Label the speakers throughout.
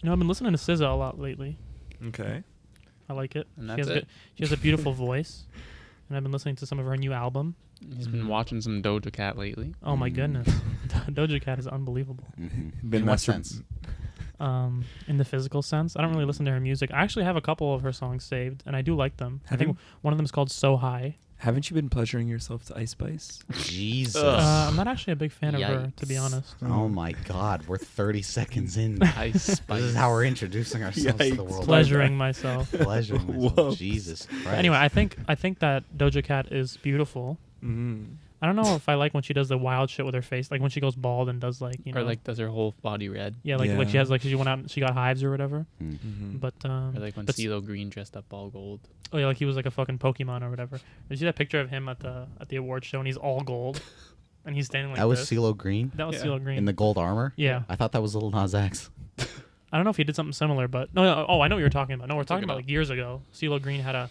Speaker 1: I've been listening to SZA a lot lately.
Speaker 2: Okay.
Speaker 1: I like it.
Speaker 3: And that's it.
Speaker 1: She has a beautiful voice, and I've been listening to some of her new album.
Speaker 3: He's been watching some Doja Cat lately.
Speaker 1: Oh my goodness, Doja Cat is unbelievable.
Speaker 4: In what sense?
Speaker 1: In the physical sense, I don't really listen to her music. I actually have a couple of her songs saved, and I do like them. I think one of them is called "So High."
Speaker 2: Haven't you been pleasuring yourself to Ice Spice?
Speaker 4: Jesus.
Speaker 1: I'm not actually a big fan of her, to be honest.
Speaker 4: Oh my God, we're 30 seconds in.
Speaker 3: Ice Spice.
Speaker 4: This is how we're introducing ourselves to the world.
Speaker 1: Pleasuring myself.
Speaker 4: Pleasuring myself.
Speaker 2: Whoa.
Speaker 4: Jesus Christ.
Speaker 1: Anyway, I think that Doja Cat is beautiful. I don't know if I like when she does the wild shit with her face, like when she goes bald and does like,
Speaker 3: Or like does her whole body red.
Speaker 1: Yeah, like she has like she went out and she got hives or whatever. But
Speaker 3: Or like when CeeLo Green dressed up all gold.
Speaker 1: Oh yeah, like he was like a fucking Pokemon or whatever. Did you see that picture of him at the award show and he's all gold, and he's standing like
Speaker 4: that was
Speaker 1: this?
Speaker 4: CeeLo Green?
Speaker 1: That was CeeLo Green
Speaker 4: In the gold armor?
Speaker 1: Yeah.
Speaker 4: I thought that was Lil Nas X.
Speaker 1: I don't know if he did something similar, but no. Oh, I know what you're talking about. No, we're talking about like years ago. CeeLo Green had a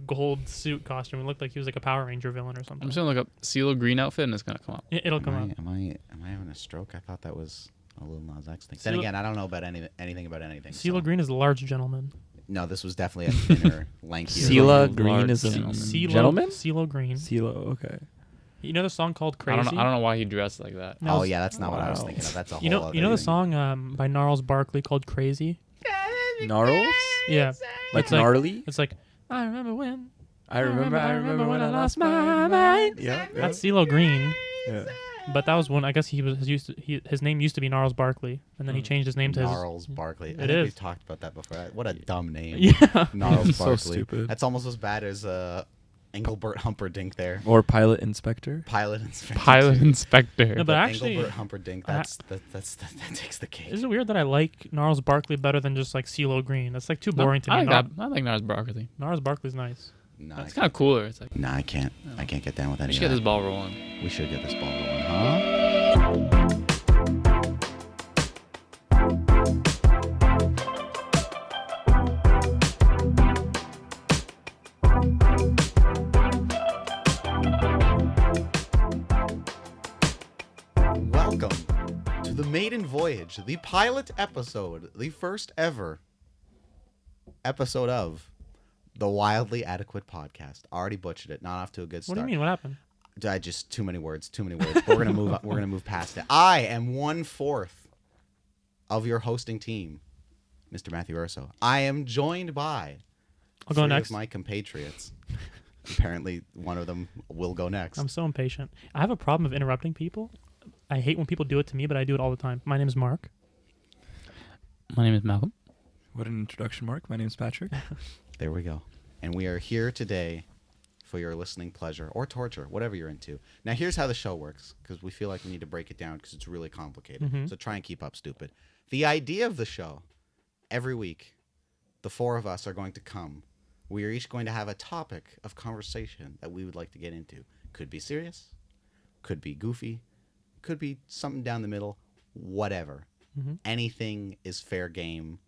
Speaker 1: gold suit costume. It looked like he was like a Power Ranger villain or something.
Speaker 3: I'm just gonna look up CeeLo Green outfit and it's gonna come up.
Speaker 1: It'll come up.
Speaker 4: Am I having a stroke? I thought that was a Lil Nas X thing. Then again, I don't know about anything about anything.
Speaker 1: CeeLo Green is a large gentleman.
Speaker 4: No, this was definitely a thinner, lankier.
Speaker 2: CeeLo Green is a gentleman?
Speaker 1: CeeLo Green.
Speaker 2: CeeLo, okay.
Speaker 1: You know the song called Crazy?
Speaker 3: I don't know why he dressed like that.
Speaker 4: No, yeah, that's not what I was thinking of. That's a whole other
Speaker 1: You know the
Speaker 4: thing.
Speaker 1: song by Gnarls Barkley called Crazy?
Speaker 2: Gnarls?
Speaker 1: Yeah.
Speaker 2: Like
Speaker 1: It's
Speaker 2: gnarly?
Speaker 1: It's like, I remember when
Speaker 2: I remember when I lost my mind. Yeah.
Speaker 1: That's CeeLo Green.
Speaker 2: Yeah.
Speaker 1: But that was when I guess his name used to be Gnarls Barkley, and then he changed his name to
Speaker 4: Gnarls Barkley. I think we've talked about that before. What a dumb name.
Speaker 1: Yeah.
Speaker 4: Gnarls
Speaker 2: So
Speaker 4: Barkley.
Speaker 2: stupid.
Speaker 4: That's almost as bad as Engelbert Humperdinck there.
Speaker 2: Or Pilot Inspector.
Speaker 4: Pilot Inspector.
Speaker 3: Pilot Inspector.
Speaker 1: No, but actually,
Speaker 4: Engelbert Humperdinck, that takes the cake.
Speaker 1: Is it weird that I like Gnarls Barkley better than just like CeeLo Green? That's like too boring to me.
Speaker 3: I like Gnarls Barkley.
Speaker 1: Gnarls Barkley's nice.
Speaker 4: Nah,
Speaker 3: It's kind of cooler. It's like
Speaker 4: I can't. I can't get down with any
Speaker 3: we
Speaker 4: of
Speaker 3: should get
Speaker 4: that.
Speaker 3: this ball rolling.
Speaker 4: We should get this ball rolling, huh? Welcome to the Maiden Voyage, the pilot episode, the first ever episode of the Wildly Adequate Podcast. Already butchered it. Not off to a good start.
Speaker 1: What do you mean? What happened?
Speaker 4: I just too many words. But we're gonna move. We're gonna move past it. I am 1/4 of your hosting team, Mr. Matthew Urso. I am joined by
Speaker 1: I'll go
Speaker 4: three
Speaker 1: next.
Speaker 4: of my compatriots. Apparently, one of them will go next.
Speaker 1: I'm so impatient. I have a problem of interrupting people. I hate when people do it to me, but I do it all the time. My name is Mark.
Speaker 3: My name is Malcolm.
Speaker 2: What an introduction, Mark. My name's Patrick.
Speaker 4: There we go. And we are here today for your listening pleasure or torture, whatever you're into. Now, here's how the show works, because we feel like we need to break it down because it's really complicated. So try and keep up, stupid. The idea of the show, every week, the four of us are going to come. We are each going to have a topic of conversation that we would like to get into. Could be serious, could be goofy, could be something down the middle, whatever. Anything is fair game,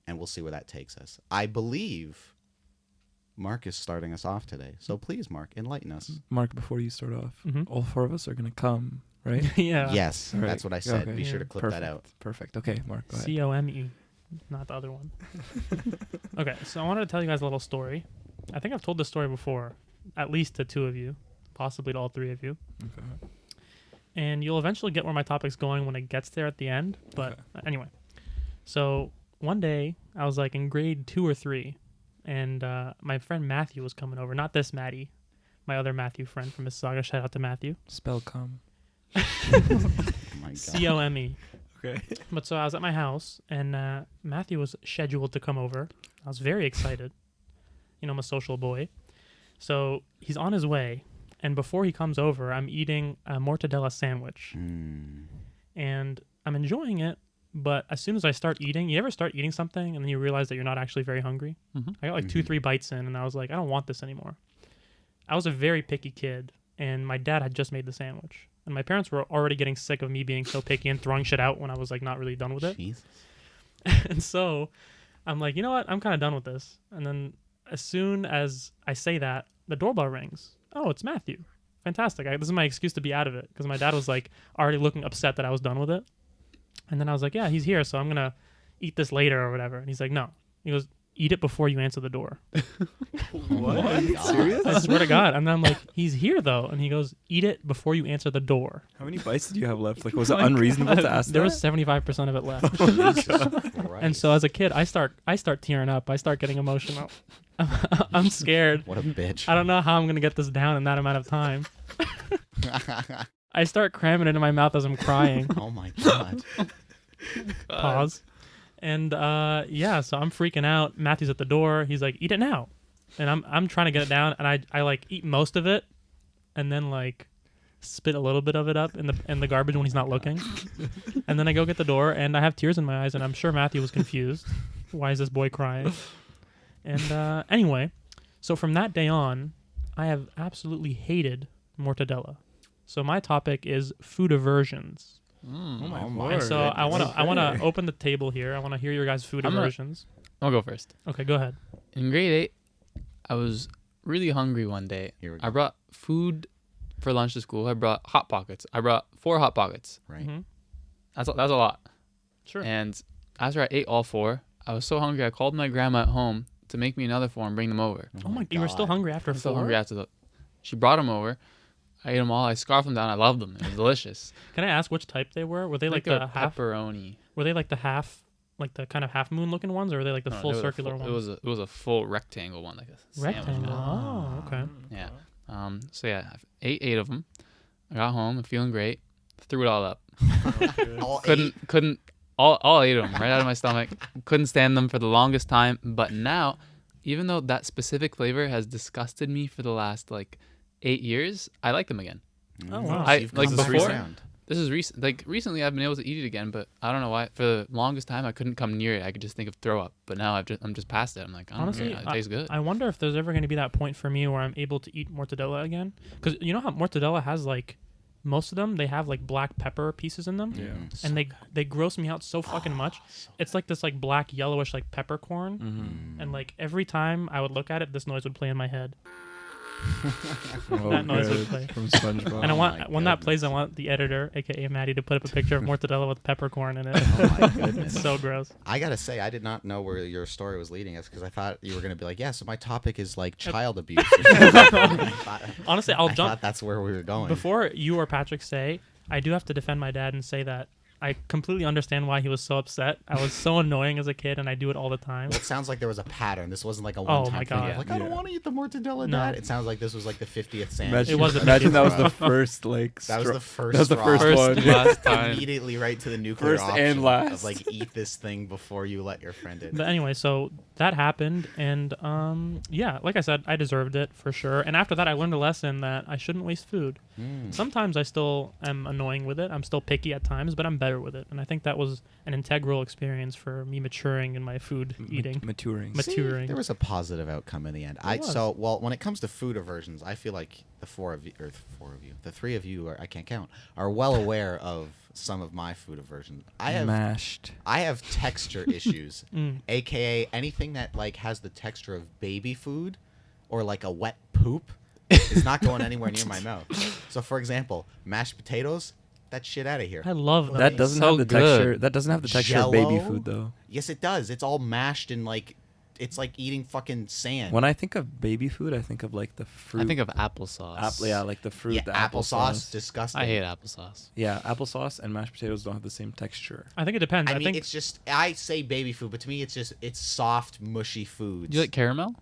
Speaker 4: and we'll see where that takes us. I believe Mark is starting us off today. So please, Mark, enlighten us.
Speaker 2: Mark, before you start off, all four of us are going to come, right?
Speaker 1: Yeah.
Speaker 4: Yes,
Speaker 2: All right.
Speaker 4: that's what I said.
Speaker 2: Okay.
Speaker 4: Be sure to clip that out.
Speaker 2: Perfect. Okay, Mark, go ahead.
Speaker 1: COME, not the other one. Okay, so I wanted to tell you guys a little story. I think I've told this story before, at least to two of you, possibly to all three of you.
Speaker 2: Okay.
Speaker 1: And you'll eventually get where my topic's going when it gets there at the end. But anyway, so one day I was like in grade 2 or 3, and my friend Matthew was coming over. Not this Maddie, my other Matthew friend from Mississauga. Shout out to Matthew.
Speaker 2: Spell come.
Speaker 4: Oh my God.
Speaker 1: COME.
Speaker 2: Okay.
Speaker 1: But so I was at my house, and Matthew was scheduled to come over. I was very excited. I'm a social boy. So he's on his way, and before he comes over, I'm eating a mortadella sandwich. And I'm enjoying it, but as soon as I start eating, you ever start eating something and then you realize that you're not actually very hungry? I got like 2-3 bites in, and I was like, I don't want this anymore. I was a very picky kid, and my dad had just made the sandwich. And my parents were already getting sick of me being so picky and throwing shit out when I was like not really done with it.
Speaker 4: Jesus.
Speaker 1: And so I'm like, you know what? I'm kind of done with this. And then as soon as I say that, the doorbell rings. Oh, it's Matthew. Fantastic. This is my excuse to be out of it, because my dad was like already looking upset that I was done with it. And then I was like, yeah, he's here, so I'm going to, eat this later or whatever. And he's like, no. He goes, eat it before you answer the door.
Speaker 2: What? Are you serious?
Speaker 1: I swear to God. And then I'm like, he's here though. And he goes, eat it before you answer the door.
Speaker 2: How many bites did you have left? Like, was it unreasonable to ask
Speaker 1: There
Speaker 2: that?
Speaker 1: was 75% of it left.
Speaker 4: Christ.
Speaker 1: And so as a kid, I start tearing up. I start getting emotional. I'm scared.
Speaker 4: What a bitch.
Speaker 1: I don't know how I'm going to get this down in that amount of time. I start cramming it in my mouth as I'm crying.
Speaker 4: Oh my God.
Speaker 1: Pause. And yeah, so I'm freaking out. Matthew's at the door. He's like, eat it now. And I'm trying to get it down, and I like eat most of it and then like spit a little bit of it up in the garbage when he's not looking. And then I go get the door, and I have tears in my eyes, and I'm sure Matthew was confused. Why is this boy crying? And anyway, so from that day on, I have absolutely hated mortadella. So my topic is food aversions.
Speaker 2: Oh my
Speaker 4: Oh my
Speaker 2: lord.
Speaker 1: And so I want to
Speaker 2: Okay.
Speaker 1: open the table here. I want to hear your guys' food
Speaker 3: I'm gonna-
Speaker 1: aversions.
Speaker 3: I'll go first.
Speaker 1: Okay, go ahead.
Speaker 3: In grade 8, I was really hungry one day.
Speaker 4: Here we
Speaker 3: I
Speaker 4: go.
Speaker 3: brought food for lunch to school. I brought Hot Pockets. I brought 4 Hot Pockets.
Speaker 4: Right.
Speaker 1: Mhm.
Speaker 3: That's a lot.
Speaker 1: Sure.
Speaker 3: And after I ate all 4, I was so hungry I called my grandma at home to make me another 4 and bring them over.
Speaker 1: Oh my! You were still
Speaker 4: God.
Speaker 1: hungry after
Speaker 3: I was so
Speaker 1: 4?
Speaker 3: hungry after the. She brought them over. I ate them all. I scarfed them down. I loved them. It was delicious.
Speaker 1: Can I ask which type they were? Were they like
Speaker 3: a
Speaker 1: the half?
Speaker 3: pepperoni.
Speaker 1: Were they like the half, like the kind of half moon looking ones, or were they like the
Speaker 3: No,
Speaker 1: full
Speaker 3: they were
Speaker 1: circular
Speaker 3: full,
Speaker 1: ones?
Speaker 3: It was a full rectangle one, like a
Speaker 1: Rectangle.
Speaker 3: sandwich.
Speaker 1: Oh, okay.
Speaker 3: Yeah. So yeah, I ate 8 of them. I got home, feeling great. Threw it all up.
Speaker 4: All
Speaker 3: Couldn't all 8 of them right out of my stomach. Couldn't stand them for the longest time. But now, even though that specific flavor has disgusted me for the last like 8 years, I like them again.
Speaker 1: Oh, wow.
Speaker 3: I-
Speaker 4: You've
Speaker 3: like
Speaker 4: come back
Speaker 3: before-
Speaker 4: around.
Speaker 3: This is recent. Like recently, I've been able to eat it again, but I don't know why. For the longest time, I couldn't come near it. I could just think of throw up. But now I'm just past it. I'm like,
Speaker 1: Honestly,
Speaker 3: it tastes good.
Speaker 1: I wonder if there's ever going to be that point for me where I'm able to eat mortadella again. Because you know how mortadella has like, most of them, they have like black pepper pieces in them.
Speaker 2: Yeah.
Speaker 1: And they gross me out so fucking much. It's like this like black yellowish like peppercorn.
Speaker 2: Mm-hmm.
Speaker 1: And like every time I would look at it, this noise would play in my head.
Speaker 2: Oh,
Speaker 1: That noise would
Speaker 2: good.
Speaker 1: play.
Speaker 2: From SpongeBob.
Speaker 1: And I
Speaker 4: Oh
Speaker 1: want
Speaker 4: my
Speaker 1: when that
Speaker 4: goodness.
Speaker 1: plays, I want the editor, aka Maddie, to put up a picture of mortadella with peppercorn in it.
Speaker 4: Oh my goodness.
Speaker 1: It's so gross.
Speaker 4: I gotta say, I did not know where your story was leading us because I thought you were gonna be like, yeah. So my topic is like child abuse. Or something.
Speaker 1: Honestly, I'll
Speaker 4: I
Speaker 1: jump
Speaker 4: thought that's where we were going.
Speaker 1: before you or Patrick say. I do have to defend my dad and say that I completely understand why he was so upset. I was so annoying as a kid, and I do it all the time.
Speaker 4: Well, it sounds like there was a pattern. This wasn't like a
Speaker 1: Oh
Speaker 4: one-time
Speaker 1: my
Speaker 4: thing.
Speaker 1: God.
Speaker 4: Like, I don't
Speaker 2: Yeah.
Speaker 4: want to eat the mortadella,
Speaker 1: No.
Speaker 4: Dad. It sounds like this was like the 50th sandwich.
Speaker 2: Imagine,
Speaker 1: It was a
Speaker 2: imagine that was
Speaker 1: big
Speaker 2: the first like.
Speaker 4: That was the first.
Speaker 2: That was the
Speaker 4: straw.
Speaker 2: first
Speaker 3: First
Speaker 2: one.
Speaker 3: and last time.
Speaker 4: Immediately right to the nuclear
Speaker 2: First
Speaker 4: option
Speaker 2: and last.
Speaker 4: of like eat this thing before you let your friend in.
Speaker 1: But anyway, so that happened, and yeah, like I said, I deserved it for sure. And after that, I learned a lesson that I shouldn't waste food. Sometimes I still am annoying with it. I'm still picky at times, but I'm better with it. And I think that was an integral experience for me maturing in my food eating.
Speaker 2: Maturing.
Speaker 1: Maturing.
Speaker 4: There was a positive outcome in the end. Well, when it comes to food aversions, I feel like the the 3 of you, I can't count, are well aware of some of my food aversions. I have texture issues, aka anything that like has the texture of baby food or like a wet poop is not going anywhere near my mouth. So, for example, mashed potatoes, that shit out of here.
Speaker 1: I love
Speaker 2: That doesn't
Speaker 3: So
Speaker 2: have the
Speaker 3: good.
Speaker 2: texture. That doesn't have the texture of baby
Speaker 4: Jell-O?
Speaker 2: food though.
Speaker 4: Yes, it does. It's all mashed and like it's like eating fucking sand.
Speaker 2: When I think of baby food, I think of like the fruit.
Speaker 3: I think of applesauce.
Speaker 2: yeah, like the fruit.
Speaker 4: yeah,
Speaker 2: the
Speaker 4: applesauce, disgusting.
Speaker 3: I hate applesauce.
Speaker 2: Yeah, applesauce and mashed potatoes don't have the same texture.
Speaker 1: I think it depends.
Speaker 4: I
Speaker 1: I
Speaker 4: mean,
Speaker 1: think
Speaker 4: it's just I say baby food, but to me, it's soft, mushy foods.
Speaker 3: Do you like caramel?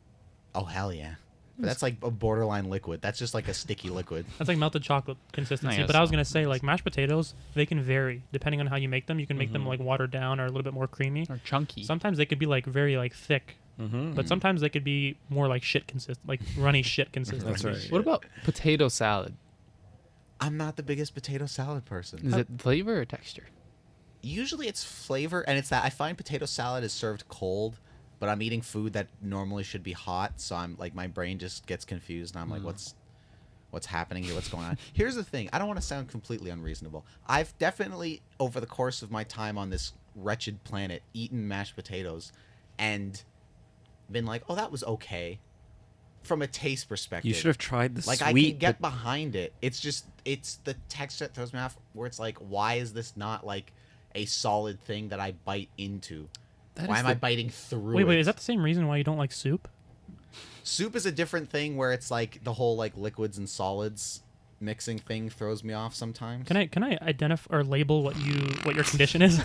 Speaker 4: Oh hell yeah! But that's like a borderline liquid. That's just like a sticky liquid.
Speaker 1: that's like melted chocolate consistency.
Speaker 3: guess
Speaker 1: But I was
Speaker 3: so.
Speaker 1: gonna say like mashed potatoes, they can vary depending on how you make them. You can make
Speaker 2: Mm-hmm.
Speaker 1: them like watered down or a little bit more creamy.
Speaker 3: Or chunky?
Speaker 1: Sometimes they could be like very like thick,
Speaker 2: Mm-hmm.
Speaker 1: but sometimes they could be more like shit consistent, like runny shit consistency.
Speaker 2: That's right.
Speaker 3: What about potato salad?
Speaker 4: I'm not the biggest potato salad person.
Speaker 3: Is it flavor or texture?
Speaker 4: Usually it's flavor, and it's that I find potato salad is served cold, but I'm eating food that normally should be hot, so I'm like my brain just gets confused, and I'm like, what's happening here? What's going on? Here's the thing. I don't want to sound completely unreasonable. I've definitely, over the course of my time on this wretched planet, eaten mashed potatoes and been like, oh, that was okay from a taste perspective.
Speaker 2: You should have tried the
Speaker 4: Like, I
Speaker 2: sweet.
Speaker 4: can get behind it. It's just, it's the texture that throws me off where it's like, why is this not like a solid thing that I bite into? Why am I biting through it?
Speaker 1: Wait, is that the same reason why you don't like soup?
Speaker 4: Soup is a different thing where it's like the whole like liquids and solids mixing thing throws me off sometimes.
Speaker 1: Can I identify or label what your condition is?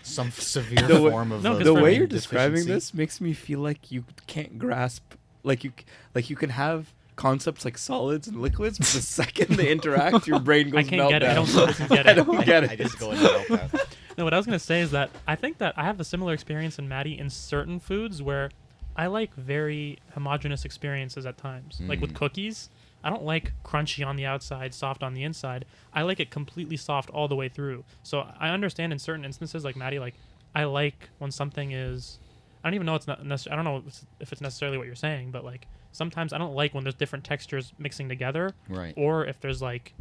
Speaker 4: Some severe form of
Speaker 1: No,
Speaker 2: The way
Speaker 4: vitamin
Speaker 2: you're describing
Speaker 4: deficiency.
Speaker 2: this makes me feel like you can't grasp, like you can have concepts like solids and liquids, but the second they interact, your brain goes
Speaker 1: I can't get it. I don't
Speaker 2: meltdown.
Speaker 1: fucking get
Speaker 2: I
Speaker 1: it.
Speaker 2: don't get it.
Speaker 4: I just go into meltdown.
Speaker 1: No, what I was gonna say is that I think that I have a similar experience in Maddie in certain foods where I like very homogenous experiences at times. Like with cookies, I don't like crunchy on the outside, soft on the inside. I like it completely soft all the way through. So I understand in certain instances, like Maddie, like I like when something is. I don't even know it's not. I don't know if it's necessarily what you're saying, but like sometimes I don't like when there's different textures mixing together.
Speaker 4: Right.
Speaker 1: Or if there's like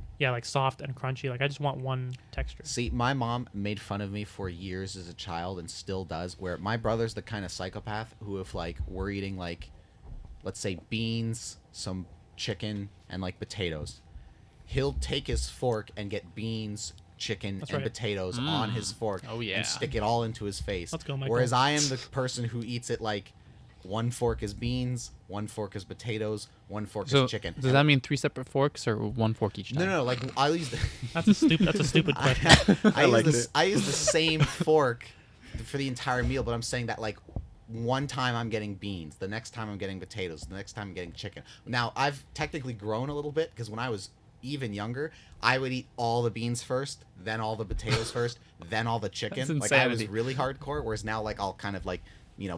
Speaker 1: soft and crunchy. Like I just want one texture.
Speaker 4: See, my mom made fun of me for years as a child and still does, where my brother's the kind of psychopath who if like we're eating like, let's say beans, some chicken, and like potatoes, he'll take his fork and get beans, chicken,
Speaker 1: That's
Speaker 4: and
Speaker 1: right.
Speaker 4: potatoes on his fork
Speaker 3: Oh, yeah.
Speaker 4: and stick it all into his face.
Speaker 1: Let's go, Michael.
Speaker 4: Whereas I am the person who eats it like one fork is beans, one fork is potatoes, one fork
Speaker 3: So
Speaker 4: is chicken.
Speaker 3: does that mean 3 separate forks or 1 fork each time?
Speaker 4: No, like I use the
Speaker 1: That's a stupid question.
Speaker 4: I
Speaker 2: liked
Speaker 4: use
Speaker 2: it.
Speaker 4: I use the same fork for the entire meal, but I'm saying that like one time I'm getting beans, the next time I'm getting potatoes, the next time I'm getting chicken. Now I've technically grown a little bit because when I was even younger, I would eat all the beans first, then all the potatoes first, then all the chicken.
Speaker 3: That's
Speaker 4: Like I was
Speaker 3: insanity.
Speaker 4: really hardcore. Whereas now like I'll kind of like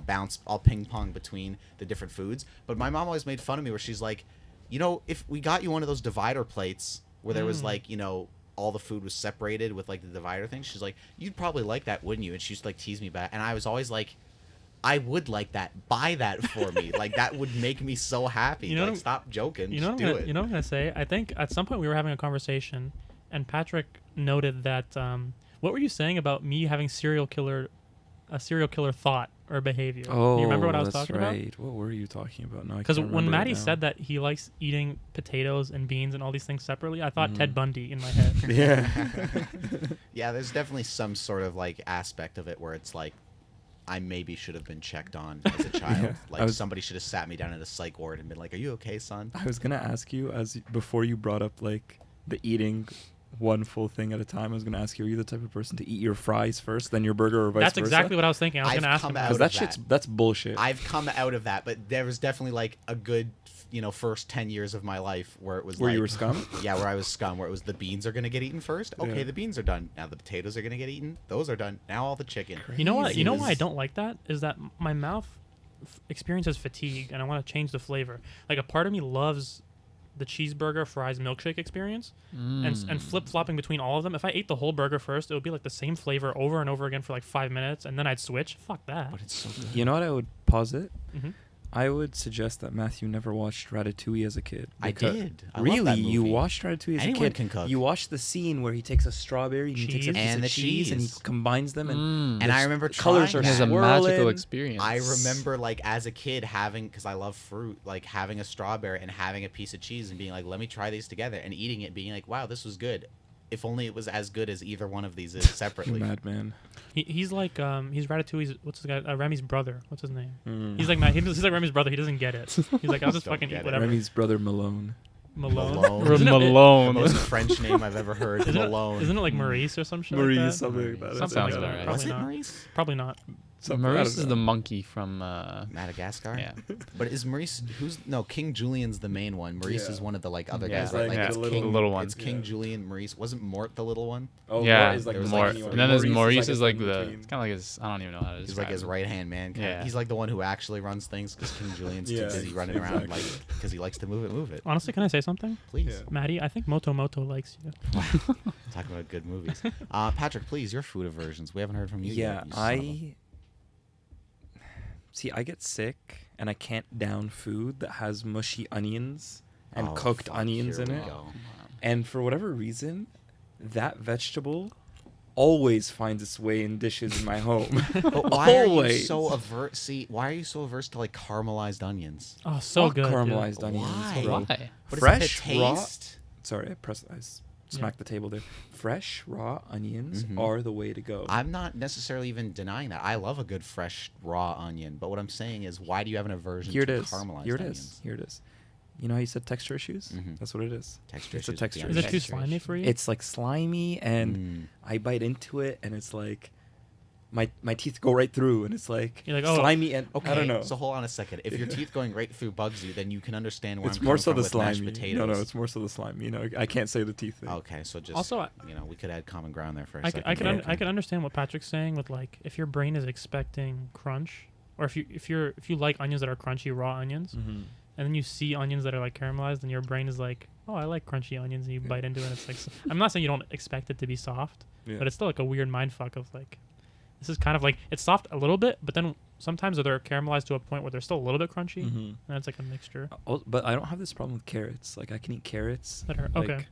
Speaker 4: bounce, I'll ping pong between the different foods. But my mom always made fun of me where she's like, if we got you one of those divider plates where there was like all the food was separated with like the divider thing, she's like, you'd probably like that, wouldn't you? And she used to like tease me about it. And I was always like, I would like that. Buy that for me. Like that would make me so happy.
Speaker 1: You know
Speaker 4: Like
Speaker 1: what-
Speaker 4: stop joking.
Speaker 1: You know,
Speaker 4: Just
Speaker 1: what I'm
Speaker 4: do
Speaker 1: gonna,
Speaker 4: it.
Speaker 1: you know what I'm gonna say? I think at some point we were having a conversation, and Patrick noted that. What were you saying about me having a serial killer thought or behavior?
Speaker 2: Oh,
Speaker 1: Do you remember what I was
Speaker 2: that's
Speaker 1: talking about?
Speaker 2: right. What were you talking about? No,
Speaker 1: Because when Maddie said that he likes eating potatoes and beans and all these things separately, I thought Ted Bundy in my head.
Speaker 2: yeah,
Speaker 4: Yeah, there's definitely some sort of like aspect of it where it's like I maybe should have been checked on as a child.
Speaker 2: Yeah,
Speaker 4: Like somebody should have sat me down in a psych ward and been like, "Are you okay, son?"
Speaker 2: I was gonna ask you before you brought up like the eating one full thing at a time. I was gonna ask you, are you the type of person to eat your fries first, then your burger, or vice
Speaker 1: That's
Speaker 2: versa?
Speaker 1: exactly what I was thinking. I was
Speaker 4: I've
Speaker 1: gonna ask
Speaker 4: come
Speaker 1: him.
Speaker 4: out
Speaker 1: that.
Speaker 4: of
Speaker 2: Because
Speaker 4: that.
Speaker 2: that's bullshit.
Speaker 4: I've come out of that, but there was definitely like a good, first 10 years of my life where it was
Speaker 2: Where
Speaker 4: like,
Speaker 2: you were scum?
Speaker 4: Yeah, where I was scum, where it was the beans are going to get eaten first. Okay,
Speaker 2: Yeah.
Speaker 4: the beans are done. Now the potatoes are going to get eaten. Those are done. Now all the chicken.
Speaker 1: You know what?
Speaker 2: Crazy.
Speaker 1: You know why I don't like that is that my mouth experiences fatigue, and I want to change the flavor. Like a part of me loves the cheeseburger, fries, milkshake experience, and flip flopping between all of them. If I ate the whole burger first, it would be like the same flavor over and over again for like 5 minutes, and then I'd switch. Fuck that.
Speaker 4: But it's so good.
Speaker 2: You know what I would posit?
Speaker 1: Mhm.
Speaker 2: I would suggest that Matthew never watched Ratatouille as a kid.
Speaker 4: I
Speaker 2: because-
Speaker 4: did. I love
Speaker 2: really?
Speaker 4: that
Speaker 2: You
Speaker 4: movie.
Speaker 2: watched Ratatouille as
Speaker 4: Anyone
Speaker 2: a kid?
Speaker 4: can cook.
Speaker 2: You watched the scene where he takes a strawberry and he takes a
Speaker 1: Cheese.
Speaker 2: piece
Speaker 4: And
Speaker 2: of
Speaker 4: the
Speaker 2: cheese and he
Speaker 4: cheese.
Speaker 2: combines them and
Speaker 4: And I remember
Speaker 2: colors
Speaker 4: trying
Speaker 2: are
Speaker 3: It has a
Speaker 4: that.
Speaker 3: magical
Speaker 2: swirling.
Speaker 3: experience.
Speaker 4: I remember like as a kid having, because I love fruit, like having a strawberry and having a piece of cheese and being like, let me try these together, and eating it, being like, wow, this was good. If only it was as good as either one of these is separately.
Speaker 2: Madman.
Speaker 1: He's like he's Ratatouille's what's his guy Remy's brother. What's his name?
Speaker 2: Mm.
Speaker 1: He's like he's like Remy's brother. He doesn't get it. He's like I'll just
Speaker 4: Don't
Speaker 1: fucking
Speaker 4: get
Speaker 1: eat
Speaker 4: it.
Speaker 1: whatever.
Speaker 2: Remy's brother Malone.
Speaker 1: Malone.
Speaker 4: Malone.
Speaker 1: Isn't it-
Speaker 4: The
Speaker 3: Malone.
Speaker 4: most French name I've ever heard.
Speaker 1: Isn't
Speaker 4: Malone.
Speaker 1: Isn't it like Maurice or some shit?
Speaker 2: Maurice,
Speaker 1: like that?
Speaker 2: something like that.
Speaker 1: Something
Speaker 3: Sounds
Speaker 1: like
Speaker 3: about
Speaker 1: that.
Speaker 3: right.
Speaker 1: Probably
Speaker 4: Was it
Speaker 1: not.
Speaker 4: Maurice?
Speaker 1: Probably not.
Speaker 3: Maurice is the monkey from.
Speaker 4: Madagascar?
Speaker 3: Yeah.
Speaker 4: But is Maurice King Julian's the main one. Maurice
Speaker 2: Yeah.
Speaker 4: is one of the like other
Speaker 3: Yeah.
Speaker 4: guys, right?
Speaker 2: Like
Speaker 3: Yeah.
Speaker 4: it's
Speaker 2: the
Speaker 4: King,
Speaker 2: little-
Speaker 3: little one.
Speaker 4: It's King
Speaker 2: Yeah.
Speaker 4: Julian, Maurice. Wasn't Mort the little one?
Speaker 2: Oh,
Speaker 3: Yeah,
Speaker 2: Mort is like
Speaker 4: there was
Speaker 2: the
Speaker 4: like
Speaker 2: tiny
Speaker 4: three.
Speaker 2: one.
Speaker 3: and then there's Maurice
Speaker 2: a
Speaker 3: is like
Speaker 2: thing
Speaker 3: the.
Speaker 2: between.
Speaker 3: It's kind of like his. I don't even know how to
Speaker 4: He's
Speaker 3: describe
Speaker 4: like his
Speaker 3: him.
Speaker 4: right hand man.
Speaker 3: Yeah.
Speaker 4: He's like the one who actually runs things because King Julian's
Speaker 2: Yeah,
Speaker 4: too busy running around
Speaker 2: exactly.
Speaker 4: like because he likes to move it.
Speaker 1: Honestly, can I say something?
Speaker 4: Please.
Speaker 2: Yeah.
Speaker 1: Maddie, I think Moto likes you.
Speaker 4: Talking about good movies. Patrick, please, your food aversions. We haven't heard from you
Speaker 2: Yeah,
Speaker 4: yet. you son of a-
Speaker 2: See, I get sick and I can't down food that has mushy onions and
Speaker 4: Oh,
Speaker 2: cooked
Speaker 4: fuck,
Speaker 2: onions
Speaker 4: here
Speaker 2: in
Speaker 4: we
Speaker 2: it.
Speaker 4: go.
Speaker 2: And for whatever reason, that vegetable always finds its way in dishes in my home.
Speaker 4: But why are you
Speaker 2: Always.
Speaker 4: so averse? See, why are you so averse to like caramelized onions?
Speaker 1: Oh, so
Speaker 2: Fuck
Speaker 1: good. dude.
Speaker 2: caramelized onions,
Speaker 4: Why?
Speaker 2: bro.
Speaker 3: Why?
Speaker 4: What
Speaker 2: Fresh,
Speaker 4: is it, the
Speaker 2: raw.
Speaker 4: taste?
Speaker 2: Sorry, smack the table there. Fresh raw onions
Speaker 4: Mhm.
Speaker 2: are the way to go.
Speaker 4: I'm not necessarily even denying that. I love a good fresh raw onion, but what I'm saying is, why do you have an aversion
Speaker 2: Here it
Speaker 4: to
Speaker 2: is.
Speaker 4: caramelized
Speaker 2: Here it
Speaker 4: onions?
Speaker 2: is. Here it is. You know how you said texture issues?
Speaker 4: Mhm.
Speaker 2: That's what it is.
Speaker 4: Texture
Speaker 2: It's a
Speaker 4: issues with
Speaker 2: texture
Speaker 4: the
Speaker 1: Is
Speaker 2: issue.
Speaker 1: it too
Speaker 4: onions.
Speaker 1: slimy for you?
Speaker 2: It's like slimy, and I bite into it, and it's like my teeth go right through, and it's like
Speaker 1: You're like, oh.
Speaker 2: slimy, and
Speaker 4: Okay,
Speaker 2: I don't know.
Speaker 4: So hold on a second. If your teeth going right through bugs you, then you can understand where
Speaker 2: It's
Speaker 4: I'm
Speaker 2: more
Speaker 4: coming
Speaker 2: so
Speaker 4: from
Speaker 2: the
Speaker 4: with mashed
Speaker 2: slimy.
Speaker 4: potatoes.
Speaker 2: No, it's more so the slimy. You know, I can't say the teeth thing.
Speaker 4: Okay, so just
Speaker 1: Also,
Speaker 4: we could add common ground there for a
Speaker 1: I
Speaker 4: second.
Speaker 1: I can understand what Patrick's saying with like if your brain is expecting crunch, or if you like onions that are crunchy raw onions,
Speaker 2: Mm-hmm.
Speaker 1: and then you see onions that are like caramelized, and your brain is like, oh, I like crunchy onions, and you bite into it. And it's like I'm not saying you don't expect it to be soft,
Speaker 2: Yeah.
Speaker 1: but it's still like a weird mind fuck of like, this is kind of like it's soft a little bit, but then sometimes they're caramelized to a point where they're still a little bit crunchy,
Speaker 2: Mm-hmm.
Speaker 1: and it's like a mixture
Speaker 2: But I don't have this problem with carrots. Like I can eat carrots,
Speaker 1: that are
Speaker 2: like
Speaker 1: okay,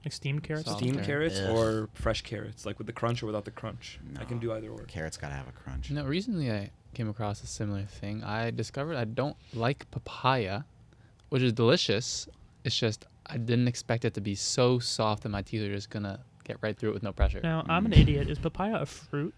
Speaker 1: like steamed carrots.
Speaker 3: Soft
Speaker 2: steamed
Speaker 3: carrot.
Speaker 2: carrots
Speaker 4: Ugh.
Speaker 2: or fresh carrots, like with the crunch or without the crunch. I can
Speaker 4: No.
Speaker 2: do either or.
Speaker 4: Carrots gotta have a crunch.
Speaker 3: No, recently I came across a similar thing. I discovered I don't like papaya, which is delicious. It's just I didn't expect it to be so soft that my teeth are just gonna get right through it with no pressure.
Speaker 1: Now I'm an idiot. Is papaya a fruit?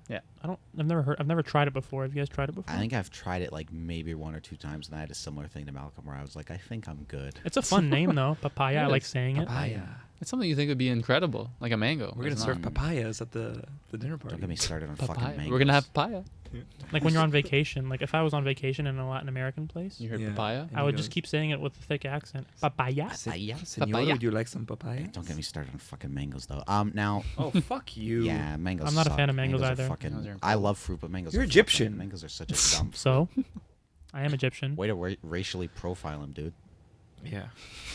Speaker 3: Yeah.
Speaker 1: I've never tried it before. Have you guys tried it before?
Speaker 4: I think I've tried it like maybe 1 or 2 times, and I had a similar thing to Malcolm where I was like, I think I'm good.
Speaker 1: It's a fun name though. Papaya. I
Speaker 3: It
Speaker 1: like
Speaker 3: is.
Speaker 1: saying it.
Speaker 2: Papaya.
Speaker 3: It's something you think would be incredible, like a mango.
Speaker 2: We're gonna
Speaker 3: It's
Speaker 2: serve
Speaker 3: not.
Speaker 2: papayas at the dinner party.
Speaker 4: Don't get me started on
Speaker 3: papaya.
Speaker 4: fucking mangoes.
Speaker 3: We're gonna have papaya.
Speaker 1: Like when you're on vacation. Like if I was on vacation in a Latin American place,
Speaker 3: You heard
Speaker 2: Yeah.
Speaker 3: papaya?
Speaker 2: And
Speaker 1: I
Speaker 2: you
Speaker 1: would
Speaker 2: go,
Speaker 1: just keep saying it with a thick accent. Papaya.
Speaker 4: Papaya?
Speaker 2: Senora,
Speaker 3: Papaya.
Speaker 2: would you like some papaya?
Speaker 4: Don't get me started on fucking mangoes though. Now,
Speaker 2: Oh, fuck you.
Speaker 4: yeah, mangoes.
Speaker 1: I'm not a
Speaker 4: suck.
Speaker 1: fan of mangoes
Speaker 4: are
Speaker 1: either.
Speaker 4: Fucking,
Speaker 3: Mangoes are
Speaker 4: I love fruit, but mangoes.
Speaker 2: You're
Speaker 4: are
Speaker 2: Egyptian.
Speaker 4: Fucking, mangoes are such a dumb.
Speaker 1: So, I am Egyptian.
Speaker 4: Way to racially profile him, dude.
Speaker 2: Yeah.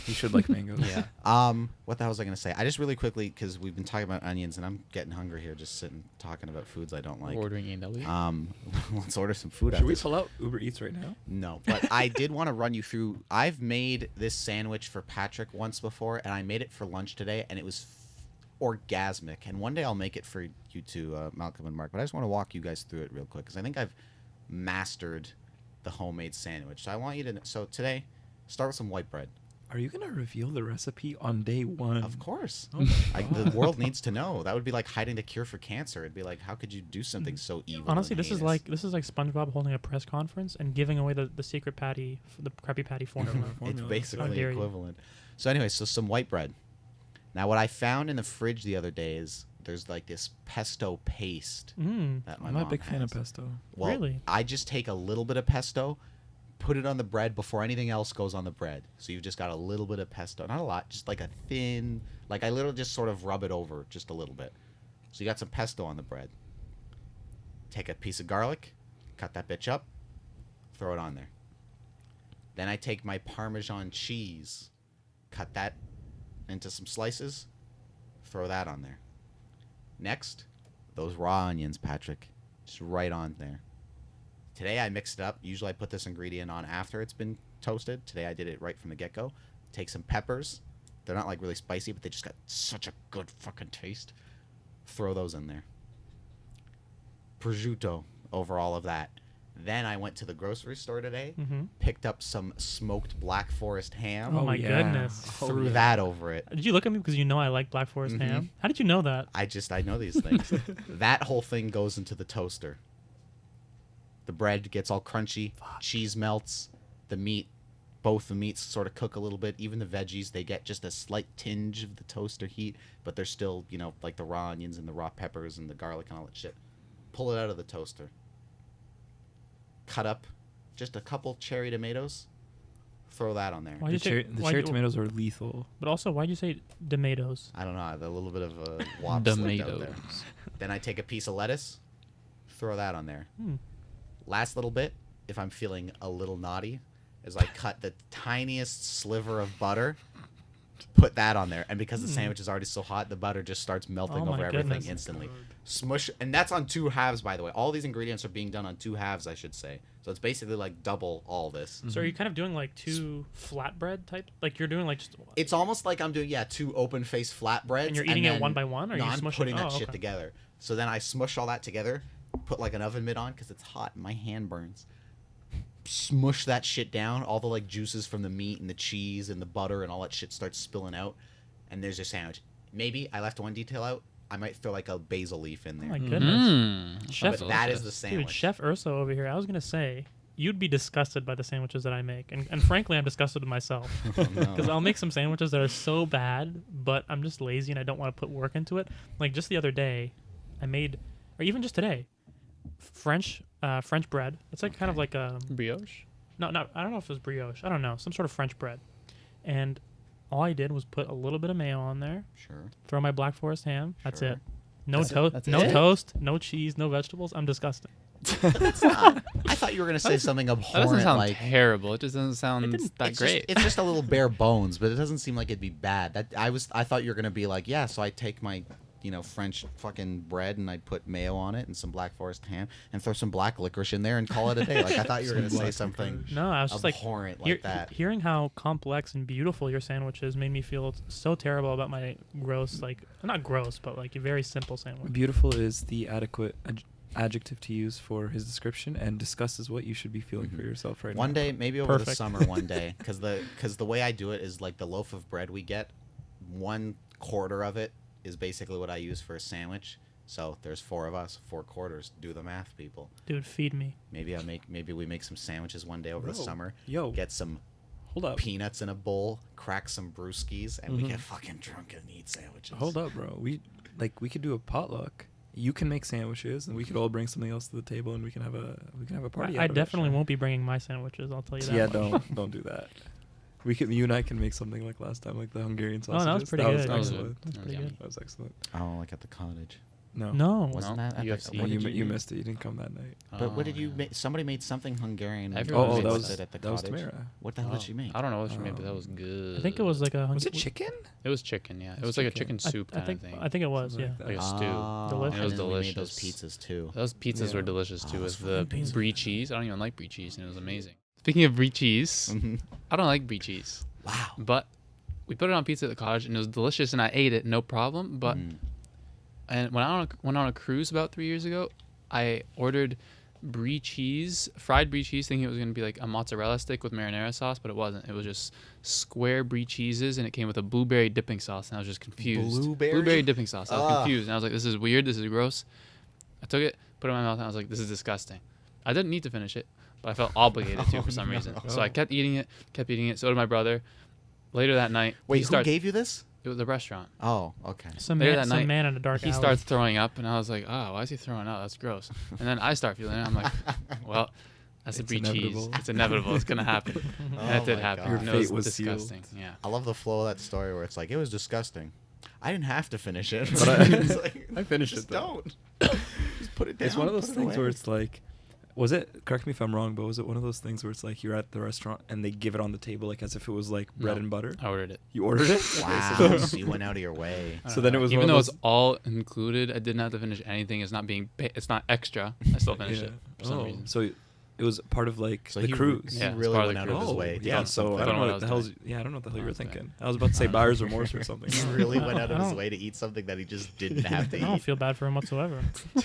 Speaker 2: You should like mangoes.
Speaker 4: What the hell was I gonna say? I just really quickly, because we've been talking about onions, and I'm getting hungry here, just sitting talking about foods I don't like.
Speaker 3: Ordering A&W.
Speaker 4: Let's order some food.
Speaker 2: Should
Speaker 4: after
Speaker 2: we
Speaker 4: this.
Speaker 2: pull out Uber Eats right now?
Speaker 4: No, but I did want to run you through. I've made this sandwich for Patrick once before, and I made it for lunch today, and it was orgasmic. And one day I'll make it for you two, Malcolm and Mark. But I just want to walk you guys through it real quick because I think I've mastered the homemade sandwich. So I want you to. So today, start with some white bread.
Speaker 2: Are you gonna reveal the recipe on day one?
Speaker 4: Of course.
Speaker 2: Oh my
Speaker 4: The
Speaker 2: God.
Speaker 4: world needs to know. That would be like hiding the cure for cancer. It'd be like, how could you do something so evil?
Speaker 1: Honestly,
Speaker 4: and
Speaker 1: this is
Speaker 4: heinous?
Speaker 1: like SpongeBob holding a press conference and giving away the secret patty, the Krabby Patty formula.
Speaker 4: It's
Speaker 2: Formula.
Speaker 1: How
Speaker 4: basically
Speaker 1: dare you.
Speaker 4: equivalent. So anyway, so some white bread. Now, what I found in the fridge the other day is there's like this pesto paste
Speaker 1: Mm.
Speaker 4: that my
Speaker 2: I'm not a
Speaker 4: mom
Speaker 2: big fan of
Speaker 4: has.
Speaker 2: pesto.
Speaker 4: Well,
Speaker 1: Really?
Speaker 4: I just take a little bit of pesto, put it on the bread before anything else goes on the bread. So you've just got a little bit of pesto, not a lot, just like a thin, like I literally just sort of rub it over just a little bit. So you got some pesto on the bread. Take a piece of garlic, cut that bitch up, throw it on there. Then I take my Parmesan cheese, cut that into some slices, throw that on there. Next, those raw onions, Patrick, just right on there. Today I mixed it up. Usually I put this ingredient on after it's been toasted. Today I did it right from the get-go. Take some peppers. They're not like really spicy, but they just got such a good fucking taste. Throw those in there. Prosciutto over all of that. Then I went to the grocery store today,
Speaker 1: Mm-hmm.
Speaker 4: picked up some smoked Black Forest ham,
Speaker 1: Oh my
Speaker 2: yeah.
Speaker 1: goodness.
Speaker 4: threw
Speaker 2: yeah.
Speaker 4: that over it.
Speaker 1: Did you look at me because you know I like Black Forest
Speaker 4: Mhm.
Speaker 1: ham? How did you know that?
Speaker 4: I know these things. That whole thing goes into the toaster. The bread gets all crunchy, cheese melts, both the meats sort of cook a little bit. Even the veggies, they get just a slight tinge of the toaster heat, but they're still, like the raw onions and the raw peppers and the garlic and all that shit. Pull it out of the toaster. Cut up just a couple cherry tomatoes. Throw that on there.
Speaker 1: Why'd
Speaker 2: The
Speaker 1: you say-
Speaker 2: cherry, the
Speaker 1: why'd
Speaker 2: cherry
Speaker 1: you-
Speaker 2: tomatoes are lethal.
Speaker 1: But also, why'd you say tomatoes?
Speaker 4: I don't know, a little bit of a wop slipped out there.
Speaker 3: Tomatoes.
Speaker 4: Then I take a piece of lettuce, throw that on there.
Speaker 1: Hmm.
Speaker 4: Last little bit, if I'm feeling a little naughty, is I cut the tiniest sliver of butter, put that on there. And because the sandwich is already so hot, the butter just starts melting
Speaker 1: Oh my
Speaker 4: over everything
Speaker 1: goodness.
Speaker 4: instantly. Smush, and that's on 2 halves, by the way. All these ingredients are being done on 2 halves, I should say. So it's basically like double all this.
Speaker 1: So are you kind of doing like two flatbread type? Like you're doing like just.
Speaker 4: It's almost like I'm doing 2 open-faced flatbreads.
Speaker 1: And you're eating it
Speaker 4: then-
Speaker 1: one by one, or
Speaker 4: no,
Speaker 1: you
Speaker 4: I'm
Speaker 1: smush it?
Speaker 4: putting that
Speaker 1: Oh,
Speaker 4: shit
Speaker 1: okay.
Speaker 4: together. So then I smush all that together, put like an oven mitt on because it's hot and my hand burns. Smush that shit down. All the like juices from the meat and the cheese and the butter and all that shit starts spilling out, and there's your sandwich. maybe I left one detail out. I might throw like a basil leaf in
Speaker 1: Oh
Speaker 4: there.
Speaker 1: my goodness.
Speaker 3: Chef,
Speaker 4: But that is the
Speaker 1: Dude,
Speaker 4: sandwich.
Speaker 1: Chef Urso over here. I was gonna say you'd be disgusted by the sandwiches that I make, and frankly, I'm disgusted with myself
Speaker 4: Oh,
Speaker 1: because
Speaker 4: no.
Speaker 1: I'll make some sandwiches that are so bad, but I'm just lazy and I don't want to put work into it. Like just the other day, I made, or even just today, French bread. It's like kind of like a
Speaker 3: brioche.
Speaker 1: no, I don't know if it was brioche. I don't know, some sort of French bread, and all I did was put a little bit of mayo on there,
Speaker 4: Sure.
Speaker 1: throw my Black Forest ham. That's
Speaker 4: Sure.
Speaker 1: it. No
Speaker 3: That's it?
Speaker 1: toast,
Speaker 3: That's
Speaker 1: no
Speaker 3: it?
Speaker 1: toast, no cheese, no vegetables. I'm disgusting.
Speaker 4: It's not. I thought you were gonna say something
Speaker 3: That doesn't
Speaker 4: abhorrent
Speaker 3: sound
Speaker 4: like.
Speaker 3: terrible. It just doesn't sound
Speaker 1: didn't-
Speaker 3: that
Speaker 4: It's
Speaker 3: great.
Speaker 4: It's just a little bare bones, but it doesn't seem like it'd be bad. That I thought you were gonna be like, yeah. So I take my, French fucking bread and I'd put mayo on it and some Black Forest ham and throw some black licorice in there and call it a day. Like I thought you were
Speaker 2: Some
Speaker 4: gonna say
Speaker 2: black
Speaker 4: something
Speaker 2: licorice.
Speaker 1: No, I was just like
Speaker 4: abhorrent
Speaker 1: hear-
Speaker 4: like that.
Speaker 1: hearing how complex and beautiful your sandwich is made me feel so terrible about my gross, like not gross, but like a very simple sandwich.
Speaker 2: Beautiful is the adequate adjective to use for his description, and disgust is what you should be feeling for yourself right
Speaker 4: One
Speaker 2: now.
Speaker 4: day, maybe over the
Speaker 1: Perfect.
Speaker 4: summer, one day, because the way I do it is like the loaf of bread we get, 1/4 of it is basically what I use for a sandwich. So there's 4 of us, 4 quarters. Do the math, people.
Speaker 1: Dude, feed me.
Speaker 4: Maybe we make some sandwiches one day over the
Speaker 2: Bro,
Speaker 4: summer.
Speaker 2: yo.
Speaker 4: Get some
Speaker 2: Hold up.
Speaker 4: peanuts in a bowl, crack some brewskis, and we
Speaker 2: Mhm.
Speaker 4: get fucking drunk and eat sandwiches.
Speaker 2: Hold up, bro. We could do a potluck. You can make sandwiches, and we could all bring something else to the table, and we can have a party.
Speaker 1: I
Speaker 2: out of it.
Speaker 1: definitely won't be bringing my sandwiches. I'll tell you that.
Speaker 2: Yeah,
Speaker 1: much.
Speaker 2: don't do that. You and I can make something like last time, like the Hungarian
Speaker 1: Oh,
Speaker 2: sausages.
Speaker 1: that was pretty
Speaker 2: that
Speaker 1: good.
Speaker 2: Was
Speaker 3: That was
Speaker 2: excellent.
Speaker 1: That's pretty
Speaker 3: yummy.
Speaker 1: good.
Speaker 2: That was excellent.
Speaker 4: Oh, like at the cottage.
Speaker 2: No,
Speaker 1: No,
Speaker 4: Wasn't
Speaker 3: No,
Speaker 4: that at
Speaker 3: UFC.
Speaker 4: the, what
Speaker 2: you
Speaker 4: did
Speaker 2: you missed it. You didn't come that night.
Speaker 4: But what
Speaker 3: Oh,
Speaker 4: did you
Speaker 3: yeah.
Speaker 4: make? Somebody made something Hungarian.
Speaker 3: Everyone
Speaker 2: Oh,
Speaker 3: made
Speaker 2: that
Speaker 3: something.
Speaker 2: was
Speaker 4: it at the
Speaker 2: that was
Speaker 4: cottage.
Speaker 2: Tamara.
Speaker 4: What the hell did she make?
Speaker 3: I don't know what she made, but that was good.
Speaker 1: I think it was like a.
Speaker 2: Was it chicken?
Speaker 3: It was chicken, yeah. It
Speaker 2: It's
Speaker 3: was like a
Speaker 2: chicken.
Speaker 3: chicken soup
Speaker 1: I
Speaker 3: kind
Speaker 1: think
Speaker 3: of thing.
Speaker 1: I think it was.
Speaker 2: Something
Speaker 1: Yeah.
Speaker 2: like that.
Speaker 3: Like a stew.
Speaker 1: Delicious.
Speaker 4: And
Speaker 3: It was
Speaker 4: then we made those
Speaker 3: delicious.
Speaker 4: pizzas too.
Speaker 3: Those pizzas
Speaker 2: Yeah.
Speaker 3: were delicious
Speaker 4: Oh,
Speaker 3: too,
Speaker 4: those
Speaker 3: with the
Speaker 4: fucking pizzas.
Speaker 3: brie cheese. I don't even like brie cheese, and it was amazing. Speaking of brie cheese,
Speaker 4: Mhm.
Speaker 3: I don't like brie cheese,
Speaker 4: Wow.
Speaker 3: but we put it on pizza at the cottage, and it was delicious, and I ate it, no problem. But and when I went on a cruise about 3 years ago, I ordered brie cheese, fried brie cheese, thinking it was going to be like a mozzarella stick with marinara sauce, but it wasn't. It was just square brie cheeses, and it came with a blueberry dipping sauce, and I was just confused.
Speaker 4: Blueberry?
Speaker 3: dipping sauce. I was
Speaker 4: Ugh.
Speaker 3: confused, and I was like, "This is weird. This is gross." I took it, put it in my mouth, and I was like, "This is disgusting." I didn't need to finish it, but I felt obligated to for some reason. So I kept eating it. So did my brother. Later that night,
Speaker 4: Wait,
Speaker 3: he
Speaker 4: who
Speaker 3: starts.
Speaker 4: gave you this?
Speaker 3: It was the restaurant.
Speaker 4: Oh, okay.
Speaker 3: Later that
Speaker 1: Some
Speaker 3: night,
Speaker 1: man in a dark
Speaker 3: He
Speaker 1: alley.
Speaker 3: starts throwing up, and I was like, "Oh, why is he throwing up? That's gross." And then I start feeling it. I'm like, "Well, that's a
Speaker 2: It's
Speaker 3: brie cheese.
Speaker 2: inevitable.
Speaker 3: It's inevitable. It's gonna happen." And it
Speaker 4: Oh
Speaker 3: did
Speaker 4: my
Speaker 3: happen.
Speaker 4: God.
Speaker 2: Your
Speaker 3: And it was
Speaker 2: fate was
Speaker 3: disgusting.
Speaker 2: sealed.
Speaker 3: Yeah.
Speaker 4: I love the flow of that story where it's like it was disgusting. I didn't have to finish it.
Speaker 2: But I-
Speaker 4: It's like,
Speaker 2: I finished
Speaker 4: just
Speaker 2: it, though.
Speaker 4: don't. Just put it down.
Speaker 2: It's one of those
Speaker 4: put it
Speaker 2: things where
Speaker 4: away.
Speaker 2: it's like, was it? Correct me if I'm wrong, but was it one of those things where it's like you're at the restaurant and they give it on the table like as if it was like bread
Speaker 3: No.
Speaker 2: and butter?
Speaker 3: I ordered it.
Speaker 2: You ordered it.
Speaker 4: Wow, so you went out of your way.
Speaker 3: I
Speaker 2: So
Speaker 3: don't
Speaker 2: then
Speaker 3: know.
Speaker 2: it was
Speaker 3: even
Speaker 2: one of
Speaker 3: though it's
Speaker 2: those-
Speaker 3: all included, I didn't have to finish anything. It's not it's not extra. I still finished it for some reason.
Speaker 2: So it was part of like
Speaker 4: So
Speaker 2: the
Speaker 4: he
Speaker 2: cruise.
Speaker 3: Yeah,
Speaker 4: he
Speaker 3: it's
Speaker 4: really
Speaker 3: part of
Speaker 4: went
Speaker 3: the
Speaker 4: out of his
Speaker 3: cruise.
Speaker 4: way. to
Speaker 2: Yeah,
Speaker 4: eat
Speaker 2: so
Speaker 4: something.
Speaker 2: I don't know
Speaker 3: what I
Speaker 2: what the
Speaker 3: was
Speaker 2: hell's.
Speaker 3: doing.
Speaker 2: Yeah, I don't know what the hell you were
Speaker 3: I was doing.
Speaker 2: thinking. I was about to say
Speaker 3: I don't
Speaker 2: buyer's
Speaker 3: know.
Speaker 2: remorse or something.
Speaker 4: He really
Speaker 1: I
Speaker 4: went out of
Speaker 1: don't-
Speaker 4: his way to eat something that he just didn't have to
Speaker 1: I don't
Speaker 4: eat.
Speaker 1: feel bad for him whatsoever.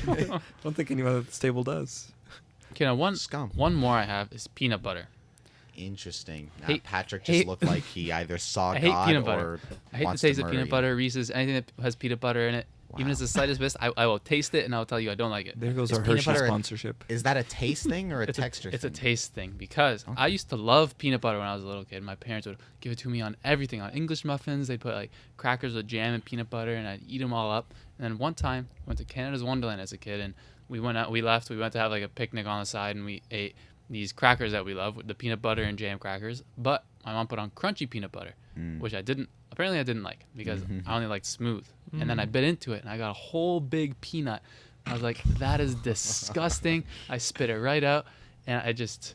Speaker 2: I don't think anyone at this table does.
Speaker 3: Okay, now
Speaker 4: Scum.
Speaker 3: one more I have is peanut butter.
Speaker 4: Interesting. Nah,
Speaker 3: Hate-
Speaker 4: Patrick just
Speaker 3: hate-
Speaker 4: looked like he either saw
Speaker 3: I hate
Speaker 4: God
Speaker 3: peanut
Speaker 4: or
Speaker 3: butter. I hate the
Speaker 4: wants
Speaker 3: taste
Speaker 4: to
Speaker 3: of
Speaker 4: murder
Speaker 3: peanut
Speaker 4: you.
Speaker 3: butter, Reese's, anything that has peanut butter in it. Even
Speaker 4: Wow.
Speaker 3: as the slightest bit, I will taste it and I'll tell you I don't like it.
Speaker 2: There goes
Speaker 4: Is
Speaker 2: our
Speaker 4: peanut
Speaker 2: Hershey
Speaker 4: butter a-
Speaker 2: sponsorship.
Speaker 4: Is that a taste thing or a
Speaker 3: It's
Speaker 4: texture
Speaker 3: It's a
Speaker 4: thing?
Speaker 3: taste thing because I
Speaker 4: Okay.
Speaker 3: used to love peanut butter when I was a little kid. My parents would give it to me on everything, on English muffins. They'd put like crackers with jam and peanut butter, and I'd eat them all up. And then one time, I went to Canada's Wonderland as a kid, and we went out. We left. We went to have like a picnic on the side, and we ate these crackers that we love, with the peanut butter and jam crackers. But my mom put on crunchy peanut butter,
Speaker 4: Mm.
Speaker 3: which I didn't. Apparently, I didn't like because
Speaker 4: Mhm.
Speaker 3: I only liked smooth. And then I
Speaker 1: Mm.
Speaker 3: bit into it, and I got a whole big peanut. I was like, "That is disgusting." I spit it right out, and I just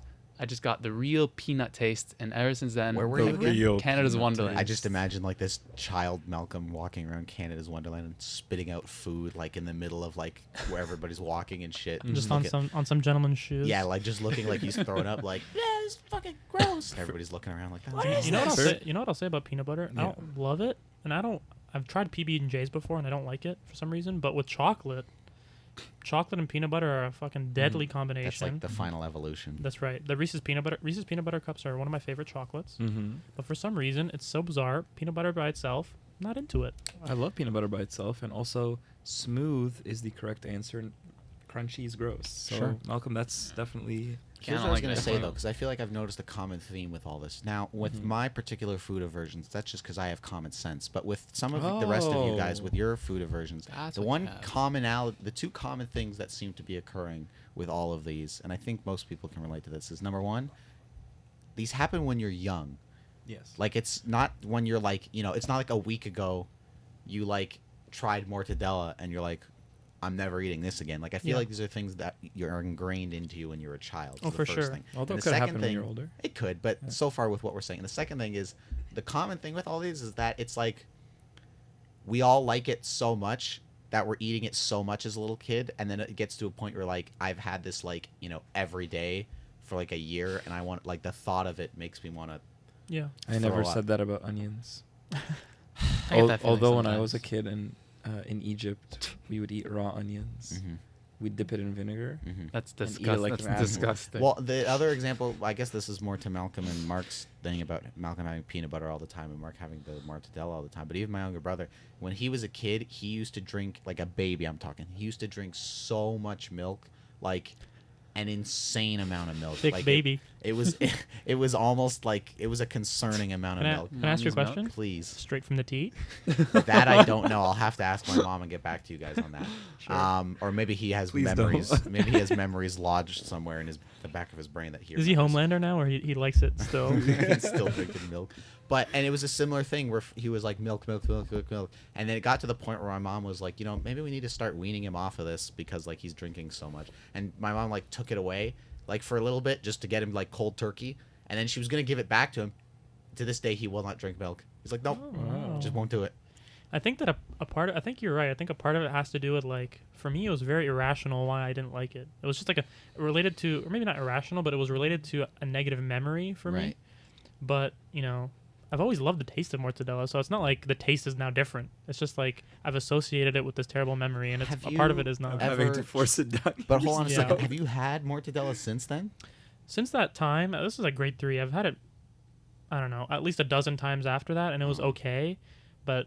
Speaker 3: got the real peanut taste. And ever since then,
Speaker 4: Where were
Speaker 2: The
Speaker 4: you again?
Speaker 2: real
Speaker 3: Canada's
Speaker 2: peanut
Speaker 3: Wonderland.
Speaker 4: I just imagine like this child Malcolm walking around Canada's Wonderland and spitting out food like in the middle of like where everybody's walking and shit.
Speaker 1: Just
Speaker 4: Look
Speaker 1: on some gentleman's shoes.
Speaker 4: yeah, like just looking like he's throwing up like, yeah, this is fucking gross. Everybody's looking around like, that.
Speaker 1: You know what I'll
Speaker 2: Fair.
Speaker 1: say? You know what I'll say about peanut butter? I
Speaker 2: Yeah.
Speaker 1: don't love it, and I don't. I've tried PB&J's before, and I don't like it for some reason. But with chocolate and peanut butter are a fucking deadly combination.
Speaker 4: That's like the final evolution.
Speaker 1: That's right. The Reese's peanut butter cups are one of my favorite chocolates.
Speaker 2: Mm-hmm.
Speaker 1: But for some reason, it's so bizarre. Peanut butter by itself, not into it.
Speaker 2: I love peanut butter by itself, and also smooth is the correct answer. And crunchy is gross. So
Speaker 4: Sure.
Speaker 2: Malcolm, that's definitely.
Speaker 4: Here's
Speaker 3: I
Speaker 4: what I was
Speaker 3: like
Speaker 4: going to
Speaker 3: that
Speaker 4: say,
Speaker 3: point.
Speaker 4: though, because I feel like I've noticed a common theme with all this. Now, with
Speaker 2: Mhm.
Speaker 4: my particular food aversions, that's just because I have common sense. But with some of the rest of you guys, with your food aversions,
Speaker 3: That's
Speaker 4: the
Speaker 3: what
Speaker 4: one
Speaker 3: you have.
Speaker 4: commonality, the two common things that seem to be occurring with all of these, and I think most people can relate to this, is number one, these happen when you're young.
Speaker 2: Yes.
Speaker 4: Like, it's not when you're like, it's not like a week ago you like tried mortadella and you're like, I'm never eating this again. Like, I feel
Speaker 1: Yeah.
Speaker 4: like these are things that you're ingrained into you when you're a child.
Speaker 1: Oh,
Speaker 4: is the
Speaker 1: for
Speaker 4: first
Speaker 1: sure.
Speaker 4: thing.
Speaker 2: Although
Speaker 4: And
Speaker 2: it
Speaker 4: the
Speaker 2: could
Speaker 4: second
Speaker 2: happen when
Speaker 4: thing,
Speaker 2: you're older.
Speaker 4: it could, but
Speaker 2: Yeah.
Speaker 4: so far with what we're saying. And the second thing is, the common thing with all these is that it's like we all like it so much that we're eating it so much as a little kid, and then it gets to a point where like I've had this like every day for like a year, and I want like the thought of it makes me want to.
Speaker 1: Yeah.
Speaker 2: I never
Speaker 4: throw up.
Speaker 2: said that about onions.
Speaker 3: I get that feeling
Speaker 2: Although when I was a
Speaker 3: sometimes.
Speaker 2: kid in Egypt, we would eat raw onions. We'd dip it in vinegar.
Speaker 3: That's
Speaker 2: and eat it
Speaker 3: disgusting.
Speaker 2: like
Speaker 3: That's
Speaker 2: an animal.
Speaker 3: disgusting.
Speaker 4: Well, the other example, I guess this is more to Malcolm and Mark's thing about Malcolm having peanut butter all the time and Mark having the mortadella all the time. But even my younger brother, when he was a kid, he used to drink, like a baby, I'm talking. He used to drink so much milk, like an insane amount of milk.
Speaker 1: Thick
Speaker 4: like
Speaker 1: baby.
Speaker 4: It was it was almost like it was a concerning amount of
Speaker 1: Can I,
Speaker 4: milk.
Speaker 1: can I ask you a
Speaker 3: Mommy's milk?
Speaker 1: question?
Speaker 4: Please.
Speaker 1: Straight from the tea.
Speaker 4: That I don't know. I'll have to ask my mom and get back to you guys on that.
Speaker 2: Sure.
Speaker 4: Or maybe he has
Speaker 2: Please don't.
Speaker 4: memories. Maybe he has memories lodged somewhere in the back of his brain that he
Speaker 1: Is he
Speaker 4: remembers.
Speaker 1: Homelander now, or he likes it still?
Speaker 4: He's still drinking milk. And it was a similar thing where he was like milk, milk, milk, milk, milk. And then it got to the point where my mom was like, maybe we need to start weaning him off of this because like he's drinking so much. And my mom like took it away like for a little bit just to get him like cold turkey. And then she was going to give it back to him. To this day, he will not drink milk. He's like, nope,
Speaker 1: Oh.
Speaker 4: just won't do it.
Speaker 1: I think that a part. I think you're right. I think a part of it has to do with like for me, it was very irrational why I didn't like it. It was just like related to, or maybe not irrational, but it was related to a negative memory for me.
Speaker 4: Right.
Speaker 1: But I've always loved the taste of mortadella, so it's not like the taste is now different. It's just like I've associated it with this terrible memory, and it's
Speaker 4: Have
Speaker 1: a part of
Speaker 4: you
Speaker 1: it is not.
Speaker 2: I'm having
Speaker 4: ever-
Speaker 2: to force it down.
Speaker 4: But hold on a
Speaker 1: Yeah.
Speaker 4: second. Have you had mortadella since then?
Speaker 1: Since that time, this is like grade 3. I've had it, I don't know, at least a dozen times after that, and it was okay. But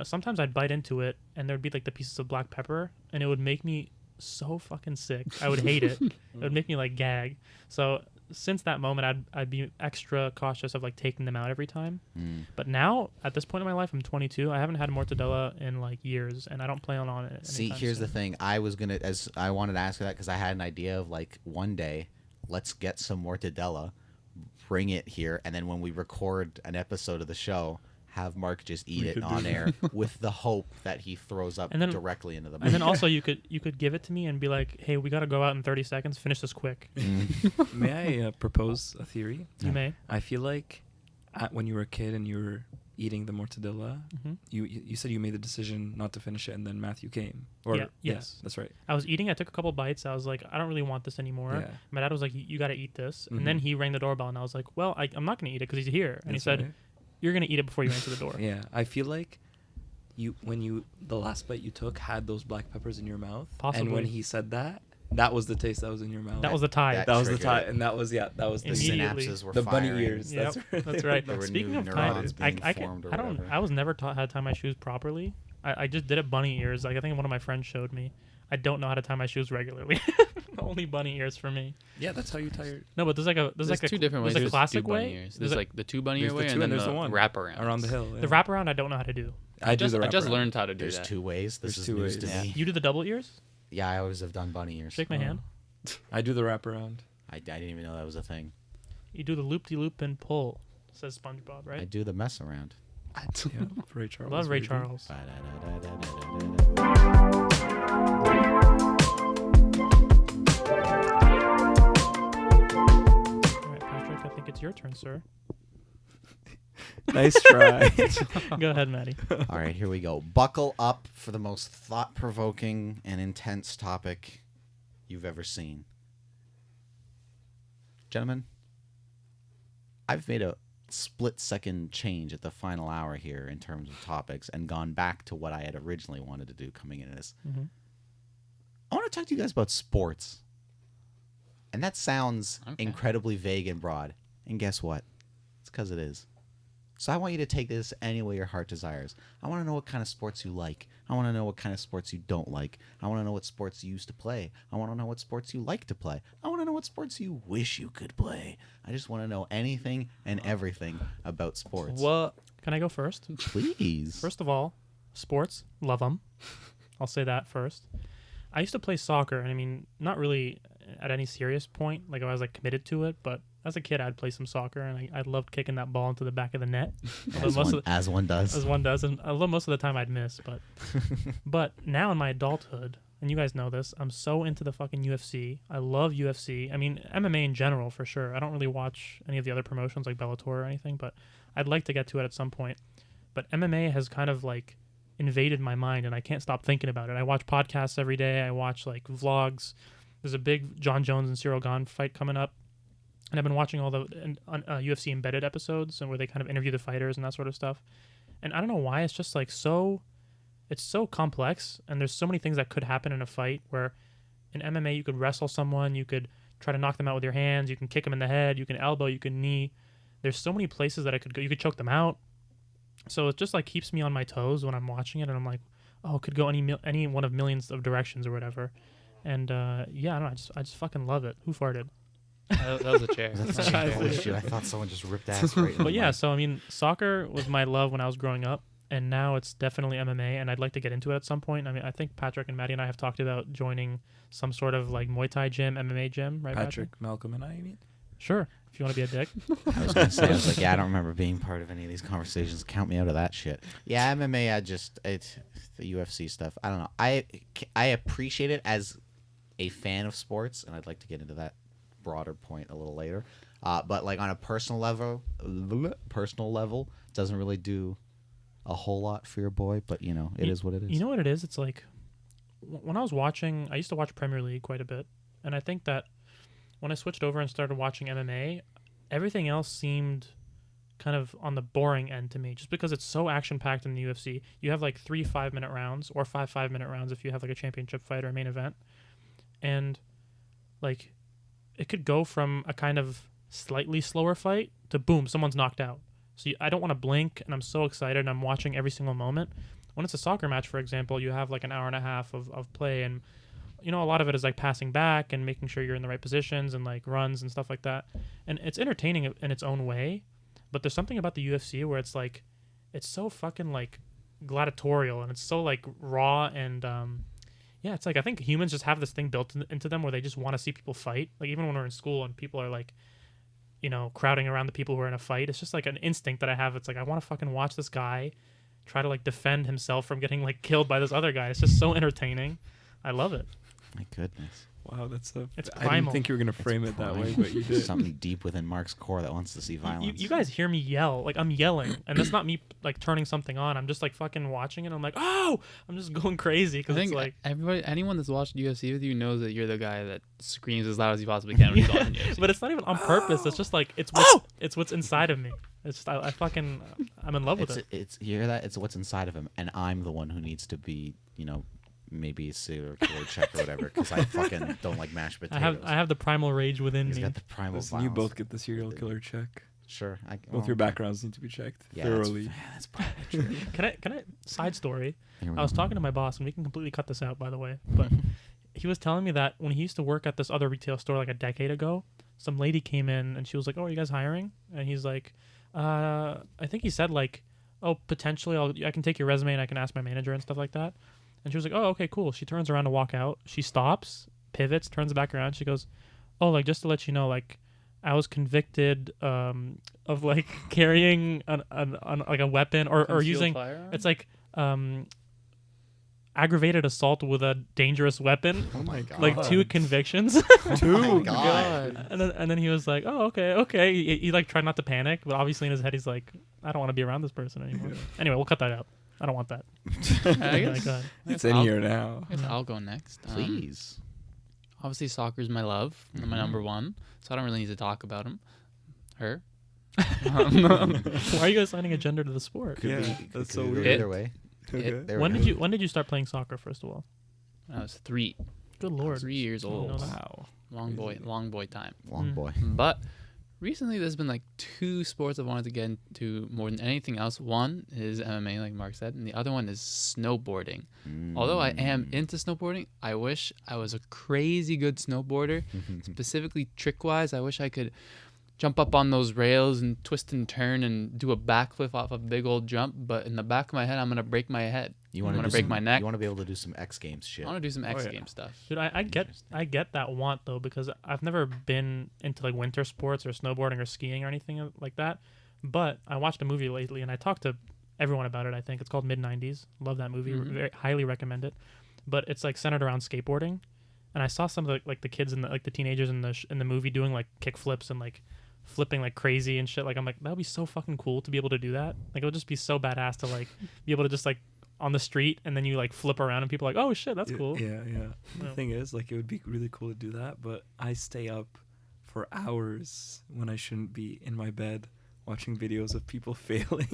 Speaker 1: sometimes I'd bite into it, and there'd be like the pieces of black pepper, and it would make me so fucking sick. I would hate it. It would make me like gag. So since that moment, I'd be extra cautious of like taking them out every time. But now, at this point in my life, I'm 22. I haven't had mortadella in like years, and I don't plan on it.
Speaker 4: See,
Speaker 1: anytime
Speaker 4: here's the
Speaker 1: soon.
Speaker 4: thing. I wanted to ask you that because I had an idea of like one day, let's get some mortadella, bring it here, and then when we record an episode of the show, have Mark just eat
Speaker 2: We
Speaker 4: it
Speaker 2: could do
Speaker 4: on
Speaker 2: that.
Speaker 4: air with the hope that he throws up
Speaker 1: And then-
Speaker 4: directly into the mic.
Speaker 1: And then also you could give it to me and be like, hey, we got to go out in 30 seconds. Finish this quick.
Speaker 2: May I propose a theory?
Speaker 1: You may.
Speaker 2: I feel like when you were a kid and you were eating the mortadella,
Speaker 1: Mhm.
Speaker 2: you said you made the decision not to finish it, and then Matthew came. Or
Speaker 1: Yeah, yes.
Speaker 2: that's right.
Speaker 1: I was eating. I took a couple bites. I was like, I don't really want this anymore.
Speaker 2: Yeah.
Speaker 1: My dad was like, you got to eat this. And then
Speaker 2: Mhm.
Speaker 1: he rang the doorbell, and I was like, well, I'm not going to eat it because he's here. And
Speaker 2: That's
Speaker 1: he said,
Speaker 2: right.
Speaker 1: you're going to eat it before you answer the door.
Speaker 2: Yeah, I feel like the last bite you took had those black peppers in your mouth,
Speaker 1: Possibly.
Speaker 2: and when he said that, that was the taste that was in your mouth.
Speaker 1: That was the tie.
Speaker 4: that
Speaker 2: That was the
Speaker 4: triggered
Speaker 2: tie,
Speaker 4: it.
Speaker 2: and that was the
Speaker 4: the
Speaker 1: Immediately.
Speaker 4: synapses were
Speaker 2: the bunny
Speaker 4: firing.
Speaker 2: ears.
Speaker 1: Yep, that's right.
Speaker 4: There were
Speaker 1: Speaking
Speaker 4: new
Speaker 1: of
Speaker 4: neurons
Speaker 1: tie,
Speaker 4: being
Speaker 1: I
Speaker 4: formed or
Speaker 1: I don't.
Speaker 4: whatever.
Speaker 1: I was never taught how to tie my shoes properly. I just did it bunny ears. Like I think one of my friends showed me. I don't know how to tie my shoes regularly. Only bunny ears for me.
Speaker 2: Yeah, that's how you tie your
Speaker 1: No, but there's like
Speaker 3: There's two different ways
Speaker 1: There's a
Speaker 3: to
Speaker 1: classic
Speaker 3: do bunny
Speaker 1: way.
Speaker 3: ears.
Speaker 1: There's
Speaker 3: There's
Speaker 1: a-
Speaker 3: like the two bunny
Speaker 2: There's
Speaker 3: ear
Speaker 2: the
Speaker 3: way
Speaker 2: two
Speaker 3: and then
Speaker 2: and there's
Speaker 3: the
Speaker 2: the one
Speaker 3: wraparound
Speaker 2: around the hill.
Speaker 1: the wraparound. I don't know how to do.
Speaker 2: I do the
Speaker 3: I just
Speaker 2: wraparound.
Speaker 3: learned how to do
Speaker 4: There's
Speaker 3: that.
Speaker 4: 2 ways. This
Speaker 2: There's
Speaker 4: is
Speaker 2: 2
Speaker 4: news
Speaker 2: ways.
Speaker 4: to
Speaker 3: Yeah.
Speaker 4: me.
Speaker 1: You do the double ears?
Speaker 4: Yeah, I always have done bunny ears.
Speaker 1: Shake my hand.
Speaker 2: I do the wraparound.
Speaker 4: I didn't even know that was a thing.
Speaker 1: You do the loop-de-loop and pull. Says SpongeBob,
Speaker 4: I
Speaker 1: right?
Speaker 4: do the mess around.
Speaker 2: Yeah, Ray Charles.
Speaker 1: Love Ray
Speaker 2: baby.
Speaker 1: Charles.
Speaker 4: Ba-da-da-da-da-da-da.
Speaker 1: All right, Patrick. I think it's your turn, sir.
Speaker 2: Nice try.
Speaker 1: Go ahead, Maddie.
Speaker 4: All right, here we go. Buckle up for the most thought-provoking and intense topic you've ever seen. Gentlemen, I've made a split-second change at the final hour here in terms of topics and gone back to what I had originally wanted to do coming into this.
Speaker 1: Mhm.
Speaker 4: I want to talk to you guys about sports. And that sounds
Speaker 3: Okay.
Speaker 4: incredibly vague and broad. And guess what? It's because it is. So I want you to take this any way your heart desires. I want to know what kind of sports you like. I want to know what kind of sports you don't like. I want to know what sports you used to play. I want to know what sports you like to play. I want to know what sports you wish you could play. I just want to know anything and everything about sports.
Speaker 3: What?
Speaker 1: Can I go first?
Speaker 4: Please.
Speaker 1: First of all, sports, love them. I'll say that first. I used to play soccer, and I mean, not really at any serious point, like I was like committed to it, but as a kid, I'd play some soccer, and I loved kicking that ball into the back of the net.
Speaker 4: As one does.
Speaker 1: As one does, and although most of the time I'd miss, but now in my adulthood, and you guys know this, I'm so into the fucking UFC. I love UFC. I mean, MMA in general, for sure. I don't really watch any of the other promotions like Bellator or anything, but I'd like to get to it at some point. But MMA has kind of like invaded my mind, and I can't stop thinking about it. I watch podcasts every day. I watch like vlogs. There's a big John Jones and Cyril Gane fight coming up, and I've been watching all the UFC embedded episodes, and where they kind of interview the fighters and that sort of stuff. And I don't know why, it's just like it's so complex, and there's so many things that could happen in a fight. Where in MMA you could wrestle someone, you could try to knock them out with your hands, you can kick them in the head, you can elbow, you can knee. There's so many places that I could go. You could choke them out. So it just like keeps me on my toes when I'm watching it, and I'm like, oh, it could go any one of millions of directions or whatever. And yeah, I don't know, I just fucking love it. Who farted?
Speaker 3: That was a chair.
Speaker 4: Holy shit! I thought someone just ripped ass right.
Speaker 1: But yeah, so I mean, soccer was my love when I was growing up, and now it's definitely MMA, and I'd like to get into it at some point. I mean, I think Patrick and Maddie and I have talked about joining some sort of like Muay Thai gym, MMA gym, right, Patrick?
Speaker 2: Malcolm, and I, you mean?
Speaker 1: Sure, if you want to be a dick.
Speaker 4: I was gonna say, I was like, yeah, I don't remember being part of any of these conversations. Count me out of that shit. Yeah, MMA, it's the UFC stuff. I don't know. I appreciate it as a fan of sports, and I'd like to get into that broader point a little later. But like on a personal level, it doesn't really do a whole lot for your boy. But you know, it is what it is.
Speaker 1: You know what it is? It's like when I was watching, I used to watch Premier League quite a bit, and I think that when I switched over and started watching MMA, everything else seemed kind of on the boring end to me, just because it's so action-packed in the UFC. You have like 3 5-minute rounds, or 5 5-minute rounds if you have like a championship fight or a main event. And like it could go from a kind of slightly slower fight to boom, someone's knocked out. So I don't want to blink, and I'm so excited, and I'm watching every single moment. When it's a soccer match, for example, you have like an hour and a half of play, and you know, a lot of it is like passing back and making sure you're in the right positions and like runs and stuff like that. And it's entertaining in its own way, but there's something about the UFC where it's like, it's so fucking like gladiatorial, and it's so like raw, and yeah, it's like, I think humans just have this thing built into them where they just want to see people fight. Like even when we're in school and people are like, you know, crowding around the people who are in a fight, it's just like an instinct that I have. It's like, I want to fucking watch this guy try to like defend himself from getting like killed by this other guy. It's just so entertaining. I love it.
Speaker 4: My goodness.
Speaker 2: Wow, that's a.
Speaker 1: It's
Speaker 2: I didn't think you were gonna frame it that way, but you did.
Speaker 4: Something deep within Mark's core that wants to see violence.
Speaker 1: You guys hear me yell, like I'm yelling, and that's not me like turning something on. I'm just like fucking watching it. I'm like, oh, I'm just going crazy
Speaker 3: I
Speaker 1: because
Speaker 3: think
Speaker 1: it's like
Speaker 3: anyone that's watched UFC with you knows that you're the guy that screams as loud as you possibly can when he's watching UFC.
Speaker 1: but it's not even on purpose. It's just like it's what's inside of me. It's just, I fucking I'm in love with it.
Speaker 4: It's you hear that? It's what's inside of him, and I'm the one who needs to be, you know, maybe a serial killer check or whatever, because I fucking don't like mashed potatoes.
Speaker 1: I have the primal rage within
Speaker 4: He's
Speaker 1: me.
Speaker 4: got the primal
Speaker 2: Listen,
Speaker 4: violence.
Speaker 2: you both get the serial killer check.
Speaker 4: Sure.
Speaker 2: Both your backgrounds need to be checked thoroughly.
Speaker 4: That's probably true.
Speaker 1: Can I side story?
Speaker 4: Here we
Speaker 1: I was
Speaker 4: go.
Speaker 1: talking to my boss, and we can completely cut this out, by the way. But he was telling me that when he used to work at this other retail store like a decade ago, some lady came in and she was like, "Oh, are you guys hiring?" And he's like, I think he said like, "Oh, potentially I can take your resume and I can ask my manager and stuff like that." And she was like, "Oh, okay, cool." She turns around to walk out. She stops, pivots, turns back around. She goes, "Oh, like just to let you know, like I was convicted of like carrying an like a weapon or using
Speaker 3: firearm?
Speaker 1: it's like aggravated assault with a dangerous weapon."
Speaker 4: Oh my god.
Speaker 1: Like 2 convictions.
Speaker 4: Oh my god.
Speaker 1: And then he was like, "Oh, okay." He like tried not to panic, but obviously in his head he's like, "I don't want to be around this person anymore." Anyway, we'll cut that out. I don't want that.
Speaker 3: I guess,
Speaker 1: Go ahead.
Speaker 2: It's in here now.
Speaker 3: I guess I'll go next.
Speaker 4: Please.
Speaker 3: Obviously, soccer's my love, and my number one, so I don't really need to talk about him. Her.
Speaker 1: Why are you guys assigning a gender to the sport?
Speaker 4: Could
Speaker 2: Yeah,
Speaker 4: be,
Speaker 2: that's
Speaker 4: could
Speaker 2: so
Speaker 4: go
Speaker 2: weird.
Speaker 4: either way.
Speaker 2: Okay.
Speaker 4: There
Speaker 1: When
Speaker 4: we go.
Speaker 1: did you start playing soccer, first of all?
Speaker 3: When I was 3.
Speaker 1: Good lord.
Speaker 3: 3 years
Speaker 1: I didn't
Speaker 3: old.
Speaker 1: know that.
Speaker 2: Wow.
Speaker 3: Long boy time.
Speaker 4: Long
Speaker 1: Mm.
Speaker 4: boy.
Speaker 3: But Recently, there's been like 2 sports I've wanted to get into more than anything else. One is MMA, like Mark said, and the other one is snowboarding. Although I am into snowboarding, I wish I was a crazy good snowboarder. Specifically trick-wise, I wish I could jump up on those rails and twist and turn and do a backflip off a big old jump. But in the back of my head, I'm going to break my head.
Speaker 4: You
Speaker 3: I'm
Speaker 4: want
Speaker 3: going
Speaker 4: to
Speaker 3: to break my neck.
Speaker 4: You want to be able to do some X Games shit.
Speaker 3: I want to do some X
Speaker 2: yeah.
Speaker 3: Games stuff.
Speaker 1: Dude, I get that want though, because I've never been into like winter sports or snowboarding or skiing or anything like that. But I watched a movie lately and I talked to everyone about it. I think it's called Mid-90s. Love that movie. Very highly recommend it. But it's like centered around skateboarding, and I saw some of the kids and the teenagers in the movie doing like kick flips and like flipping like crazy and shit. Like I'm like, that would be so fucking cool to be able to do that. Like it would just be so badass to like be able to just like on the street and then you like flip around and people are like, oh shit, that's cool.
Speaker 2: Yeah. The thing is, like, it would be really cool to do that, but I stay up for hours when I shouldn't be in my bed watching videos of people failing.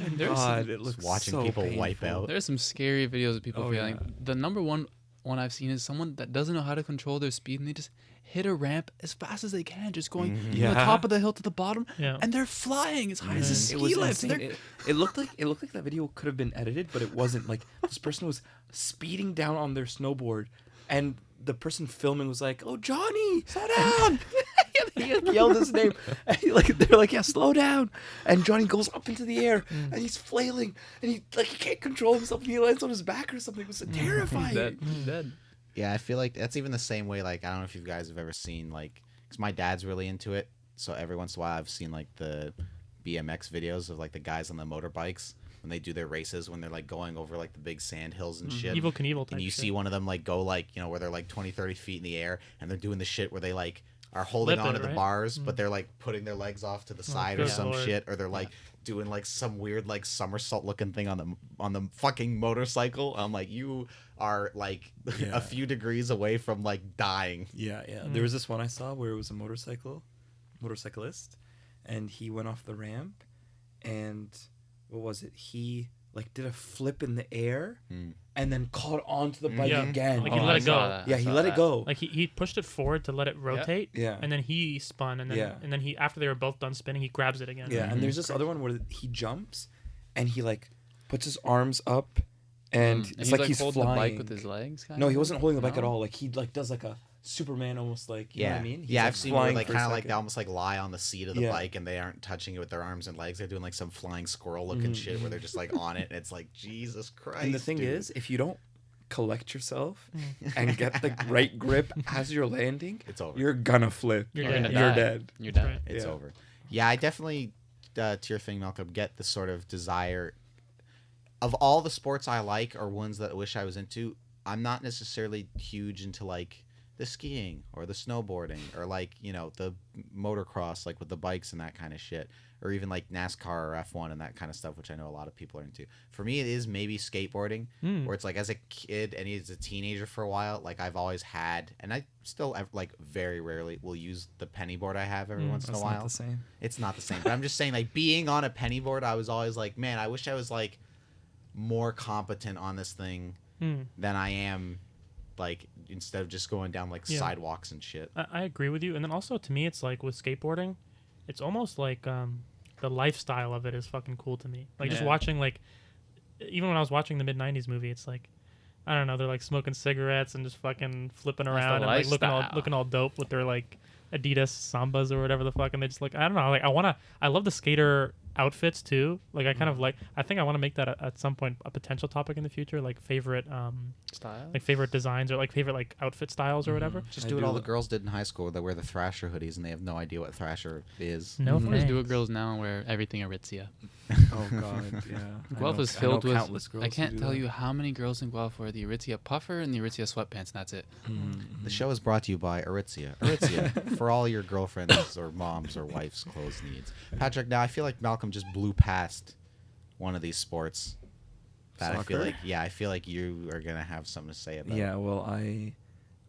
Speaker 2: And God, it looks
Speaker 4: watching
Speaker 2: so
Speaker 4: people
Speaker 2: painful.
Speaker 4: wipe out.
Speaker 3: There's some scary videos of people
Speaker 2: Oh,
Speaker 3: failing.
Speaker 2: yeah.
Speaker 3: The number one I've seen is someone that doesn't know how to control their speed and they just hit a ramp as fast as they can, just going from the
Speaker 2: Yeah.
Speaker 3: top of the hill to the bottom,
Speaker 1: Yeah.
Speaker 3: and they're flying as high as a ski
Speaker 2: It was
Speaker 3: lift.
Speaker 2: insane. It looked like that video could have been edited, but it wasn't. Like, this person was speeding down on their snowboard, and the person filming was like, "Oh, Johnny, slow down!" He yelled his name, and they're like, "Yeah, slow down!" And Johnny goes up into the air, and he's flailing, and he can't control himself, and he lands on his back or something. It was terrifying.
Speaker 3: He's dead.
Speaker 4: Yeah, I feel like that's even the same way. Like, I don't know if you guys have ever seen, like, because my dad's really into it. So every once in a while, I've seen like the BMX videos of like the guys on the motorbikes when they do their races, when they're like going over like the big sand hills and shit.
Speaker 1: Evil Knievel type
Speaker 4: And you
Speaker 1: shit.
Speaker 4: see one of them like go like, you know, where they're like 20, 30 feet in the air, and they're doing the shit where they like are holding
Speaker 1: Flip it,
Speaker 4: onto the
Speaker 1: right?
Speaker 4: bars, but they're like putting their legs off to the side or
Speaker 1: good
Speaker 4: some
Speaker 1: lord.
Speaker 4: shit, or they're like doing like some weird like somersault looking thing on the fucking motorcycle. I'm like, you are like
Speaker 2: Yeah.
Speaker 4: a few degrees away from like dying.
Speaker 2: Yeah. There was this one I saw where it was a motorcyclist, and he went off the ramp, and what was it? He like did a flip in the air, and then caught onto the bike
Speaker 1: Yeah.
Speaker 2: again.
Speaker 1: Like, he let
Speaker 3: I
Speaker 1: it
Speaker 3: saw
Speaker 1: go.
Speaker 3: that.
Speaker 2: Yeah,
Speaker 3: I
Speaker 2: he
Speaker 3: saw
Speaker 2: let it
Speaker 3: that.
Speaker 2: go.
Speaker 1: Like he pushed it forward to let it rotate.
Speaker 2: Yeah.
Speaker 1: And then he spun, and then
Speaker 2: Yeah.
Speaker 1: and then he, after they were both done spinning, he grabs it again.
Speaker 2: Yeah, and there's this other one where he jumps, and he like puts his arms up, and
Speaker 3: And
Speaker 2: it's like he's
Speaker 3: holding
Speaker 2: flying.
Speaker 3: the bike with his legs.
Speaker 2: No, he wasn't holding the bike at
Speaker 3: No?
Speaker 2: all. Like he like does like a Superman almost, like, you know what I mean? He's,
Speaker 4: yeah,
Speaker 2: like,
Speaker 4: I've seen where
Speaker 2: flying
Speaker 4: like
Speaker 2: for a
Speaker 4: kind of like
Speaker 2: second.
Speaker 4: they almost like lie on the seat of the
Speaker 2: Yeah.
Speaker 4: bike and they aren't touching it with their arms and legs. They're doing like some flying squirrel looking shit where they're just like on it, and it's like, Jesus Christ.
Speaker 2: And the thing
Speaker 4: dude.
Speaker 2: is, if you don't collect yourself and get the right grip as you're landing,
Speaker 4: It's over.
Speaker 2: You're gonna flip.
Speaker 1: You're
Speaker 3: You're
Speaker 1: dead.
Speaker 3: gonna
Speaker 2: You're
Speaker 3: die.
Speaker 2: dead.
Speaker 3: You're dead.
Speaker 1: Right.
Speaker 4: It's
Speaker 2: Yeah.
Speaker 4: over. Yeah, I definitely, to your thing, Malcolm, get the sort of desire of all the sports I like or ones that I wish I was into. I'm not necessarily huge into like the skiing or the snowboarding or like, you know, the motocross, like with the bikes and that kind of shit, or even like NASCAR or F1 and that kind of stuff, which I know a lot of people are into. For me, it is maybe skateboarding, where it's like as a kid and as a teenager for a while, like I've always had, and I still like very rarely will use the penny board I have every once in a
Speaker 2: That's
Speaker 4: while.
Speaker 2: not the same.
Speaker 4: It's not the same, but I'm just saying, like, being on a penny board, I was always like, man, I wish I was like more competent on this thing than I am, like, instead of just going down like
Speaker 1: Yeah.
Speaker 4: sidewalks and shit.
Speaker 1: I agree with you. And then also to me, it's like with skateboarding, it's almost like the lifestyle of it is fucking cool to me. Like just
Speaker 3: Yeah.
Speaker 1: watching, like, even when I was watching the mid-90s movie, it's like, I don't know, they're like smoking cigarettes and just fucking flipping
Speaker 3: the
Speaker 1: around and like
Speaker 3: lifestyle.
Speaker 1: looking all dope with their like Adidas Sambas or whatever the fuck, and they just like, I don't know, like I love the skater outfits too. Like I kind of like, I think I want to make that at some point a potential topic in the future, like favorite
Speaker 3: Style.
Speaker 1: like favorite designs or like favorite like outfit styles or whatever.
Speaker 4: Just
Speaker 2: I
Speaker 4: do what
Speaker 2: do
Speaker 4: all the
Speaker 2: lo-
Speaker 4: girls did in high school. They wear the Thrasher hoodies and they have no idea what Thrasher is.
Speaker 1: No
Speaker 3: What does
Speaker 1: thanks.
Speaker 3: do it girls now wear everything Aritzia?
Speaker 2: Oh god, yeah.
Speaker 3: Guelph is
Speaker 2: I know
Speaker 3: filled with.
Speaker 2: countless girls
Speaker 3: I
Speaker 2: who
Speaker 3: can't
Speaker 2: do
Speaker 3: tell
Speaker 2: that.
Speaker 3: you how many girls in Guelph wear the Aritzia puffer and the Aritzia sweatpants, and that's it.
Speaker 4: The show is brought to you by Aritzia. Aritzia, for all your girlfriends or moms or wife's clothes needs. Patrick, now I feel like Malcolm just blew past one of these sports. That I feel
Speaker 2: Soccer?
Speaker 4: like, I feel like you are gonna have something to say about.
Speaker 2: Yeah, well, I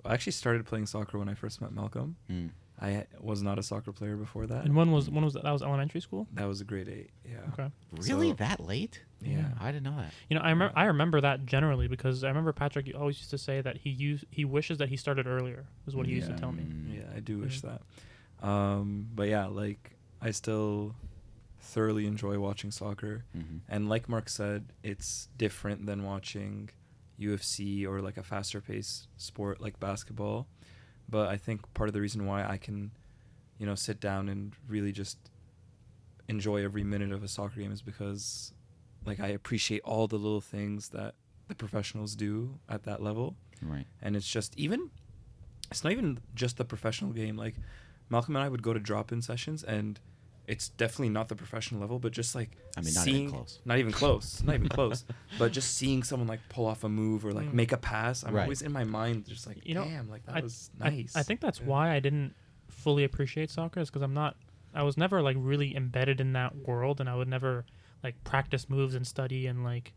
Speaker 2: actually started playing soccer when I first met Malcolm.
Speaker 4: Mm.
Speaker 2: I was not a soccer player before that.
Speaker 1: And when was that? That was elementary school.
Speaker 2: That was a grade 8. Yeah.
Speaker 1: Okay.
Speaker 4: Really,
Speaker 2: So-
Speaker 4: that late?
Speaker 2: Yeah.
Speaker 4: I didn't know that.
Speaker 1: You know, I remember that generally because I remember Patrick always used to say that he wishes that he started earlier, is what he used to tell me.
Speaker 2: Yeah. I do wish that. But yeah, like I still thoroughly enjoy watching soccer, and like Mark said, it's different than watching UFC or like a faster paced sport like basketball. But I think part of the reason why I can, sit down and really just enjoy every minute of a soccer game is because like I appreciate all the little things that the professionals do at that level.
Speaker 4: Right.
Speaker 2: And it's not even just the professional game. Like Malcolm and I would go to drop-in sessions, and it's definitely not the professional level, but just like
Speaker 4: not even close.
Speaker 2: Not even close. But just seeing someone like pull off a move or like make a pass, I'm always in my mind just like, damn, like that was nice.
Speaker 1: I think that's why I didn't fully appreciate soccer, is because I was never like really embedded in that world, and I would never like practice moves and study and like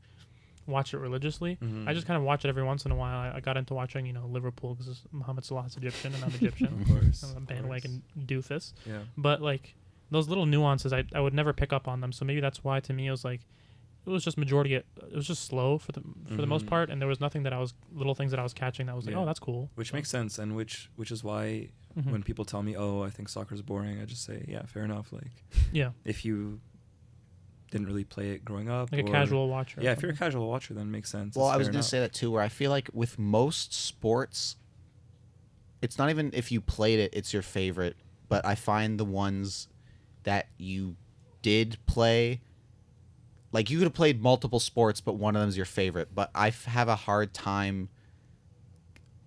Speaker 1: watch it religiously. I just kind of watch it every once in a while. I got into watching, Liverpool because Mohamed Salah's Egyptian and I'm Egyptian.
Speaker 2: Of course.
Speaker 1: I'm a bandwagon doofus.
Speaker 2: Yeah.
Speaker 1: But like those little nuances, I would never pick up on them. So maybe that's why to me it was just it was just slow for the most part, and there was nothing little things that I was catching that was like, oh, that's cool.
Speaker 2: Which makes sense, and which is why when people tell me, oh, I think soccer's boring, I just say, yeah, fair enough. Like,
Speaker 1: yeah,
Speaker 2: if you didn't really play it growing up,
Speaker 1: like a casual watcher.
Speaker 2: Yeah, if you're a casual watcher, then it makes sense.
Speaker 4: Well, I was going to say that too, where I feel like with most sports, it's not even if you played it, it's your favorite, but I find the ones that you did play, like you could have played multiple sports, but one of them is your favorite. But I have a hard time,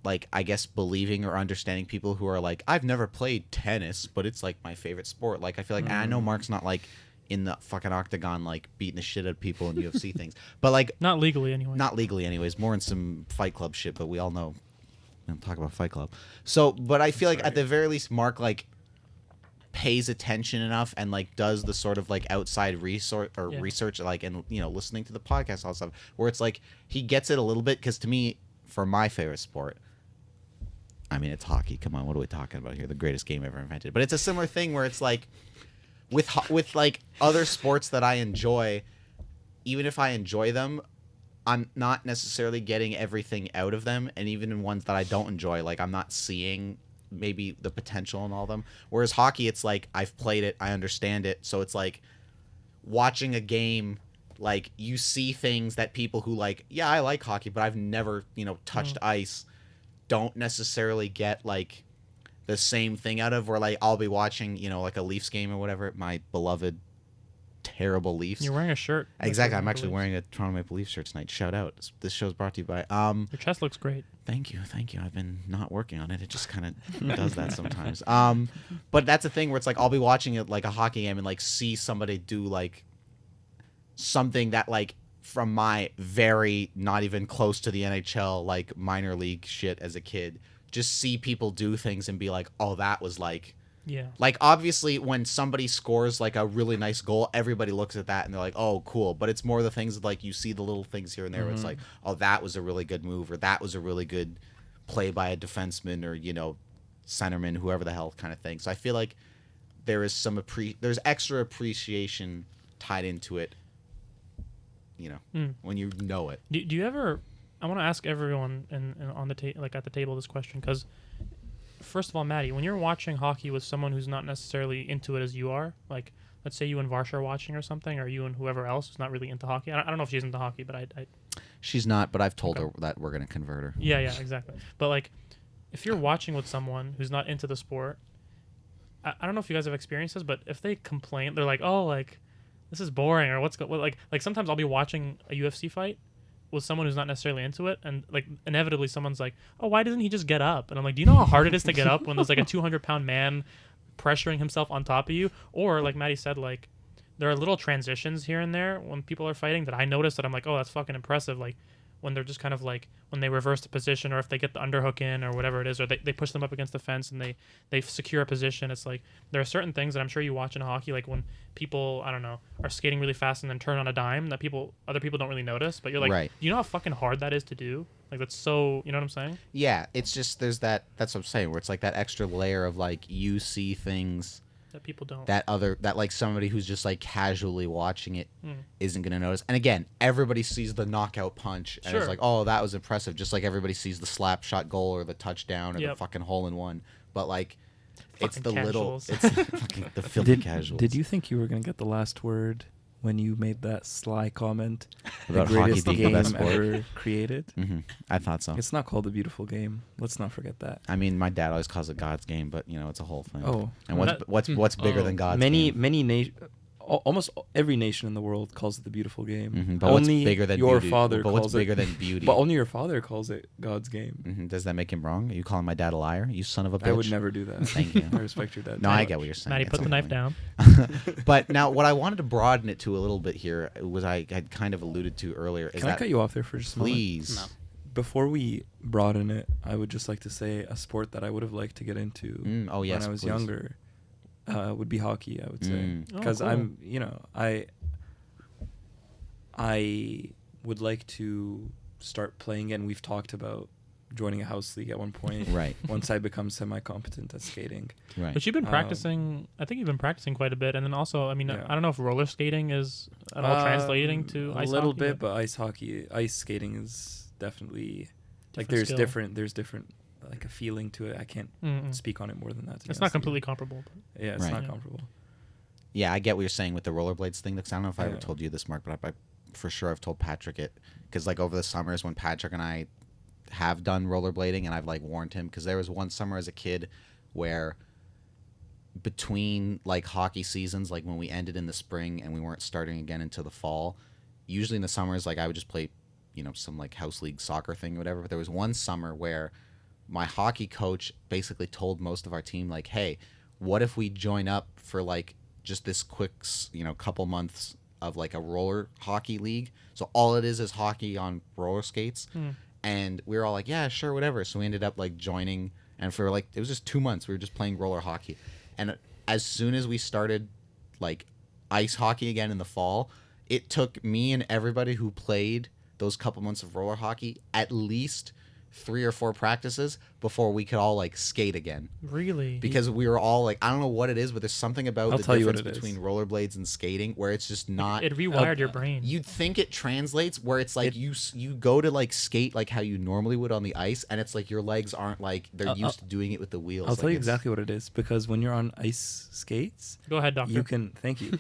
Speaker 4: like, I guess, believing or understanding people who are like, I've never played tennis, but it's like my favorite sport. Like, I feel like, and I know Mark's not like in the fucking octagon, like beating the shit out of people in UFC things, but like
Speaker 1: not legally anyway.
Speaker 4: Not legally, anyways. More in some Fight Club shit, but we all know. Don't talk about Fight Club. So, but I feel like at the very least, Mark like pays attention enough and like does the sort of like outside research, like, and listening to the podcast, all that stuff, where it's like he gets it a little bit. Because to me, for my favorite sport, I mean, it's hockey. Come on, what are we talking about here? The greatest game ever invented. But it's a similar thing where it's like with like other sports that I enjoy, even if I enjoy them, I'm not necessarily getting everything out of them. And even in ones that I don't enjoy, like I'm not seeing maybe the potential in all of them. Whereas hockey, it's like I've played it, I understand it. So it's like watching a game, like you see things that people who like, yeah, I like hockey, but I've never, touched ice, don't necessarily get like the same thing out of, where like I'll be watching, like a Leafs game or whatever, my beloved terrible Leafs.
Speaker 1: You're wearing a shirt.
Speaker 4: Exactly. I'm actually wearing a Toronto Maple Leafs shirt tonight. Shout out. This show's brought to you by
Speaker 1: your chest looks great.
Speaker 4: Thank you. I've been not working on it. It just kind of does that sometimes. But that's a thing where it's like I'll be watching it like a hockey game and like see somebody do like something that like from my very not even close to the NHL like minor league shit as a kid, just see people do things and be like, oh, that was like,
Speaker 1: yeah.
Speaker 4: Like, obviously, when somebody scores, like, a really nice goal, everybody looks at that and they're like, oh, cool. But it's more the things that, like, you see the little things here and there where it's like, oh, that was a really good move, or that was a really good play by a defenseman or, centerman, whoever the hell kind of thing. So I feel like there is there's extra appreciation tied into it, when you know it.
Speaker 1: Do you ever... I want to ask everyone on the at the table this question, because... First of all, Maddie, when you're watching hockey with someone who's not necessarily into it as you are, like let's say you and Varsha are watching or something, or you and whoever else who's not really into hockey. I don't know if she's into hockey, but I
Speaker 4: she's not, but I've told her that we're going to convert her.
Speaker 1: Yeah, exactly. But like, if you're watching with someone who's not into the sport, I don't know if you guys have experienced this, but if they complain, they're like, oh, like this is boring, or like sometimes I'll be watching a UFC fight with someone who's not necessarily into it, and like inevitably someone's like, oh, why doesn't he just get up? And I'm like, do you know how hard it is to get up when there's like a 200-pound man pressuring himself on top of you? Or like Maddie said, like there are little transitions here and there when people are fighting that I notice that I'm like, oh, that's fucking impressive. Like when they're just kind of like, when they reverse the position, or if they get the underhook in or whatever it is, or they push them up against the fence and they secure a position. It's like there are certain things that I'm sure you watch in hockey, like when people, I don't know, are skating really fast and then turn on a dime that other people don't really notice, but you're like,
Speaker 4: right.
Speaker 1: Do you know how fucking hard that is to do? Like that's so, you know what I'm saying?
Speaker 4: Yeah, it's just that's what I'm saying, where it's like that extra layer of like you see things
Speaker 1: that people don't,
Speaker 4: that like somebody who's just like casually watching it isn't gonna notice. And again, everybody sees the knockout punch and it's like, oh, that was impressive, just like everybody sees the slap shot goal or the touchdown or the fucking hole in one. But like It's
Speaker 1: Fucking
Speaker 4: the little.
Speaker 1: casuals.
Speaker 4: It's fucking the filthy
Speaker 2: Did,
Speaker 4: casuals.
Speaker 2: did you think you were gonna get the last word when you made that sly comment
Speaker 4: About
Speaker 2: the
Speaker 4: hockey
Speaker 2: greatest
Speaker 4: being the
Speaker 2: game
Speaker 4: best sport?
Speaker 2: ever created?
Speaker 4: I thought so.
Speaker 2: It's not called a beautiful game. Let's not forget that.
Speaker 4: I mean, my dad always calls it God's game, but it's a whole thing.
Speaker 2: Oh.
Speaker 4: And
Speaker 1: That-
Speaker 4: what's bigger
Speaker 3: Oh.
Speaker 4: than God's
Speaker 2: Many
Speaker 4: game?
Speaker 2: almost every nation in the world calls it the beautiful game.
Speaker 4: But
Speaker 2: Only
Speaker 4: what's bigger than
Speaker 2: your
Speaker 4: beauty?
Speaker 2: father
Speaker 4: But what's
Speaker 2: calls
Speaker 4: bigger
Speaker 2: it,
Speaker 4: than beauty?
Speaker 2: But only your father calls it God's game.
Speaker 4: Does that make him wrong? Are you calling my dad a liar? You son of a bitch.
Speaker 2: I would never do that.
Speaker 4: Thank you.
Speaker 2: I respect your dad.
Speaker 4: No, I get what you're saying.
Speaker 1: Maddie,
Speaker 4: It's
Speaker 1: put the
Speaker 4: a
Speaker 1: knife
Speaker 4: whole
Speaker 1: down.
Speaker 4: thing. But now, what I wanted to broaden it to a little bit here was I had kind of alluded to earlier. Is
Speaker 2: Can I
Speaker 4: that
Speaker 2: cut you off there for just a moment?
Speaker 4: please?
Speaker 3: No.
Speaker 2: Before we broaden it, I would just like to say a sport that I would have liked to get into
Speaker 4: Oh yes,
Speaker 2: when I was
Speaker 4: please.
Speaker 2: younger would be hockey, I would say.
Speaker 1: Oh,
Speaker 2: Because
Speaker 1: cool.
Speaker 2: I'm, I would like to start playing it, and we've talked about joining a house league at one point.
Speaker 4: Right.
Speaker 2: Once I become semi-competent at skating.
Speaker 4: Right.
Speaker 1: But you've been
Speaker 2: Um,
Speaker 1: practicing. I think you've been practicing quite a bit, and then also, I mean,
Speaker 2: Yeah.
Speaker 1: I don't know if roller skating is at all translating to ice
Speaker 2: a little
Speaker 1: hockey,
Speaker 2: bit, but ice skating is definitely like
Speaker 1: Different skill.
Speaker 2: there's different like a feeling to it. I can't
Speaker 1: Mm-mm.
Speaker 2: speak on it more than that. to be
Speaker 1: It's
Speaker 2: honest
Speaker 1: not
Speaker 2: with you.
Speaker 1: completely comparable. But
Speaker 2: Yeah, it's
Speaker 4: Right.
Speaker 2: not
Speaker 1: Yeah.
Speaker 2: comparable.
Speaker 4: Yeah, I get what you're saying with the rollerblades thing. Because I don't know if I ever
Speaker 2: Yeah.
Speaker 4: told you this, Mark, but I for sure I've told Patrick it. Because like over the summers when Patrick and I have done rollerblading, and I've like warned him, because there was one summer as a kid where between like hockey seasons, like when we ended in the spring and we weren't starting again until the fall, usually in the summers, like I would just play, some like house league soccer thing or whatever. But there was one summer where my hockey coach basically told most of our team, like, hey, what if we join up for like just this quick, couple months of like a roller hockey league? So all it is hockey on roller skates. And we were all like, yeah, sure, whatever. So we ended up like joining, and for like, it was just 2 months we were just playing roller hockey. And as soon as we started like ice hockey again in the fall, it took me and everybody who played those couple months of roller hockey at least 3 or 4 practices before we could all like skate again.
Speaker 1: really,
Speaker 4: Because we were all like, I don't know what it is, but there's something about
Speaker 2: I'll
Speaker 4: the
Speaker 2: tell you what
Speaker 4: difference
Speaker 2: it is.
Speaker 4: between rollerblades and skating where it's just not.
Speaker 1: it rewired your brain.
Speaker 4: You'd think it translates where it's like you go to like skate like how you normally would on the ice, and it's like your legs aren't like they're used to doing it with the wheels.
Speaker 2: I'll
Speaker 4: Like,
Speaker 2: tell you
Speaker 4: it's-
Speaker 2: exactly what it is, because when you're on ice skates,
Speaker 1: Go ahead, doctor.
Speaker 2: you can thank you.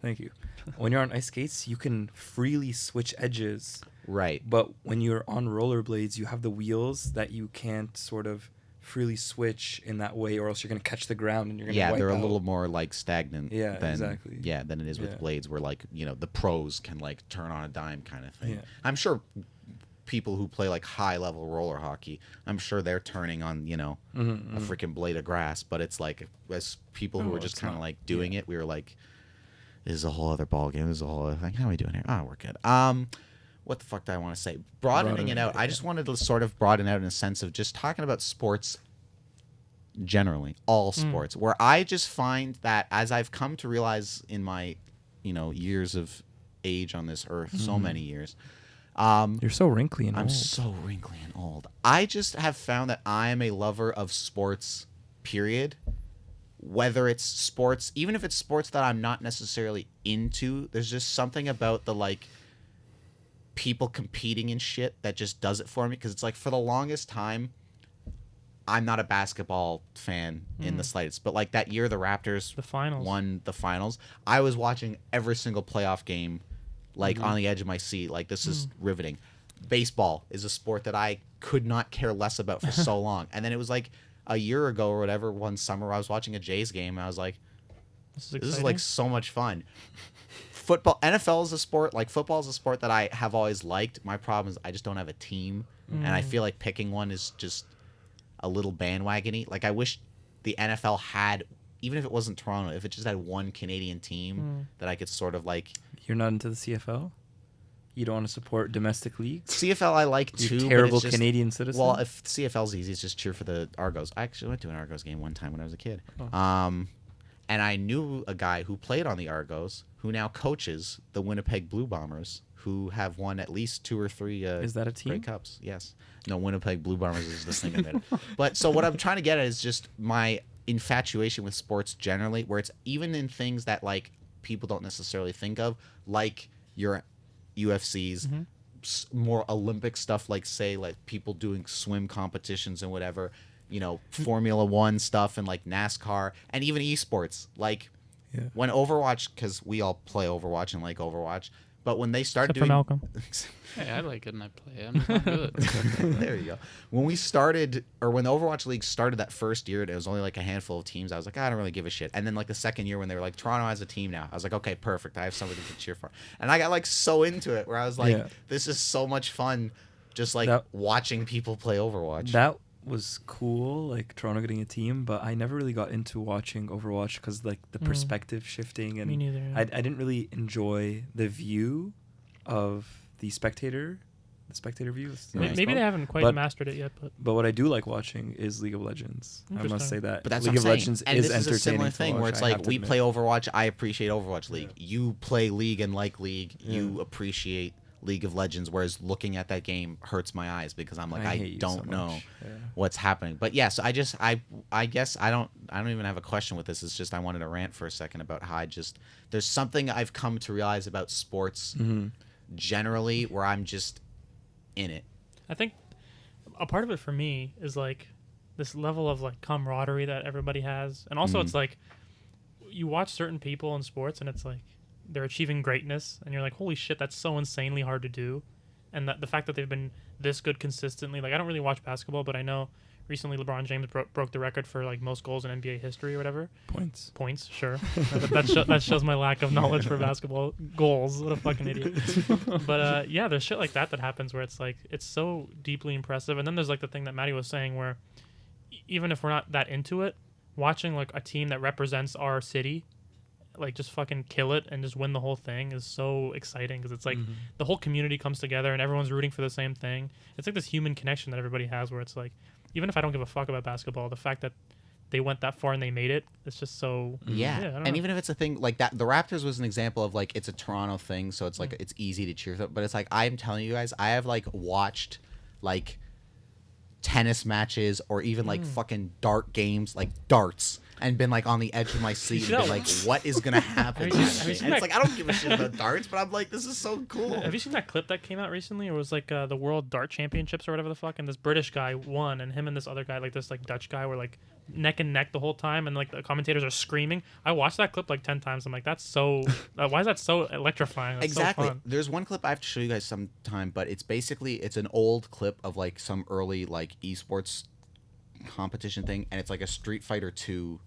Speaker 2: Thank you. When you're on ice skates, you can freely switch edges.
Speaker 4: Right.
Speaker 2: But when you're on rollerblades, you have the wheels that you can't sort of freely switch in that way, or else you're going to catch the ground and you're going to
Speaker 4: Yeah,
Speaker 2: wipe
Speaker 4: they're a
Speaker 2: out.
Speaker 4: little more like stagnant.
Speaker 2: Yeah,
Speaker 4: than,
Speaker 2: exactly.
Speaker 4: Yeah, than it is with
Speaker 2: Yeah.
Speaker 4: blades, where like the pros can like turn on a dime kind of thing.
Speaker 2: Yeah.
Speaker 4: I'm sure people who play like high level roller hockey, I'm sure they're turning on a freaking blade of grass. But it's like as people who
Speaker 2: Oh,
Speaker 4: are just
Speaker 2: it's
Speaker 4: kind of
Speaker 2: not-
Speaker 4: like doing
Speaker 2: yeah.
Speaker 4: it, we were like, this is a whole other ball game. This is a whole other thing. How are we doing here? Oh, we're good. What the fuck do I want to say? Broadening it out. I just wanted to sort of broaden out in a sense of just talking about sports generally, all sports, where I just find that as I've come to realize in my, years of age on this earth, so many years,
Speaker 2: You're so wrinkly and
Speaker 4: I'm
Speaker 2: old.
Speaker 4: so wrinkly and old. I just have found that I am a lover of sports, period. Whether it's sports, even if it's sports that I'm not necessarily into, there's just something about the like people competing and shit that just does it for me. Because it's like for the longest time, I'm not a basketball fan in the slightest. But like that year the Raptors
Speaker 1: The finals.
Speaker 4: won the finals, I was watching every single playoff game like on the edge of my seat. Like this is riveting. Baseball is a sport that I could not care less about for so long. And then it was like a year ago or whatever, one summer I was watching a Jays game and I was like,
Speaker 1: This
Speaker 4: this is like so much fun. Football, NFL is a sport, like football is a sport that I have always liked. My problem is I just don't have a team, and I feel like picking one is just a little bandwagony. Like I wish the NFL had, even if it wasn't Toronto, if it just had one Canadian team that I could sort of like.
Speaker 2: You're not into the CFL? You don't want to support domestic leagues?
Speaker 4: CFL I like
Speaker 2: You
Speaker 4: too. but
Speaker 2: terrible
Speaker 4: it's just,
Speaker 2: Canadian citizen?
Speaker 4: Well, if CFL's easy, it's just cheer for the Argos. I actually went to an Argos game one time when I was a kid. And I knew a guy who played on the Argos who now coaches the Winnipeg Blue Bombers, who have won at least 2 or 3
Speaker 2: Is that a
Speaker 4: Grey
Speaker 2: team?
Speaker 4: Cups. Yes. No, Winnipeg Blue Bombers is this thing I made. But so what I'm trying to get at is just my infatuation with sports generally, where it's even in things that like people don't necessarily think of, like your UFCs, more Olympic stuff, like say like people doing swim competitions and whatever. Formula One stuff and like NASCAR and even esports. Like when Overwatch, because we all play Overwatch and like Overwatch, but when they started
Speaker 1: Except for Malcolm.
Speaker 3: Hey, I like it and I play it. I'm just not good.
Speaker 4: There you go. When we started, or when the Overwatch League started that first year, it was only like a handful of teams. I was like, I don't really give a shit. And then like the second year when they were like, Toronto has a team now, I was like, okay, perfect. I have somebody to cheer for. And I got like so into it where I was like, this is so much fun just like watching people play Overwatch.
Speaker 2: That was cool, like Toronto getting a team, but I never really got into watching Overwatch because like the perspective shifting, and
Speaker 1: Me neither, yeah.
Speaker 2: I didn't really enjoy the view of the spectator view.
Speaker 1: Maybe they haven't quite mastered it yet,
Speaker 2: but what I do like watching is League of Legends. I must say that.
Speaker 4: But that's
Speaker 2: League
Speaker 4: what
Speaker 2: of
Speaker 4: I'm
Speaker 2: Legends
Speaker 4: saying. And
Speaker 2: is
Speaker 4: this is a
Speaker 2: entertaining
Speaker 4: similar
Speaker 2: to
Speaker 4: thing
Speaker 2: watch,
Speaker 4: where it's
Speaker 2: I
Speaker 4: like
Speaker 2: have to
Speaker 4: we
Speaker 2: admit.
Speaker 4: play Overwatch. I appreciate Overwatch League. You play League and like League. You appreciate League of Legends, whereas looking at that game hurts my eyes because I'm like, I don't know what's happening. But yes, I guess I don't even have a question with this. It's just I wanted to rant for a second about how there's something I've come to realize about sports generally where I'm just in it.
Speaker 1: I think a part of it for me is like this level of like camaraderie that everybody has, and also it's like you watch certain people in sports and it's like they're achieving greatness and you're like, holy shit, that's so insanely hard to do. And that the fact that they've been this good consistently, like I don't really watch basketball, but I know recently LeBron James broke the record for like most goals in NBA history or whatever. Points, sure. that shows my lack of knowledge for basketball goals. What a fucking idiot. But yeah, there's shit like that happens where it's like it's so deeply impressive. And then there's like the thing that Maddie was saying where even if we're not that into it, watching like a team that represents our city like just fucking kill it and just win the whole thing is so exciting because it's like the whole community comes together and everyone's rooting for the same thing. It's like this human connection that everybody has where it's like, even if I don't give a fuck about basketball, the fact that they went that far and they made it, it's just so I don't know.
Speaker 4: Even if it's a thing like that, the Raptors was an example of like it's a Toronto thing, so it's like it's easy to cheer for, but it's like I'm telling you guys, I have like watched like tennis matches or even like fucking dart games, like darts, and been like on the edge of my seat and been like, what is gonna happen? And it's like I don't give a shit about darts, but I'm like, this is so cool.
Speaker 1: Have you seen that clip that came out recently? It was like the World Dart Championships or whatever the fuck, and this British guy won, and him and this other guy, like this like Dutch guy, were like neck and neck the whole time, and like the commentators are screaming. I watched that clip like 10 times. I'm like, that's so why is that so electrifying? That's
Speaker 4: exactly.
Speaker 1: so fun.
Speaker 4: There's one clip I have to show you guys sometime, but it's an old clip of like some early like esports competition thing, and it's like a Street Fighter 2.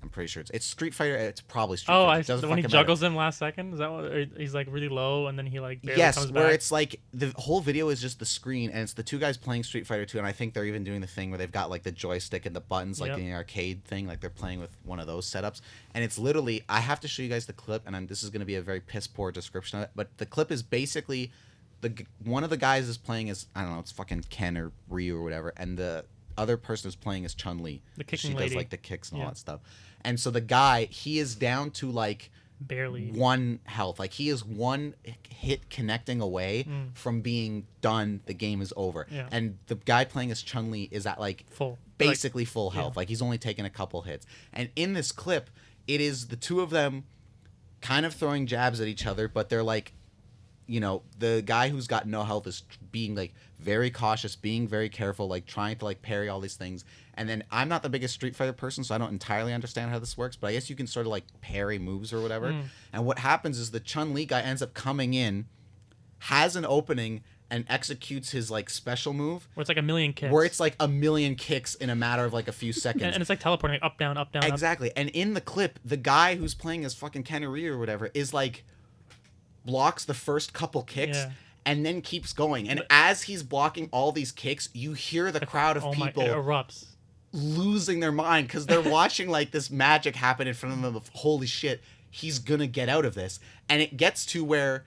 Speaker 4: I'm pretty sure it's Street Fighter. It's probably Street Fighter.
Speaker 1: Oh, when he juggles him last second, is that what? Or he's like really low and then he like barely comes back?
Speaker 4: Where it's like the whole video is just the screen and it's the two guys playing Street Fighter 2, and I think they're even doing the thing where they've got like the joystick and the buttons like in the arcade thing, like they're playing with one of those setups. And it's literally, I have to show you guys the clip, and this is going to be a very piss poor description of it, but the clip is basically one of the guys is playing as, I don't know, it's fucking Ken or Ryu or whatever, and the other person is playing as Chun-Li.
Speaker 1: The kicking
Speaker 4: She
Speaker 1: lady.
Speaker 4: does like the kicks and all that stuff. And so the guy, he is down to like
Speaker 1: barely
Speaker 4: 1 health. Like he is 1 hit connecting away from being done. The game is over.
Speaker 1: Yeah.
Speaker 4: And the guy playing as Chun-Li is at like basically full health. Like he's only taken a couple hits. And in this clip, it is the two of them kind of throwing jabs at each other, but they're like, you know, the guy who's got no health is being like very cautious, being very careful, like trying to like parry all these things. And then I'm not the biggest Street Fighter person, so I don't entirely understand how this works, but I guess you can sort of like parry moves or whatever. And what happens is the Chun-Li guy ends up coming in, has an opening, and executes his like special move.
Speaker 1: Where it's like a million kicks.
Speaker 4: Where it's like a million kicks in a matter of like a few seconds.
Speaker 1: And it's like teleporting up, down, up, down.
Speaker 4: Exactly. And in the clip, the guy who's playing as fucking Ken or Ryu or whatever is like blocks the first couple kicks and then keeps going. And as he's blocking all these kicks, you hear the crowd of people
Speaker 1: it erupts,
Speaker 4: losing their mind because they're watching like this magic happen in front of them of holy shit, he's gonna get out of this. And it gets to where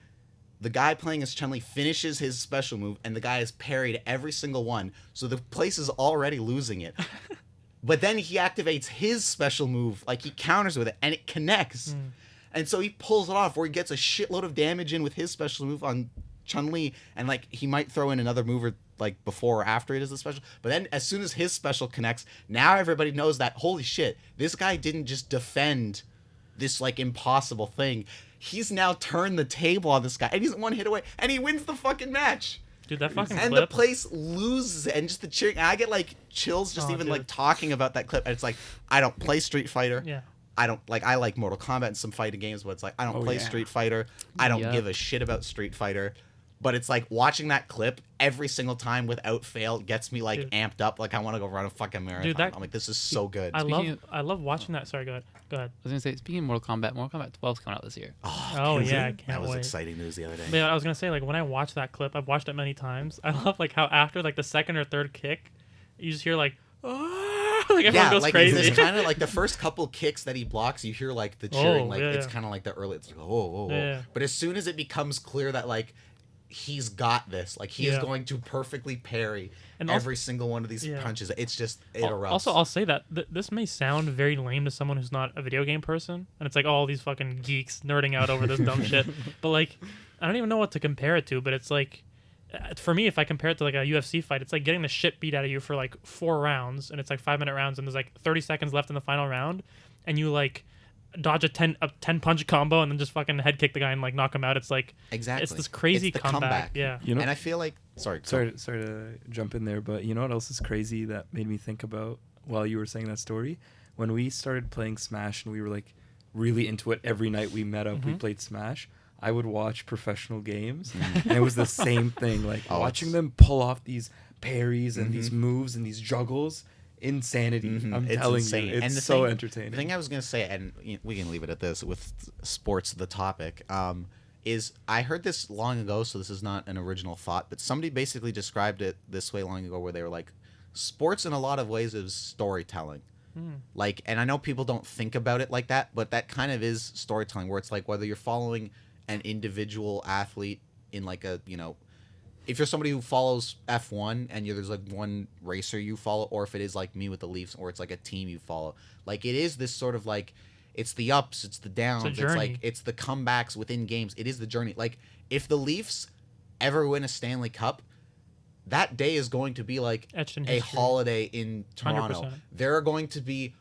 Speaker 4: the guy playing as Chun-Li finishes his special move and the guy has parried every single one, so the place is already losing it. But then he activates his special move, like he counters with it, and it connects. And so he pulls it off where he gets a shitload of damage in with his special move on Chun-Li, and like he might throw in another move or like before or after it is the special. But then as soon as his special connects, now everybody knows that holy shit, this guy didn't just defend this like impossible thing. He's now turned the table on this guy, and he's 1 hit away, and he wins the fucking match.
Speaker 1: Dude, that fucking
Speaker 4: And
Speaker 1: clip.
Speaker 4: the place loses it, and just the cheering. And I get like chills just
Speaker 1: Oh,
Speaker 4: even
Speaker 1: dude.
Speaker 4: like talking about that clip. And it's like, I don't play Street Fighter.
Speaker 1: Yeah.
Speaker 4: I like Mortal Kombat and some fighting games, but it's like I don't play
Speaker 2: yeah.
Speaker 4: Street Fighter. I don't
Speaker 3: Yep.
Speaker 4: give a shit about Street Fighter. But it's like watching that clip every single time without fail gets me like
Speaker 1: Dude.
Speaker 4: amped up. Like I want to go run a fucking marathon.
Speaker 1: that-
Speaker 4: I'm like, this is so good.
Speaker 1: I
Speaker 3: Speaking
Speaker 1: love watching that. Sorry, go ahead. Go ahead.
Speaker 3: I was gonna say, speaking of Mortal Kombat 12 is coming out this year.
Speaker 1: Oh, yeah, I
Speaker 4: that
Speaker 1: can't
Speaker 4: was
Speaker 1: wait.
Speaker 4: exciting news the other day.
Speaker 1: But I was gonna say, like, when I watch that clip, I've watched it many times. I love like how after like the second or third kick, you just hear like, "Ah!" like everyone
Speaker 4: Yeah,
Speaker 1: goes
Speaker 4: like
Speaker 1: crazy.
Speaker 4: it's kind of like the first couple kicks that he blocks, you hear like the cheering, like
Speaker 1: yeah,
Speaker 4: it's
Speaker 1: yeah.
Speaker 4: kind of like the early. It's like oh.
Speaker 1: Yeah.
Speaker 4: But as soon as it becomes clear that like he's got this, like he is
Speaker 1: Yeah.
Speaker 4: going to perfectly parry
Speaker 1: And also-
Speaker 4: every single one of these
Speaker 1: Yeah.
Speaker 4: punches, it's just it erupts.
Speaker 1: Also, I'll say that this may sound very lame to someone who's not a video game person, and it's like all these fucking geeks nerding out over this dumb shit. But like, I don't even know what to compare it to. But it's like, for me, if I compare it to like a UFC fight, it's like getting the shit beat out of you for like 4 rounds, and it's like 5-minute rounds, and there's like 30 seconds left in the final round, and you like dodge a 10 punch combo and then just fucking head kick the guy and like knock him out. It's like
Speaker 4: exactly,
Speaker 1: it's this crazy
Speaker 4: It's the
Speaker 1: comeback. Yeah.
Speaker 2: You know,
Speaker 4: And I feel like sorry
Speaker 2: sorry to jump in there, but you know what else is crazy that made me think about while you were saying that story? When we started playing Smash and we were like really into it, every night we met up, we played Smash. I would watch professional games, and it was the same thing. Like
Speaker 4: Oh,
Speaker 2: watching
Speaker 4: it's-
Speaker 2: them pull off these parries and these moves and these juggles, insanity. I'm
Speaker 4: It's
Speaker 2: telling
Speaker 4: insane.
Speaker 2: you, it's
Speaker 4: And the
Speaker 2: so
Speaker 4: thing-
Speaker 2: entertaining.
Speaker 4: The thing I was gonna say, and we can leave it at this with sports, the topic, is I heard this long ago, so this is not an original thought, but somebody basically described it this way long ago, where they were like, sports in a lot of ways is storytelling. Like, and I know people don't think about it like that, but that kind of is storytelling, where it's like whether you're following an individual athlete in like a, you know, if you're somebody who follows F1 and there's like one racer you follow, or if it is like me with the Leafs, or it's like a team you follow, like it is this sort of like, it's the ups, it's the downs, it's
Speaker 1: journey.
Speaker 4: like it's the comebacks within games. It is the journey. Like if the Leafs ever win a Stanley Cup, that day is going to be like
Speaker 1: Etched in
Speaker 4: a
Speaker 1: history.
Speaker 4: holiday in Toronto.
Speaker 1: 100%.
Speaker 4: There are going to be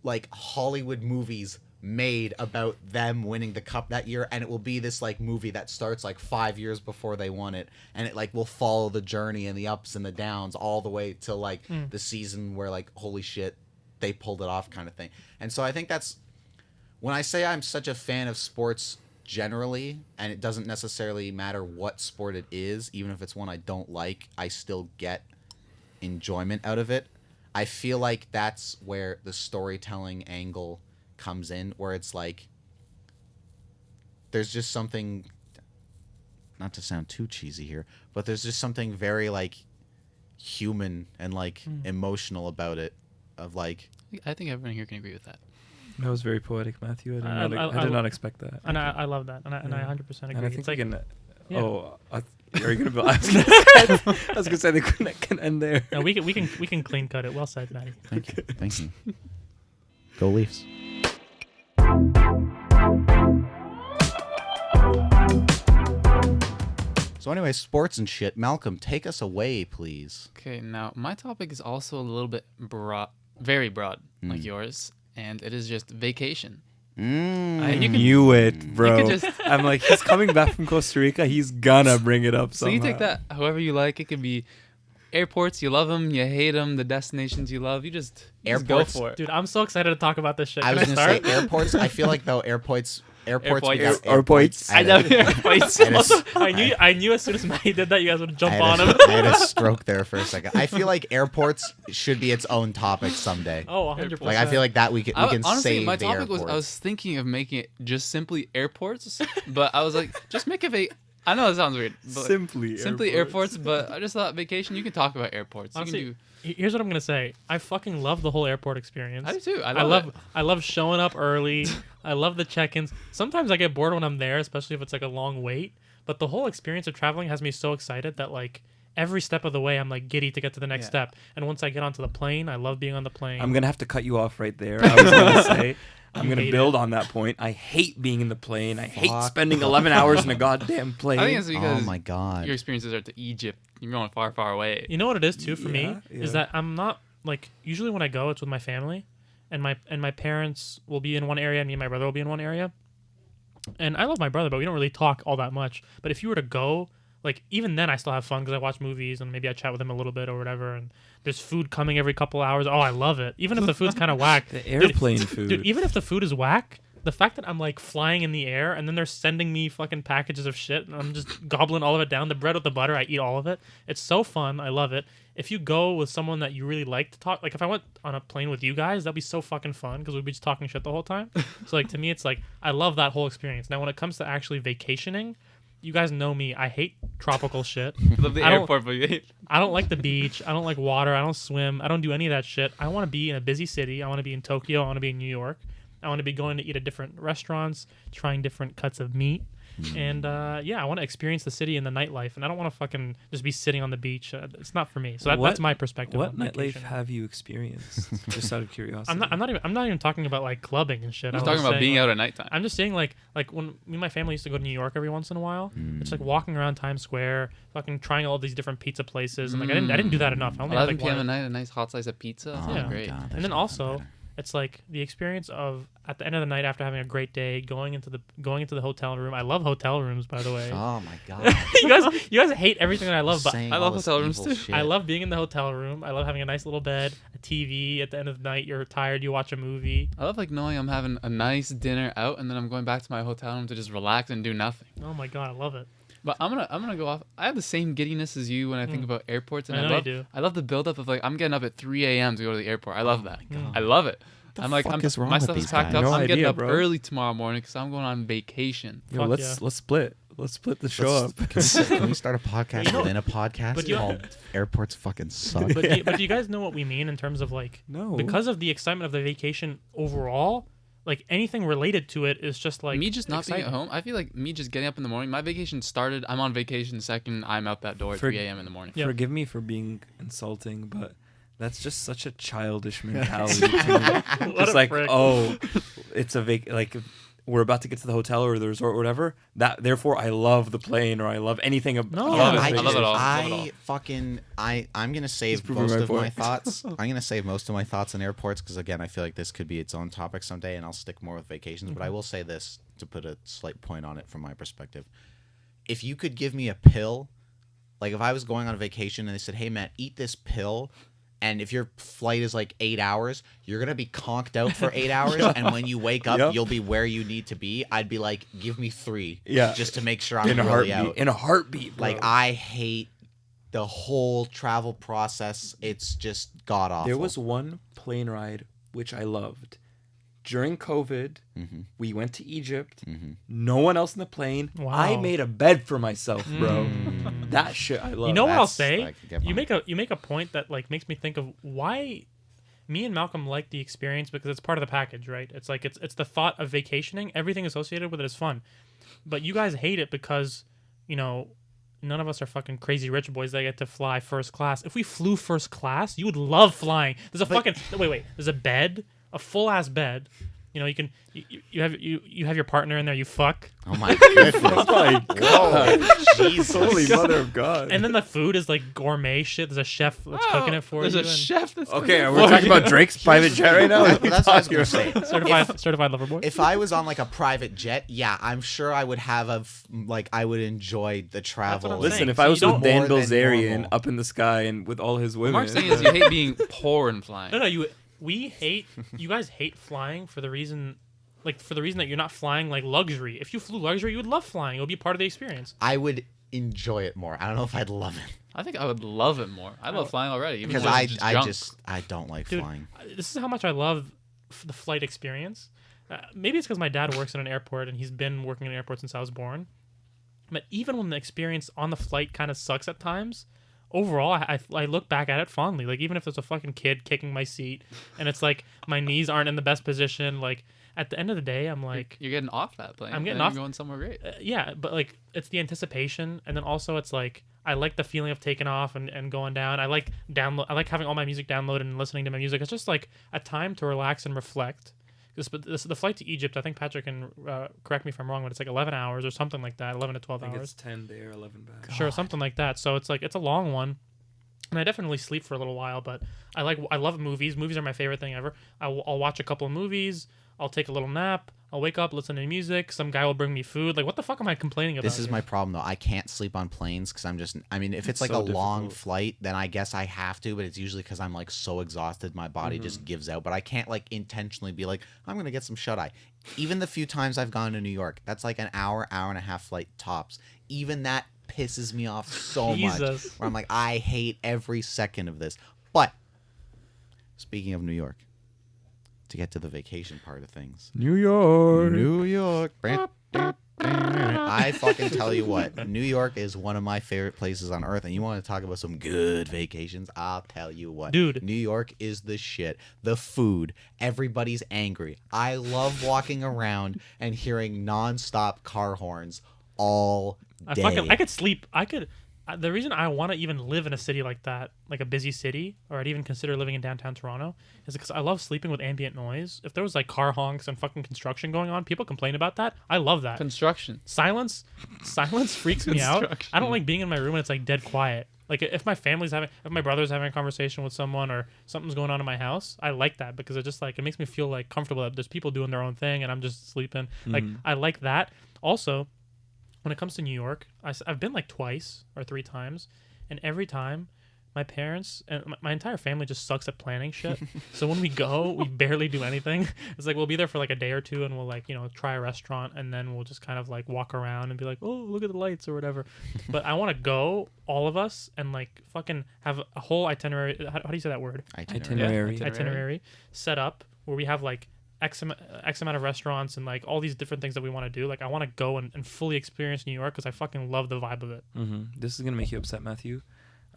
Speaker 4: like Hollywood movies made about them winning the cup that year, and it will be this like movie that starts like 5 years before they won it, and it like will follow the journey and the ups and the downs all the way to like the season where like holy shit they pulled it off kind of thing. And so I think that's when I say I'm such a fan of sports generally, and it doesn't necessarily matter what sport it is, even if it's one I don't like, I still get enjoyment out of it. I feel like that's where the storytelling angle comes in, where it's like there's just something, not to sound too cheesy here, but there's just something very like human and like emotional about it, of like
Speaker 3: I think everyone here can agree with that.
Speaker 2: That was very poetic, Matthew. I did
Speaker 1: I-
Speaker 2: not expect that.
Speaker 1: And I love that, and I 100% agree.
Speaker 2: And I think
Speaker 1: It's
Speaker 2: we
Speaker 1: like,
Speaker 2: can.
Speaker 1: yeah.
Speaker 2: Oh, are you gonna build? I was gonna say the can end there.
Speaker 1: no, we can clean cut it. Well said, Maddie.
Speaker 4: thank you. Go Leafs. So anyway, sports and shit. Malcolm, take us away, please.
Speaker 3: Okay, now my topic is also a little bit broad, very broad, like yours, and it is just vacation.
Speaker 2: I
Speaker 3: And you can-
Speaker 2: knew it, bro.
Speaker 3: you could just-
Speaker 2: I'm like, he's coming back from Costa Rica. He's gonna bring it up
Speaker 3: So
Speaker 2: somehow.
Speaker 3: you take that however you like. It could be airports, you love them, you hate them, the destinations you love. You just go
Speaker 4: Airports?
Speaker 3: for it.
Speaker 1: Dude, I'm so excited to talk about this shit.
Speaker 4: I
Speaker 1: Can
Speaker 4: was
Speaker 1: I
Speaker 4: gonna say
Speaker 1: start?
Speaker 4: airports. I feel like though airports.
Speaker 3: Airports.
Speaker 2: Airports.
Speaker 3: I know airports.
Speaker 4: I had a-
Speaker 1: Also, I knew as soon as Maddie did that, you guys would jump on him.
Speaker 4: I had a stroke there for a second. I feel like airports should be its own topic someday.
Speaker 1: Oh, 100%.
Speaker 4: Like I feel like that we can
Speaker 3: Honestly,
Speaker 4: save
Speaker 3: my
Speaker 4: the
Speaker 3: topic was
Speaker 4: airports.
Speaker 3: I was thinking of making it just simply airports, but I was like, just make it I know it sounds weird, but
Speaker 2: Simply
Speaker 3: airports. But I just thought vacation. You can talk about airports.
Speaker 1: Honestly,
Speaker 3: You can
Speaker 1: here's what I'm gonna say. I fucking love the whole airport experience.
Speaker 3: do. I do too.
Speaker 1: I love showing up early. I love the check-ins. Sometimes I get bored when I'm there, especially if it's like a long wait. But the whole experience of traveling has me so excited that like every step of the way I'm like giddy to get to the next
Speaker 3: Yeah.
Speaker 1: step. And once I get onto the plane, I love being on the plane.
Speaker 2: I'm gonna have to cut you off right there. I was gonna say, I'm gonna
Speaker 1: hate
Speaker 2: build on that point. I hate being in the plane. I hate
Speaker 4: Fuck.
Speaker 2: spending 11 hours in a goddamn plane.
Speaker 3: I think it's because
Speaker 4: Oh my god.
Speaker 3: your experiences are to Egypt. You're going far, far away.
Speaker 1: You know what it is too for me
Speaker 2: Yeah, yeah.
Speaker 1: is that I'm not like usually when I go it's with my family, and my parents will be in one area and me and my brother will be in one area. And I love my brother, but we don't really talk all that much. But if you were to go like even then I still have fun because I watch movies and maybe I chat with him a little bit or whatever. And there's food coming every couple hours. Oh, I love it. Even if the food's kind of whack.
Speaker 2: The airplane food.
Speaker 1: Dude, even if the food is whack, the fact that I'm like flying in the air and then they're sending me fucking packages of shit and I'm just gobbling all of it down. The bread with the butter, I eat all of it. It's so fun. I love it. If you go with someone that you really like to talk, like if I went on a plane with you guys, that'd be so fucking fun because we'd be just talking shit the whole time. So like to me, it's like I love that whole experience. Now when it comes to actually vacationing, you guys know me. I hate tropical shit.
Speaker 3: I love the
Speaker 1: I don't-
Speaker 3: airport, but you hate.
Speaker 1: I don't like the beach. I don't like water. I don't swim. I don't do any of that shit. I want to be in a busy city. I want to be in Tokyo. I want to be in New York. I want to be going to eat at different restaurants, trying different cuts of meat. And yeah, I want to experience the city and the nightlife. And I don't want to fucking just be sitting on the beach. It's not for me. So that's my perspective.
Speaker 2: What
Speaker 1: on
Speaker 2: nightlife
Speaker 1: vacation.
Speaker 2: have you experienced? Just out of curiosity.
Speaker 1: I'm not even talking about like clubbing and shit.
Speaker 3: I'm talking about being out at nighttime.
Speaker 1: I'm just saying like when me and my family used to go to New York every once in a while. It's like walking around Times Square, fucking trying all these different pizza places, and like I didn't do that enough. I only had
Speaker 3: 11
Speaker 1: like
Speaker 3: p.m.
Speaker 1: one.
Speaker 3: at night, a nice hot slice of pizza.
Speaker 4: Oh
Speaker 3: Sounds
Speaker 1: Yeah.
Speaker 3: great.
Speaker 4: God, there's
Speaker 1: And then
Speaker 4: nothing
Speaker 1: also,
Speaker 4: better.
Speaker 1: it's like the experience of at the end of the night after having a great day, going into the hotel room. I love hotel rooms, by the way.
Speaker 4: Oh my god.
Speaker 1: you guys hate everything that I love, but
Speaker 4: Saying
Speaker 3: I
Speaker 4: all
Speaker 3: love
Speaker 4: this
Speaker 3: hotel rooms
Speaker 4: evil
Speaker 3: too.
Speaker 4: shit.
Speaker 1: I love being in the hotel room. I love having a nice little bed, a TV. At the end of the night, you're tired, you watch a movie.
Speaker 3: I love like knowing I'm having a nice dinner out and then I'm going back to my hotel room to just relax and do nothing.
Speaker 1: Oh my god, I love it.
Speaker 3: But I'm gonna go off. I have the same giddiness as you when I think about airports, and
Speaker 1: I
Speaker 3: I,
Speaker 1: know you
Speaker 3: love
Speaker 1: do.
Speaker 3: I love the buildup of like I'm getting up at 3 a.m. to go to the airport. I love that.
Speaker 1: God.
Speaker 3: I love it.
Speaker 4: The
Speaker 3: I'm like
Speaker 4: fuck is wrong
Speaker 3: my
Speaker 4: with
Speaker 3: stuff is
Speaker 4: these
Speaker 3: packed
Speaker 4: guys?
Speaker 3: up.
Speaker 2: No
Speaker 3: I'm getting
Speaker 2: idea,
Speaker 3: up
Speaker 2: bro.
Speaker 3: early tomorrow morning because I'm going on vacation.
Speaker 2: Yo,
Speaker 1: Fuck
Speaker 2: let's split. Let's split the show up.
Speaker 4: Can we start a podcast
Speaker 1: You know-
Speaker 4: within a podcast
Speaker 1: but you-
Speaker 4: called Airports Fucking Suck?
Speaker 1: But do you guys know what we mean in terms of like
Speaker 2: No.
Speaker 1: because of the excitement of the vacation overall? Like anything related to it is just like
Speaker 3: me just not being at
Speaker 1: excitement.
Speaker 3: home. I feel like me just getting up in the morning. My vacation started. I'm on vacation the second I'm out that door at
Speaker 2: For-
Speaker 3: 3 a.m. in the morning.
Speaker 1: Yeah.
Speaker 2: Forgive me for being insulting, but that's just such a childish mentality. To me.
Speaker 1: What
Speaker 2: Just
Speaker 1: a
Speaker 2: like,
Speaker 1: prick.
Speaker 2: oh, it's a like we're about to get to the hotel or the resort or whatever. That therefore I love the plane or I love anything about
Speaker 1: No.
Speaker 3: I love it.
Speaker 1: I
Speaker 3: I love it all. I love it all.
Speaker 4: I fucking I'm gonna save
Speaker 2: Just proving
Speaker 4: most
Speaker 2: my
Speaker 4: of my
Speaker 2: point.
Speaker 4: thoughts. I'm gonna save most of my thoughts on airports because again, I feel like this could be its own topic someday, and I'll stick more with vacations. But I will say this to put a slight point on it from my perspective: if you could give me a pill, like if I was going on a vacation and they said, "Hey, Matt, eat this pill." And if your flight is like 8 hours, you're gonna be conked out for 8 hours, and when you wake up,
Speaker 2: Yep.
Speaker 4: you'll be where you need to be. I'd be like, give me 3,
Speaker 2: Yeah.
Speaker 4: just to make sure I'm
Speaker 2: in a
Speaker 4: really
Speaker 2: heartbeat.
Speaker 4: out.
Speaker 2: In a heartbeat, bro.
Speaker 4: Like I hate the whole travel process. It's just god awful.
Speaker 2: There was one plane ride which I loved. During COVID,
Speaker 4: Mhm.
Speaker 2: we went to Egypt.
Speaker 4: Mhm.
Speaker 2: No one else in the plane.
Speaker 1: Wow.
Speaker 2: I made a bed for myself, bro.
Speaker 4: Mm.
Speaker 2: That shit I love.
Speaker 1: You know what I'll
Speaker 4: That's-
Speaker 1: say?
Speaker 4: I could get
Speaker 1: You
Speaker 4: behind.
Speaker 1: make a point that like makes me think of why me and Malcolm like the experience because it's part of the package, right? It's like it's the thought of vacationing. Everything associated with it is fun, but you guys hate it because you know none of us are fucking crazy rich boys that get to fly first class. If we flew first class, you would love flying. There's a fucking wait. There's a bed, a full ass bed. You know, you have your partner in there. You fuck,
Speaker 4: Oh my goodness!
Speaker 2: Oh my god.
Speaker 4: Jesus.
Speaker 2: Holy mother of God.
Speaker 1: and then the food is like gourmet shit. There's a chef that's cooking it for
Speaker 3: There's
Speaker 1: you.
Speaker 3: a
Speaker 1: and
Speaker 3: chef that's
Speaker 2: Okay,
Speaker 3: cooking
Speaker 2: we're
Speaker 3: for
Speaker 2: talking
Speaker 3: you.
Speaker 2: about Drake's private jet right now.
Speaker 4: Well, that's what I was gonna say.
Speaker 1: certified lover boy.
Speaker 4: If I was on like a private jet, yeah, I'm sure I would have I would enjoy the travel.
Speaker 1: I'm
Speaker 2: Listen,
Speaker 1: saying.
Speaker 2: if
Speaker 1: So
Speaker 2: I
Speaker 1: you
Speaker 2: was with
Speaker 1: don't-
Speaker 2: Dan
Speaker 4: More than
Speaker 2: Bilzerian
Speaker 4: normal.
Speaker 2: up in the sky and with all his women.
Speaker 3: What Mark's saying is you hate being poor and flying.
Speaker 1: No, you guys hate flying for the reason that you're not flying like luxury. If you flew luxury, you would love flying. It would be part of the experience.
Speaker 4: I would enjoy it more. I don't know if I'd love it
Speaker 3: I think I would love it more. I love flying already. Even
Speaker 4: because
Speaker 3: though it's junk.
Speaker 4: I don't like
Speaker 1: Dude,
Speaker 4: flying.
Speaker 1: This is how much I love the flight experience. Maybe it's because my dad works in an airport and he's been working in an airport since I was born. But even when the experience on the flight kind of sucks at times, overall, I look back at it fondly. Like, even if there's a fucking kid kicking my seat and it's like my knees aren't in the best position, like, at the end of the day, I'm like,
Speaker 3: You're getting off that plane.
Speaker 1: I'm getting
Speaker 3: and
Speaker 1: off-
Speaker 3: You're going somewhere great.
Speaker 1: yeah, but like, it's the anticipation. And then also, it's like, I like the feeling of taking off and going down. I like having all my music downloaded and listening to my music. It's just like a time to relax and reflect. The flight to Egypt, I think Patrick can correct me if I'm wrong, but it's like 11 hours or something like that, 11 to 12
Speaker 2: I think
Speaker 1: hours.
Speaker 2: it's 10 there, 11 back.
Speaker 1: Sure, something like that. So it's like it's a long one, and I definitely sleep for a little while. But I love movies. Movies are my favorite thing ever. I'll watch a couple of movies. I'll take a little nap. I'll wake up, listen to music. Some guy will bring me food. Like, what the fuck am I complaining about?
Speaker 4: This is
Speaker 1: here?
Speaker 4: my problem though. I can't sleep on planes because I mean, if it's like
Speaker 2: so
Speaker 4: a long
Speaker 2: difficult.
Speaker 4: flight, then I guess I have to. But it's usually because I'm like so exhausted, my body just gives out. But I can't like intentionally be like, I'm gonna get some shut eye. Even the few times I've gone to New York, that's like an hour and a half flight tops. Even that pisses me off so much.
Speaker 1: Jesus.
Speaker 4: Where I'm like, I hate every second of this. But speaking of New York, to get to the vacation part of things.
Speaker 2: New York.
Speaker 4: New York. I fucking tell you what, New York is one of my favorite places on earth, and you want to talk about some good vacations, I'll tell you what.
Speaker 1: Dude.
Speaker 4: New York is the shit. The food, everybody's angry. I love walking around and hearing nonstop car horns all day.
Speaker 1: I could sleep. The reason I want to even live in a city like that, like a busy city, or I'd even consider living in downtown Toronto, is because I love sleeping with ambient noise. If there was like car honks and fucking construction going on, people complain about that. I love that.
Speaker 3: Construction.
Speaker 1: Silence freaks me out.
Speaker 3: Construction.
Speaker 1: I don't like being in my room and it's like dead quiet. Like if my brother's having a conversation with someone or something's going on in my house, I like that because it just like, it makes me feel like comfortable that there's people doing their own thing and I'm just sleeping. Like I like that. Also, when it comes to New York, I've been like twice or 3 times, and every time my parents and my entire family just sucks at planning shit. So when we go, we barely do anything. It's like we'll be there for like a day or 2 and we'll like, try a restaurant and then we'll just kind of like walk around and be like, oh, look at the lights or whatever. But I want to go, all of us, and like fucking have a whole itinerary. How do you say that word?
Speaker 2: Itinerary.
Speaker 1: Itinerary set up where we have like X amount of restaurants and like all these different things that we want to do. Like I want to go and fully experience New York because I fucking love the vibe of it.
Speaker 2: This is gonna make you upset, Matthew.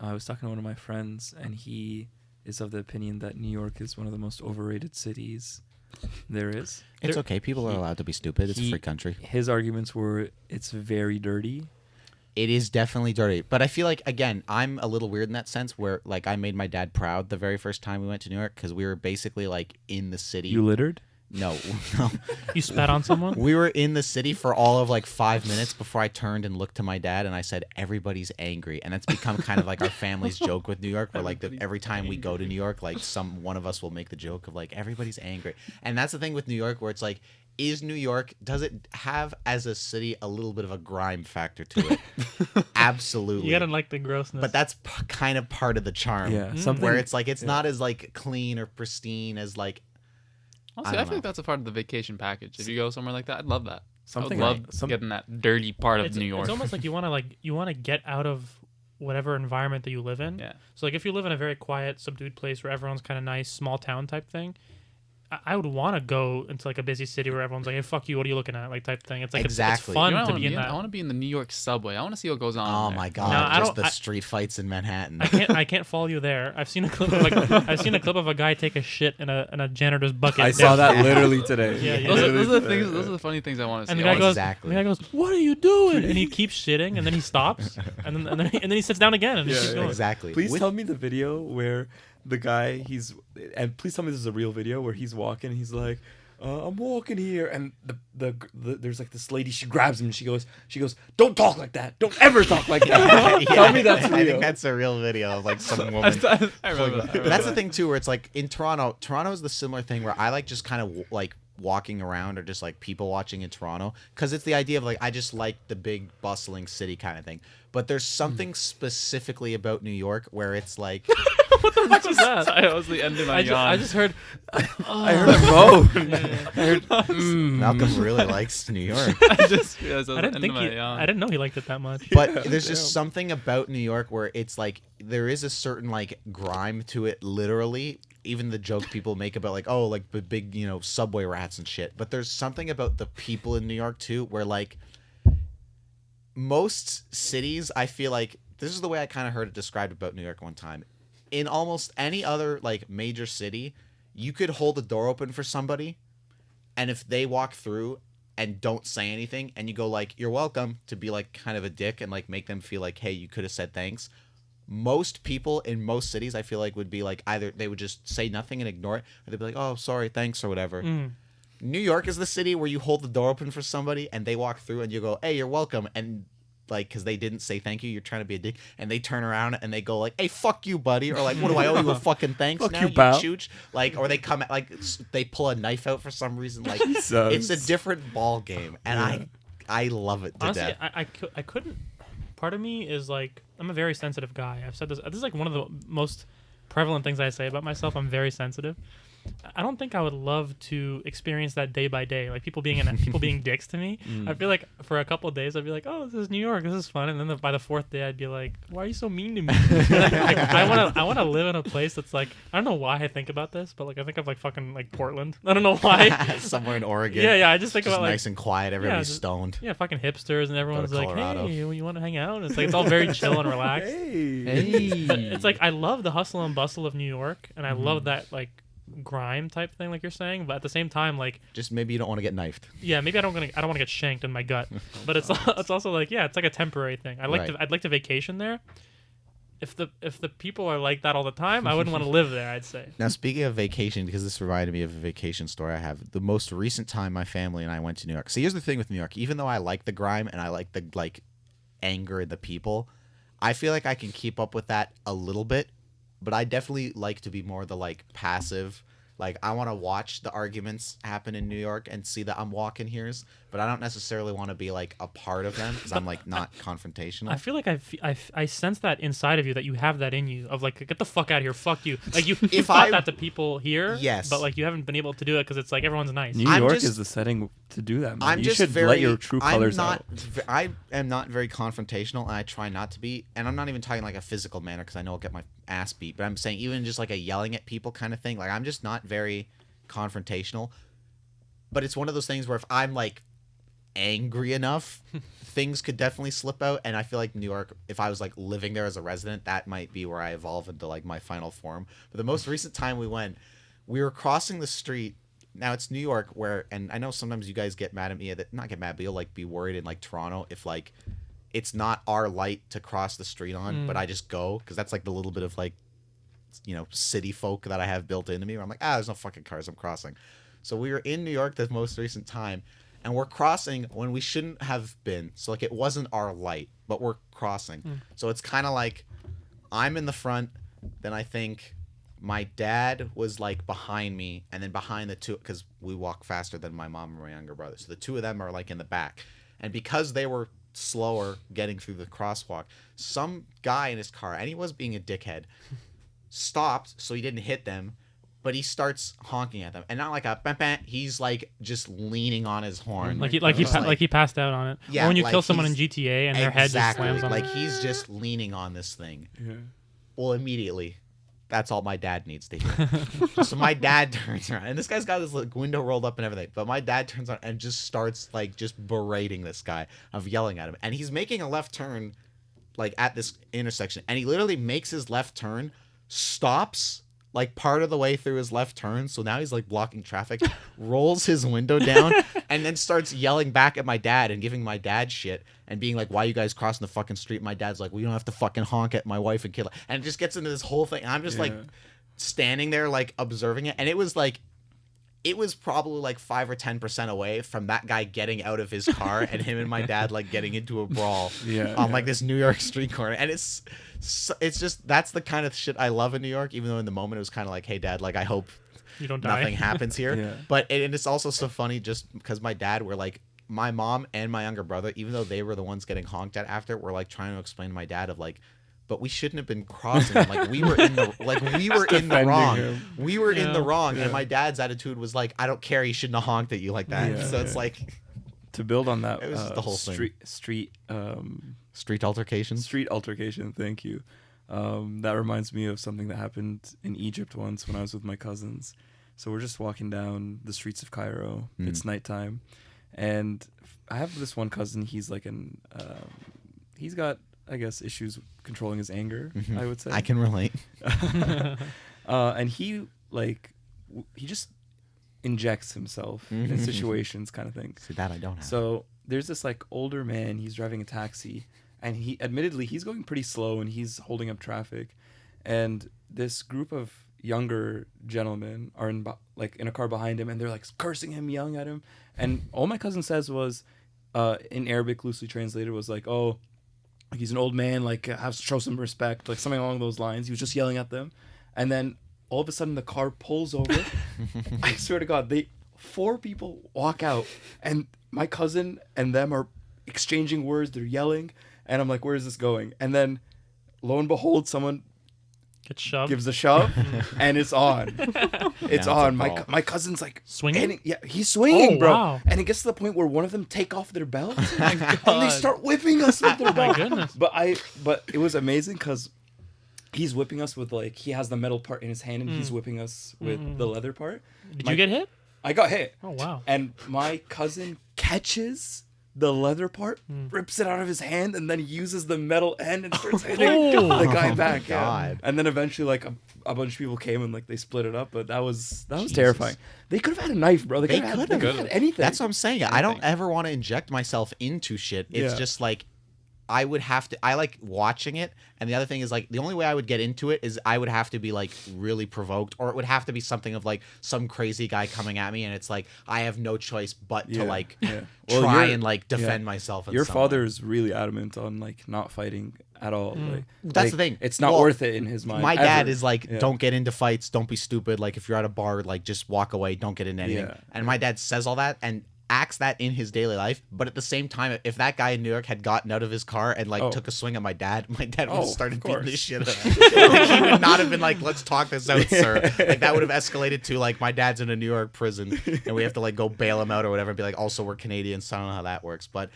Speaker 2: I was talking to one of my friends, and he is of the opinion that New York is one of the most overrated cities there is.
Speaker 4: It's okay. People are allowed to be stupid. It's a free country.
Speaker 2: His arguments were it's very dirty.
Speaker 4: It is definitely dirty. But I feel like, again, I'm a little weird in that sense where, like, I made my dad proud the very first time we went to New York because we were basically, like, in the city.
Speaker 2: You littered?
Speaker 4: No.
Speaker 1: You spat on someone?
Speaker 4: We were in the city for all of, like, 5 minutes before I turned and looked to my dad and I said, everybody's angry. And that's become kind of like our family's joke with New York where, like, every time we go to New York, like, one of us will make the joke of, like, everybody's angry. And that's the thing with New York where it's like, does it have as a city a little bit of a grime factor to it? Absolutely.
Speaker 1: You gotta like the grossness.
Speaker 4: But that's kind of part of the charm.
Speaker 2: Yeah,
Speaker 4: Where it's like, it's not as like clean or pristine as like.
Speaker 3: Honestly, I feel like that's a part of the vacation package. If you go somewhere like that, I'd love that.
Speaker 2: Something
Speaker 3: I would love getting that dirty part of New York.
Speaker 1: It's almost like you want to get out of whatever environment that you live in.
Speaker 3: Yeah.
Speaker 1: So like if you live in a very quiet, subdued place where everyone's kind of nice, small town type thing, I would want to go into like a busy city where everyone's like, "Hey, fuck you! What are you looking at?" Like type thing. It's like
Speaker 4: Exactly.
Speaker 1: it's fun
Speaker 3: You know what
Speaker 1: to
Speaker 3: I
Speaker 1: be
Speaker 3: wanna
Speaker 1: in
Speaker 3: be
Speaker 1: that.
Speaker 3: I want to be in the New York subway. I want to see what goes on.
Speaker 4: Oh
Speaker 3: there.
Speaker 4: my god!
Speaker 1: No, I
Speaker 4: just
Speaker 1: don't-
Speaker 4: the street fights in Manhattan.
Speaker 1: I can't follow you there. I've seen a clip of a guy take a shit in a janitor's bucket.
Speaker 2: I saw
Speaker 1: down-
Speaker 2: that literally today.
Speaker 1: Yeah.
Speaker 3: Those are the things. Those are the funny things I want to see.
Speaker 1: And the
Speaker 3: I
Speaker 1: guy
Speaker 3: wanna-
Speaker 1: goes,
Speaker 4: Exactly.
Speaker 1: the guy goes, "What are you doing?" And he keeps shitting, and then he stops, and then he sits down again, and he keeps going.
Speaker 4: Exactly.
Speaker 2: Please
Speaker 4: With-
Speaker 2: tell me the video where the guy and please tell me this is a real video where he's walking. He's like, I'm walking here, and the there's like this lady. She grabs him and she goes, "Don't talk like that. Don't ever talk like that."
Speaker 4: Yeah,
Speaker 2: Tell me that's
Speaker 4: I
Speaker 2: real.
Speaker 4: think that's a real video of like some woman.
Speaker 3: I remember that.
Speaker 4: That's the thing too, where it's like in Toronto is the similar thing where I like just kind of like walking around or just like people watching in Toronto because it's the idea of like I just like the big bustling city kind of thing. But there's something specifically about New York where it's like
Speaker 1: What the fuck was that?
Speaker 3: I was the end of my yawn.
Speaker 1: I just heard.
Speaker 2: I heard him moan. I heard,
Speaker 4: Malcolm really likes New York.
Speaker 3: I just realized I was
Speaker 1: I
Speaker 3: the
Speaker 1: didn't
Speaker 3: end
Speaker 1: think
Speaker 3: of my
Speaker 1: he.
Speaker 3: yawn.
Speaker 1: I didn't know he liked it that much.
Speaker 4: But there's just something about New York where it's like there is a certain like grime to it literally. Even the joke people make about like, oh, like the big, subway rats and shit. But there's something about the people in New York too where like most cities, I feel like this is the way I kind of heard it described about New York one time. In almost any other like major city, you could hold the door open for somebody, and if they walk through and don't say anything, and you go like, "You're welcome," to be like kind of a dick and like make them feel like, "Hey, you could have said thanks." Most people in most cities, I feel like, would be like either they would just say nothing and ignore it, or they'd be like, "Oh, sorry, thanks," or whatever. New York is the city where you hold the door open for somebody and they walk through and you go, "Hey, you're welcome," and like because they didn't say thank you, you're trying to be a dick, and they turn around and they go like, "Hey, fuck you, buddy," or like, "What do I owe you a fucking thanks
Speaker 2: Fuck
Speaker 4: now,
Speaker 2: you,
Speaker 4: you
Speaker 2: pal."
Speaker 4: chooch?" Like, or they come at, like they pull a knife out for some reason. Like
Speaker 2: Jesus.
Speaker 4: it's a different ball game, and I love it to
Speaker 1: Honestly,
Speaker 4: death.
Speaker 1: I couldn't. Part of me is like, I'm a very sensitive guy. I've said this. This is like one of the most prevalent things I say about myself. I'm very sensitive. I don't think I would love to experience that day by day, like people being dicks to me. I feel like for a couple of days I'd be like, oh, this is New York, this is fun, and then by the fourth day I'd be like, why are you so mean to me? Like, I want to live in a place that's like, I don't know why I think about this, but like I think of like fucking like Portland. I don't know why.
Speaker 4: Somewhere in Oregon.
Speaker 1: Yeah, I just think
Speaker 4: Just
Speaker 1: about like
Speaker 4: nice and quiet. Everybody's
Speaker 1: just-
Speaker 4: stoned.
Speaker 1: yeah, fucking hipsters, and everyone's like,
Speaker 4: Colorado.
Speaker 1: hey, you want to hang out? And it's like it's all very chill and relaxed. But it's like I love the hustle and bustle of New York, and I love that like grime type thing, like you're saying. But at the same time, like
Speaker 4: Just maybe you don't want to get knifed.
Speaker 1: yeah, maybe I don't want to get shanked in my gut. But it's also like it's like a temporary thing. I'd like to vacation there. If the people are like that all the time, I wouldn't want to live there. I'd say.
Speaker 4: Now, speaking of vacation, because this reminded me of a vacation story I have. The most recent time my family and I went to New York. So here's the thing with New York. Even though I like the grime and I like the like anger in the people, I feel like I can keep up with that a little bit. But I definitely like to be more the like passive. Like I want to watch the arguments happen in New York and see that I'm walking here's, but I don't necessarily want to be like a part of them because I'm like not confrontational.
Speaker 1: I feel like I sense that inside of you, that you have that in you of like, get the fuck out of here, fuck you. Like you
Speaker 4: If
Speaker 1: thought
Speaker 4: I-
Speaker 1: that to people here,
Speaker 4: Yes.
Speaker 1: but like you haven't been able to do it because it's like everyone's nice.
Speaker 2: New
Speaker 4: I'm
Speaker 2: York
Speaker 4: just-
Speaker 2: is the setting to do that, man.
Speaker 4: I'm
Speaker 2: You
Speaker 4: just
Speaker 2: should
Speaker 4: very.
Speaker 2: let your true colors
Speaker 4: I'm not.
Speaker 2: out.
Speaker 4: I am not very confrontational, and I try not to be. And I'm not even talking like a physical manner because I know I'll get my ass beat. But I'm saying even just like a yelling at people kind of thing. Like I'm just not very confrontational. But it's one of those things where if I'm like angry enough, things could definitely slip out. And I feel like New York, if I was like living there as a resident, that might be where I evolve into like my final form. But the most recent time we went, we were crossing the street. Now it's New York where, and I know sometimes you guys get mad at me, that not get mad, but you'll like be worried in like Toronto if like it's not our light to cross the street on, but I just go because that's like the little bit of like, you know, city folk that I have built into me where I'm like, there's no fucking cars, I'm crossing. So we were in New York the most recent time and we're crossing when we shouldn't have been. So like it wasn't our light, but we're crossing. So it's kind of like I'm in the front, then I think my dad was like behind me, and then behind the two, because we walk faster than my mom and my younger brother, so the two of them are like in the back. And because they were slower getting through the crosswalk, some guy in his car, and he was being a dickhead, stopped so he didn't hit them, but he starts honking at them, and not like a bam, bam, he's like just leaning on his horn,
Speaker 1: Like he
Speaker 4: Just
Speaker 1: he passed out on it.
Speaker 4: Yeah,
Speaker 1: or when you
Speaker 4: like
Speaker 1: kill someone in
Speaker 4: he's-
Speaker 1: GTA and their head just
Speaker 4: exactly,
Speaker 1: slams on
Speaker 4: like
Speaker 1: it.
Speaker 4: he's just leaning on this thing.
Speaker 2: Yeah.
Speaker 4: Well, immediately, that's all my dad needs to hear. So my dad turns around, and this guy's got his like window rolled up and everything. But my dad turns on and just starts like just berating this guy, of yelling at him, and he's making a left turn, like at this intersection, and he literally makes his left turn, stops like part of the way through his left turn, so now he's like blocking traffic, rolls his window down, and then starts yelling back at my dad and giving my dad shit and being like, why you guys crossing the fucking street? My dad's like, well, you don't have to fucking honk at my wife and kid. And it just gets into this whole thing. And I'm just like standing there like observing it, and it was probably like 5 or 10% away from that guy getting out of his car and him and my dad like getting into a brawl on like this New York street corner. And it's just, that's the kind of shit I love in New York, even though in the moment it was kind of like, hey dad, like I hope
Speaker 1: You don't die.
Speaker 4: nothing happens here.
Speaker 2: Yeah.
Speaker 4: But and it's also so funny just because my dad were like, my mom and my younger brother, even though they were the ones getting honked at after, were like trying to explain to my dad of like, but we shouldn't have been crossing him. Like we were in the
Speaker 2: defending
Speaker 4: wrong.
Speaker 2: him.
Speaker 4: We were in the wrong.
Speaker 2: Yeah.
Speaker 4: And my dad's attitude was like, I don't care, he shouldn't have honked at you like that.
Speaker 2: Yeah,
Speaker 4: So it's
Speaker 2: yeah.
Speaker 4: like
Speaker 2: To build on that,
Speaker 4: It was just the whole thing.
Speaker 2: street
Speaker 4: street altercations.
Speaker 2: street altercation. Thank you. That reminds me of something that happened in Egypt once when I was with my cousins. So we're just walking down the streets of Cairo. It's nighttime, and I have this one cousin. He's like he's got, I guess, issues controlling his anger. I would say
Speaker 4: I can relate.
Speaker 2: and he he just injects himself in situations, kind of thing.
Speaker 4: See, that I don't have.
Speaker 2: So there's this like older man. He's driving a taxi, and he admittedly he's going pretty slow and he's holding up traffic. And this group of younger gentlemen are in a car behind him, and they're like cursing him, yelling at him. And all my cousin says was, in Arabic, loosely translated, was like, "Oh, like he's an old man, like have to show some respect, like something along those lines. He was just yelling at them, and then all of a sudden the car pulls over. I swear to God, 4 people walk out, and my cousin and them are exchanging words. They're yelling, and I'm like, "Where is this going?" And then, lo and behold, someone
Speaker 1: Get shoved.
Speaker 2: gives a shove, and it's on. It's
Speaker 4: Now
Speaker 2: on.
Speaker 4: it's a brawl.
Speaker 2: My cousin's like
Speaker 1: Swinging?
Speaker 2: Yeah, he's swinging,
Speaker 1: Oh,
Speaker 2: bro.
Speaker 1: wow.
Speaker 2: And it gets to the point where one of them take off their belt and they
Speaker 3: God.
Speaker 2: start whipping us with their
Speaker 1: Oh my
Speaker 2: belt.
Speaker 1: goodness.
Speaker 2: But it was amazing because he's whipping us with like he has the metal part in his hand and he's whipping us with the leather part.
Speaker 1: Did you get hit?
Speaker 2: I got hit.
Speaker 1: Oh wow.
Speaker 2: And my cousin catches the leather part, rips it out of his hand, and then uses the metal end and starts hitting
Speaker 1: Oh.
Speaker 2: the guy back. Yeah.
Speaker 4: God.
Speaker 2: And then eventually, like a bunch of people came and like they split it up, but that was terrifying. They could have had a knife, bro. They could have had anything.
Speaker 4: That's what I'm saying. I don't ever want to inject myself into shit. It's
Speaker 2: Yeah.
Speaker 4: just like I would have to. I like watching it, and the other thing is like the only way I would get into it is I would have to be like really provoked, or it would have to be something of like some crazy guy coming at me, and it's like I have no choice but to like
Speaker 2: Well,
Speaker 4: try
Speaker 2: you're-
Speaker 4: and like defend myself. In
Speaker 2: Your
Speaker 4: some
Speaker 2: father
Speaker 4: way.
Speaker 2: is really adamant on like not fighting at all. Like,
Speaker 4: That's the thing.
Speaker 2: It's not
Speaker 4: Well,
Speaker 2: worth it in his mind.
Speaker 4: My dad
Speaker 2: ever.
Speaker 4: is like,
Speaker 2: Yeah.
Speaker 4: don't get into fights, don't be stupid. Like if you're at a bar, like just walk away, don't get into anything.
Speaker 2: Yeah.
Speaker 4: And my dad says all that and acts that in his daily life, but at the same time, if that guy in New York had gotten out of his car and like took a swing at my dad would have
Speaker 2: Oh,
Speaker 4: started
Speaker 2: of
Speaker 4: beating
Speaker 2: course.
Speaker 4: the shit out of him. Like, he would not have been like, let's talk this out, sir. Like that would have escalated to like my dad's in a New York prison and we have to like go bail him out or whatever and be like, also we're Canadians, so I don't know how that works. But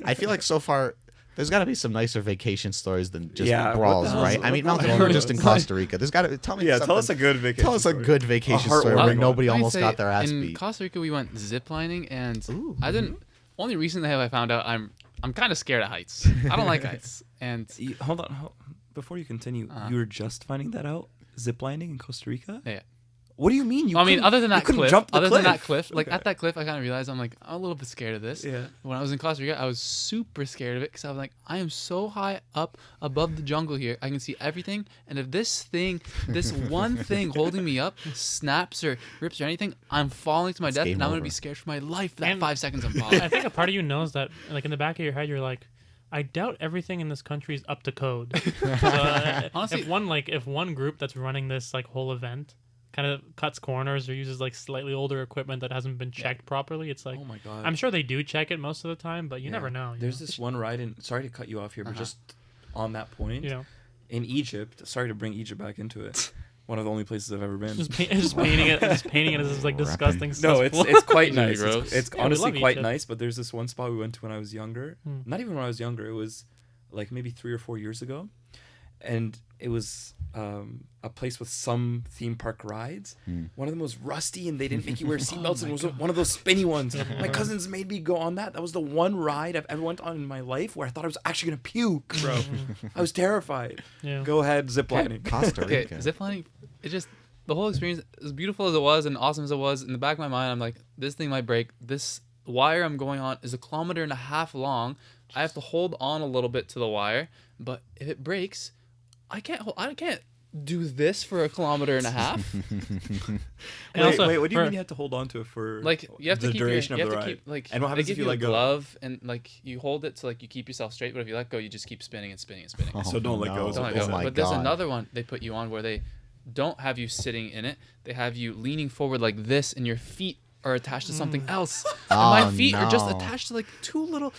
Speaker 4: I feel like so far there's got to be some nicer vacation stories than just
Speaker 2: Yeah, what the
Speaker 4: brawls,
Speaker 2: hell is-
Speaker 4: right? I mean,
Speaker 2: what the
Speaker 4: not
Speaker 2: hell
Speaker 4: we're
Speaker 2: is-
Speaker 4: just in Costa Rica. There's got to tell me.
Speaker 2: Yeah,
Speaker 4: something.
Speaker 2: tell us a good vacation.
Speaker 4: Tell us a
Speaker 2: story.
Speaker 4: good vacation
Speaker 2: A
Speaker 4: story
Speaker 2: heartwarming
Speaker 4: where
Speaker 2: one.
Speaker 4: nobody
Speaker 3: Let me
Speaker 4: almost
Speaker 3: say,
Speaker 4: got their ass
Speaker 3: in
Speaker 4: beat.
Speaker 3: Costa Rica, we went ziplining, and I didn't. Only recently have I found out I'm kind of scared of heights. I don't like heights, and
Speaker 2: Hold on. Before you continue, you were just finding that out? Ziplining in Costa Rica?
Speaker 3: yeah.
Speaker 2: What do you mean?
Speaker 3: I mean, other than that
Speaker 2: couldn't
Speaker 3: cliff,
Speaker 2: jump the
Speaker 3: other than that
Speaker 2: cliff.
Speaker 3: cliff, like at that cliff, I kind of realized I'm a little bit scared of this.
Speaker 2: Yeah.
Speaker 3: When I was in Costa Rica, I was super scared of it because I was like, I am so high up above the jungle here, I can see everything, and if this one thing holding me up, snaps or rips or anything, I'm falling to my death,
Speaker 4: game
Speaker 3: and I'm gonna
Speaker 4: over.
Speaker 3: be scared for my life. That
Speaker 1: And-
Speaker 3: 5 seconds I'm falling.
Speaker 1: I think a part of you knows that, like in the back of your head, you're like, I doubt everything in this country is up to code. So,
Speaker 3: Honestly-
Speaker 1: if one group that's running this like whole event kind of cuts corners or uses like slightly older equipment that hasn't been checked properly, it's like,
Speaker 2: Oh my God.
Speaker 1: I'm sure they do check it most of the time, but you never know. you
Speaker 2: There's
Speaker 1: know?
Speaker 2: this one ride in. Sorry to cut you off here, but just on that point,
Speaker 1: You know,
Speaker 2: in Egypt. Sorry to bring Egypt back into it. One of the only places I've ever been.
Speaker 1: just painting it as this like disgusting.
Speaker 2: No, it's
Speaker 1: cesspool.
Speaker 2: quite
Speaker 3: It's
Speaker 2: nice.
Speaker 3: gross.
Speaker 2: It's
Speaker 1: Yeah, we
Speaker 2: honestly
Speaker 1: love
Speaker 2: quite
Speaker 1: Egypt.
Speaker 2: nice. But there's this one spot we went to when I was younger. Not even when I was younger. It was like maybe 3 or 4 years ago, and it was a place with some theme park rides. One of them was rusty, and they didn't make you wear seatbelts, and it was one of those spinny ones. My cousins made me go on that. That was the one ride I've ever went on in my life where I thought I was actually gonna puke, bro. I was terrified.
Speaker 1: Yeah.
Speaker 2: Go ahead, ziplining.
Speaker 4: Costa
Speaker 3: Okay,
Speaker 4: Rica.
Speaker 3: ziplining, it just, the whole experience, as beautiful as it was and awesome as it was, in the back of my mind, I'm like, this thing might break. This wire I'm going on is 1.5 kilometers long. I have to hold on a little bit to the wire, but if it breaks, I can't do this for 1.5 kilometers.
Speaker 1: And also,
Speaker 2: Wait, what do you
Speaker 1: for-
Speaker 2: mean you have to hold on to it for
Speaker 3: Like you have
Speaker 2: the
Speaker 3: to keep
Speaker 2: duration
Speaker 3: you
Speaker 2: of
Speaker 3: have
Speaker 2: the
Speaker 3: to
Speaker 2: ride?
Speaker 3: keep like
Speaker 2: And what happens
Speaker 3: they
Speaker 2: if
Speaker 3: give
Speaker 2: you
Speaker 3: you
Speaker 2: let
Speaker 3: a
Speaker 2: go?
Speaker 3: glove and like you hold it so like you keep yourself straight, but if you let go, you just keep spinning and spinning and spinning.
Speaker 4: Oh,
Speaker 2: So don't let go, is
Speaker 3: Don't
Speaker 2: what
Speaker 3: let
Speaker 2: they
Speaker 3: go.
Speaker 2: say.
Speaker 3: But there's another one they put you on where they don't have you sitting in it. They have you leaning forward like this, and your feet are attached to something else. And my
Speaker 4: Oh,
Speaker 3: feet are just
Speaker 4: no.
Speaker 3: attached to like two little